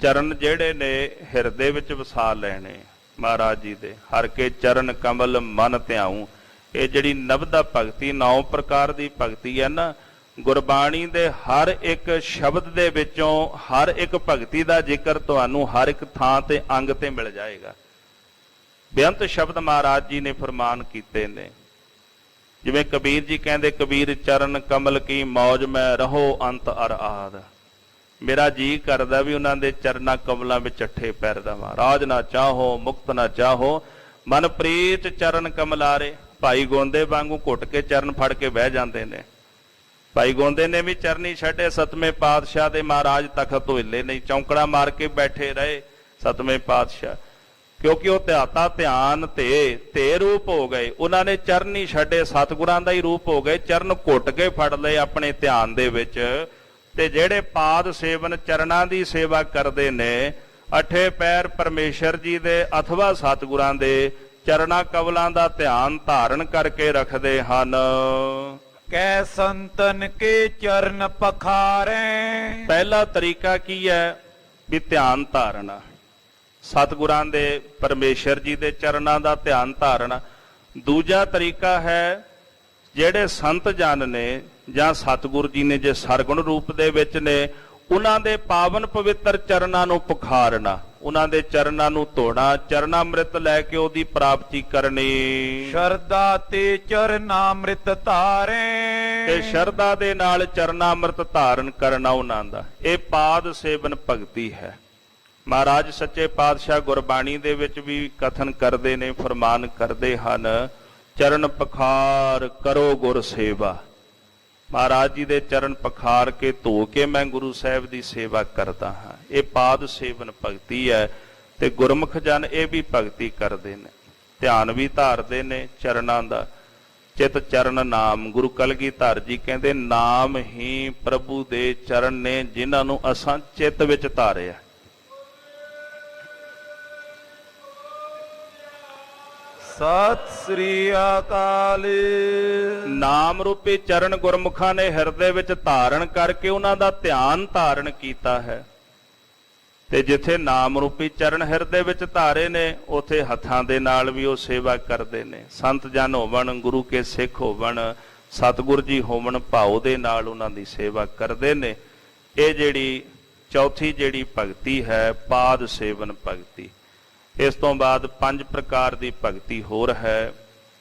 ਚਰਨ ਜਿਹੜੇ ਨੇ ਹਿਰਦੇ ਵਿੱਚ ਵਸਾ ਲੈਣੇ ਮਹਾਰਾਜ ਜੀ ਦੇ। ਹਰ ਕੇ ਚਰਨ ਕਮਲ ਮਨ ਧਿਆਉ। ਇਹ ਜਿਹੜੀ ਨਵਦਾ ਭਗਤੀ 9 ਪ੍ਰਕਾਰ ਦੀ ਭਗਤੀ ਹੈ ਨਾ, ਗੁਰਬਾਣੀ ਦੇ ਹਰ ਇੱਕ ਸ਼ਬਦ ਦੇ ਵਿੱਚੋਂ ਹਰ ਇੱਕ ਭਗਤੀ ਦਾ ਜ਼ਿਕਰ ਤੁਹਾਨੂੰ ਹਰ ਇੱਕ ਥਾਂ ਤੇ ਅੰਗ ਤੇ ਮਿਲ ਜਾਏਗਾ। ਬੇਅੰਤ ਸ਼ਬਦ ਮਹਾਰਾਜ ਜੀ ਨੇ ਫਰਮਾਨ ਕੀਤੇ ਨੇ। ਜਿਵੇਂ ਕਬੀਰ ਜੀ ਕਹਿੰਦੇ, ਕਬੀਰ ਚਰਨ ਕਮਲ ਕੀ ਮੌਜ ਮੈਂ ਰਹੋ ਅੰਤ ਅਰ ਆਦ। ਮੇਰਾ ਜੀ ਕਰਦਾ ਵੀ ਉਹਨਾਂ ਦੇ ਚਰਨਾਂ ਕਮਲਾਂ ਵਿੱਚ ਅੱਠੇ ਪੈਰ ਦੇਵਾਂ। ਰਾਜ ਨਾ ਚਾਹੋ ਮੁਕਤ ਨਾ ਚਾਹੋ, ਮਨ ਪ੍ਰੀਤ ਚਰਨ ਕਮਲਾਰੇ। ਭਾਈ ਗੋਂਦੇ ਵਾਂਗੂ ਘੁੱਟ ਕੇ ਚਰਨ ਫੜ ਕੇ ਬਹਿ ਜਾਂਦੇ ਨੇ। ਭਾਈ ਗੋਂਦੇ ਨੇ ਵੀ ਚਰਨੀ ਛੱਡੇ, ਸਤਵੇਂ ਪਾਤਸ਼ਾਹ ਦੇ ਮਹਾਰਾਜ ਤਖਤ ਤੋਂ ਹਿੱਲੇ ਨਹੀਂ, ਚੌਂਕੜਾ ਮਾਰ ਕੇ ਬੈਠੇ ਰਹੇ ਸਤਵੇਂ ਪਾਤਸ਼ਾਹ, ਕਿਉਂਕਿ ਉਹ ਧਿਆਤਾ ਧਿਆਨ ਤੇ ਰੂਪ ਹੋ ਗਏ। ਉਹਨਾਂ ਨੇ ਚਰਨ ਹੀ ਛੱਡੇ, ਸਤਿਗੁਰਾਂ ਦਾ ਹੀ ਰੂਪ ਹੋ ਗਏ। ਚਰਨ ਘੁੱਟ ਕੇ ਫੜ ਲਏ ਆਪਣੇ ਧਿਆਨ ਦੇ ਵਿੱਚ। ਤੇ ਜਿਹੜੇ ਪਾਦ ਸੇਵਨ ਚਰਨਾਂ ਦੀ ਸੇਵਾ ਕਰਦੇ ਨੇ, ਅਠੇ ਪੈਰ ਪਰਮੇਸ਼ਰ ਜੀ ਦੇ ਅਥਵਾ ਸਤਿਗੁਰਾਂ ਦੇ ਚਰਨਾਂ ਕਮਲਾਂ ਦਾ ਧਿਆਨ ਧਾਰਨ ਕਰਕੇ ਰੱਖਦੇ ਹਨ। ਕੈ ਸੰਤਨ ਕੇ ਚਰਨ ਪਖਾਰੇ। ਪਹਿਲਾ ਤਰੀਕਾ ਕੀ ਹੈ ਵੀ ਧਿਆਨ ਧਾਰਨਾ, ਸਤਿਗੁਰਾਂ ਦੇ ਪਰਮੇਸ਼ਰ ਜੀ ਦੇ ਚਰਨਾਂ ਦਾ ਧਿਆਨ ਧਾਰਨਾ। ਦੂਜਾ ਤਰੀਕਾ ਹੈ ਜਿਹੜੇ ਸੰਤ ਜਨ ਨੇ ਜਾਂ ਸਤਿਗੁਰ ਜੀ ਨੇ ਜੇ ਸਰਗੁਣ ਰੂਪ ਦੇ ਵਿੱਚ ਨੇ, ਉਹਨਾਂ ਦੇ ਪਾਵਨ ਪਵਿੱਤਰ ਚਰਨਾਂ ਨੂੰ ਪੁਖਾਰਨਾ, ਉਹਨਾਂ ਦੇ ਚਰਨਾਂ ਨੂੰ ਧੋਣਾ, ਚਰਨਾਮ੍ਰਿਤ ਲੈ ਕੇ ਉਹਦੀ ਪ੍ਰਾਪਤੀ ਕਰਨੀ। ਸ਼ਰਧਾ ਤੇ ਚਰਨਾਮ੍ਰਿਤ ਧਾਰੇ। ਤੇ ਸ਼ਰਧਾ ਦੇ ਨਾਲ ਚਰਨਾਮ੍ਰਿਤ ਧਾਰਨ ਕਰਨਾ ਉਹਨਾਂ ਦਾ। ਇਹ ਪਾਦ ਸੇਵਨ ਭਗਤੀ ਹੈ। ਮਹਾਰਾਜ ਸੱਚੇ ਪਾਤਸ਼ਾਹ ਗੁਰਬਾਣੀ ਦੇ ਵਿੱਚ ਵੀ ਕਥਨ ਕਰਦੇ ਨੇ, ਫਰਮਾਨ ਕਰਦੇ ਹਨ, ਚਰਨ ਪਖਾਰ ਕਰੋ ਗੁਰ ਸੇਵਾ। ਮਹਾਰਾਜ ਜੀ ਦੇ ਚਰਨ ਪਖਾਰ ਕੇ ਧੋ ਕੇ ਮੈਂ ਗੁਰੂ ਸਾਹਿਬ ਦੀ ਸੇਵਾ ਕਰਦਾ ਹਾਂ। ਇਹ ਪਾਦ ਸੇਵਨ ਭਗਤੀ ਹੈ। ਤੇ ਗੁਰਮੁਖ ਜਨ ਇਹ ਵੀ ਭਗਤੀ ਕਰਦੇ ਨੇ, ਧਿਆਨ ਵੀ ਧਾਰਦੇ ਨੇ ਚਰਨਾਂ ਦਾ। ਚਿਤ ਚਰਨ ਨਾਮ, ਗੁਰੂ ਕਲਗੀਧਰ ਜੀ ਕਹਿੰਦੇ ਨਾਮ ਹੀ ਪ੍ਰਭੂ ਦੇ ਚਰਨ ਨੇ ਜਿਨ੍ਹਾਂ ਨੂੰ ਅਸਾਂ ਚਿੱਤ ਵਿੱਚ ਧਾਰਿਆ। ਸਤਿ ਸ੍ਰੀ ਅਕਾਲ। ਨਾਮ ਰੂਪੀ ਚਰਨ ਗੁਰਮੁਖਾਂ ਨੇ ਹਿਰਦੇ ਵਿੱਚ ਧਾਰਨ ਕਰਕੇ ਉਹਨਾਂ ਦਾ ਧਿਆਨ ਧਾਰਨ ਕੀਤਾ ਹੈ। ਤੇ ਜਿੱਥੇ ਨਾਮ ਰੂਪੀ ਚਰਨ ਹਿਰਦੇ ਵਿੱਚ ਧਾਰੇ ਨੇ, ਉਥੇ ਹੱਥਾਂ ਦੇ ਨਾਲ ਵੀ ਉਹ ਸੇਵਾ ਕਰਦੇ ਨੇ। ਸੰਤ ਜਨ ਹੋਵਣ, ਗੁਰੂ ਕੇ ਸਿੱਖ ਹੋਵਣ, ਸਤਿਗੁਰ ਜੀ ਹੋਵਣ, ਭਾਉ ਦੇ ਨਾਲ ਉਹਨਾਂ ਦੀ ਸੇਵਾ ਕਰਦੇ ਨੇ। ਇਹ ਜਿਹੜੀ ਚੌਥੀ ਜਿਹੜੀ ਭਗਤੀ ਹੈ, ਪਾਦ ਸੇਵਨ ਭਗਤੀ। ਇਸ ਤੋਂ ਬਾਅਦ 5 ਪ੍ਰਕਾਰ ਦੀ ਭਗਤੀ ਹੋਰ ਹੈ।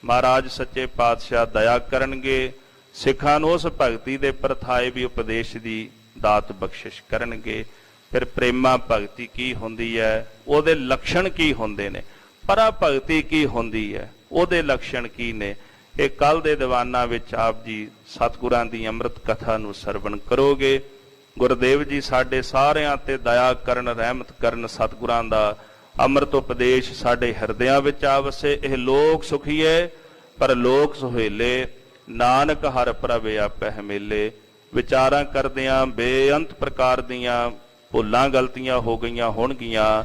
ਮਹਾਰਾਜ ਸੱਚੇ ਪਾਤਸ਼ਾਹ ਦਇਆ ਕਰਨਗੇ, ਸਿੱਖਾਂ ਨੂੰ ਉਸ ਭਗਤੀ ਦੇ ਪ੍ਰਥਾਏ ਵੀ ਉਪਦੇਸ਼ ਦੀ ਦਾਤ ਬਖਸ਼ਿਸ਼ ਕਰਨਗੇ। ਫਿਰ ਪ੍ਰੇਮਾ ਭਗਤੀ ਕੀ ਹੁੰਦੀ ਹੈ, ਉਹਦੇ ਲੱਛਣ ਕੀ ਹੁੰਦੇ ਨੇ, ਪਰਾ ਭਗਤੀ ਕੀ ਹੁੰਦੀ ਹੈ, ਉਹਦੇ ਲੱਛਣ ਕੀ ਨੇ, ਇਹ ਕੱਲ ਦੇ ਦੀਵਾਨਾਂ ਵਿੱਚ ਆਪ ਜੀ ਸਤਿਗੁਰਾਂ ਦੀ ਅੰਮ੍ਰਿਤ ਕਥਾ ਨੂੰ ਸਰਵਣ ਕਰੋਗੇ। ਗੁਰਦੇਵ ਜੀ ਸਾਡੇ ਸਾਰਿਆਂ ਤੇ ਦਇਆ ਕਰਨ, ਰਹਿਮਤ ਕਰਨ, ਸਤਿਗੁਰਾਂ ਦਾ ਅੰਮ੍ਰਿਤ ਉਪਦੇਸ਼ ਸਾਡੇ ਹਿਰਦਿਆਂ ਵਿੱਚ ਆਵਸੇ। ਇਹ ਲੋਕ ਸੁਖੀਏ ਪਰ ਲੋਕ ਸੁਹੇਲੇ, ਨਾਨਕ ਹਰਿ ਪ੍ਰਭ ਆਪੈ ਹਮੇਲੇ। ਵਿਚਾਰਾਂ ਕਰਦਿਆਂ ਬੇਅੰਤ ਪ੍ਰਕਾਰ ਦੀਆਂ ਭੁੱਲਾਂ ਗਲਤੀਆਂ ਹੋ ਗਈਆਂ ਹੋਣਗੀਆਂ,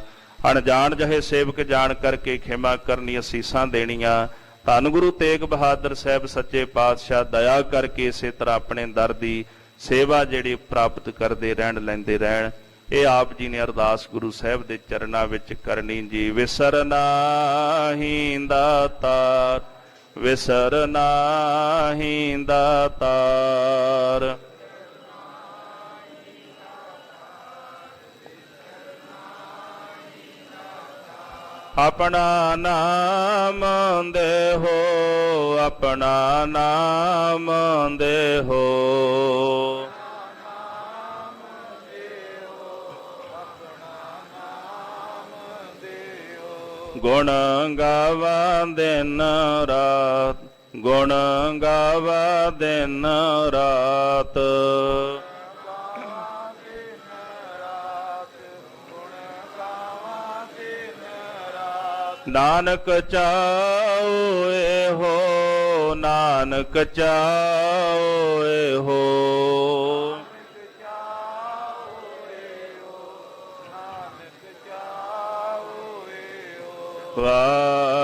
ਅਣਜਾਣ ਜਿਹੇ ਸੇਵਕ ਜਾਣ ਕਰਕੇ ਖਿਮਾ ਕਰਨੀ, ਅਸੀਸਾਂ ਦੇਣੀਆਂ। ਧੰਨ ਗੁਰੂ ਤੇਗ ਬਹਾਦਰ ਸਾਹਿਬ ਸੱਚੇ ਪਾਤਸ਼ਾਹ ਦਇਆ ਕਰਕੇ ਇਸੇ ਤਰ੍ਹਾਂ ਆਪਣੇ ਦਰ ਦੀ ਸੇਵਾ ਜਿਹੜੀ ਪ੍ਰਾਪਤ ਕਰਦੇ ਰਹਿਣ, ਲੈਂਦੇ ਰਹਿਣ। ਇਹ ਆਪ ਜੀ ਨੇ ਅਰਦਾਸ ਗੁਰੂ ਸਾਹਿਬ ਦੇ ਚਰਨਾਂ ਵਿੱਚ ਕਰਨੀ ਜੀ। ਵਿਸਰ ਨਾਹੀਂ ਦਾਤਾਰ, ਵਿਸਰ ਨਾਹੀਂ ਦਾਤਾਰ, ਆਪਣਾ ਨਾਮ ਦੇਹੋ, ਆਪਣਾ ਨਾਮ ਦੇਹੋ। ਗੁਣ ਗਾਵਾ ਦਿਨ ਰਾਤ, ਗੁਣ ਗਾਵਾ ਦਿਨ ਰਾਤ। ਨਾਨਕ ਚਾਉ ਇਹੋ, ਨਾਨਕ ਚਾਉ ਇਹੋ।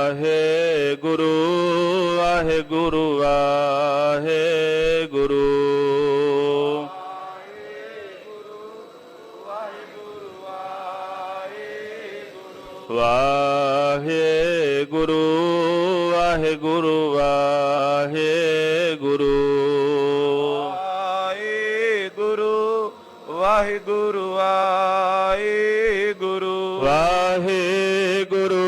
ਵਾਹਿਗੁਰੂ ਵਾਹਿਗੁਰੂ ਵਾਹਿਗੁਰੂ। ਵਾਹਿਗੁਰੂ ਵਾਹਿਗੁਰੂ ਵਾਹਿਗੁਰੂ। ਵਾਹਿਗੁਰੂ ਵਾਹਿਗੁਰੂ ਵਾਹਿਗੁਰੂ। ਵਾਹਿਗੁਰੂ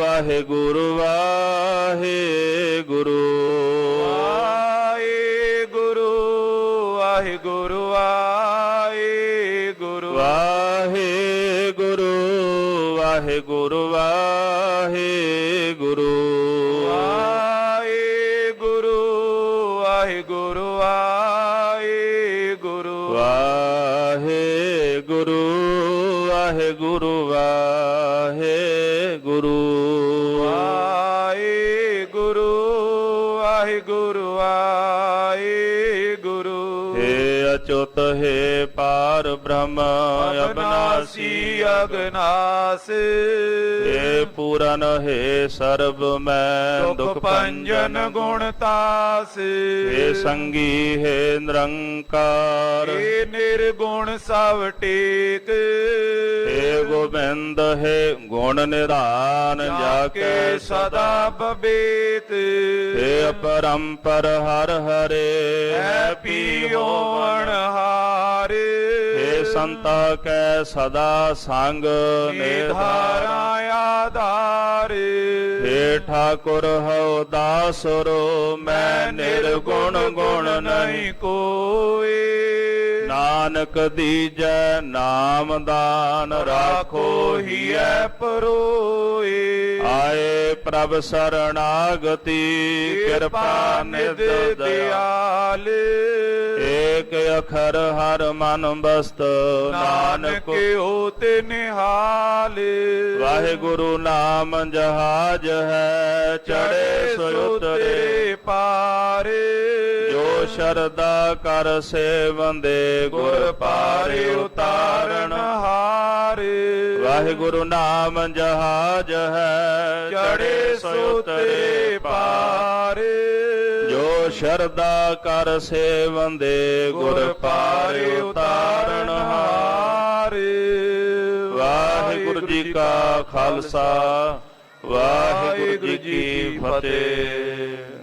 ਵਾਹਿਗੁਰੂ ਵਾਹਿਗੁਰੂ। ਵਾਹਿਗੁਰੂ ਵਾਹਿਗੁਰੂ ਵਾਹਿਗੁਰੂ। ਵਾਹਿਗੁਰੂ ਵਾਹਿਗੁਰੂ ਵਾਹਿਗੁਰੂ। ਵਾਹਿਗੁਰੂ ਵਾਹਿਗੁਰੂ ਵਾਹਿਗੁਰੂ। ਵਾਹਿਗੁਰੂ ਵਾਹਿਗੁਰੂ ਵਾਹਿਗੁਰੂ। ਵਾਹਿਗੁਰੂ ਵਾਹਿਗੁਰੂ ਵਾਹਿਗੁਰੂ। ਹੇ ਅਚੁੱਤ ਹੈ ਪਾਰ ਬ੍ਰਹਮ ਅਬਨਾਸੀ ਅਗਨਾਸ। ਹੇ ਪੂਰਨ ਹੈ ਸਰਬ ਮੈਂ ਦੁਖ ਭੰਜਨ ਗੁਣ ਤਾਸ। ਹੇ ਸੰਗੀ ਹੈ ਨਿਰੰਕਾਰ। ਹੇ ਨਿਰਗੁਣ ਸਭ ਟੇਕ। ਹੇ ਗੋਬਿੰਦ ਹੈ ਗੁਣ ਨਿਧਾਨ ਜਾ ਕੇ ਸਦਾ ਬਬੇਤ। ਹੇ ਅਪਰੰਪਰ ਹਰ ਹਰੇ ਹੈ ਪੀਓ ਅਣਹਾਰ। ਹੇ ਸੰਤਾ ਕੈ ਸਦਾ ਸੰਗ ਨਿਧਾਰਾ ਆਧਾਰ। ਹੇ ਠਾਕੁਰ ਹਉ ਦਾਸੁਰੋ ਮੈਂ ਨਿਰਗੁਣ ਗੁਣ ਨਹੀਂ ਕੋਏ। ਨਾਨਕ ਦੀਜੈ ਨਾਮ ਦਾਨ ਰਾਖੋ ਹੀਐ ਪਰੋਏ। ਆਏ ਪ੍ਰਭ ਸਰਣਾਗਤੀ ਕਿਰਪਾ ਨਿਧ ਦਿਆਲ। ਏਕ ਅਖਰ ਹਰ ਮਨ ਬਸਤ ਨਾਨਕ ਹੋਤੇ ਨਿਹਾਲ। ਵਾਹਿਗੁਰੂ ਨਾਮ ਜਹਾਜ ਹੈ ਚੜੇ ਸੋ ਉਤਰੇ ਪਾਰ। ਜੋ ਸ਼ਰਦਾ ਕਰ ਸੇਵੰਦੇ ਗੁਰ ਪਾਰੇ ਉਤਾਰਨ ਹਾਰ। ਵਾਹਿਗੁਰੂ ਨਾਮ ਜਹਾਜ ਹੈ ਚੜੇ ਸੋ ਉਤਰੇ ਪਾਰ। ਜੋ ਸ਼ਰਦਾ ਕਰ ਸੇਵੰਦੇ ਗੁਰ ਪਾਰੇ ਉਤਾਰਨ ਹਾਰ। ਵਾਹਿਗੁਰੂ ਜੀ ਕਾ ਖਾਲਸਾ ਵਾਹਿਗੁਰੂ ਜੀ ਕੀ ਫਤਿਹ।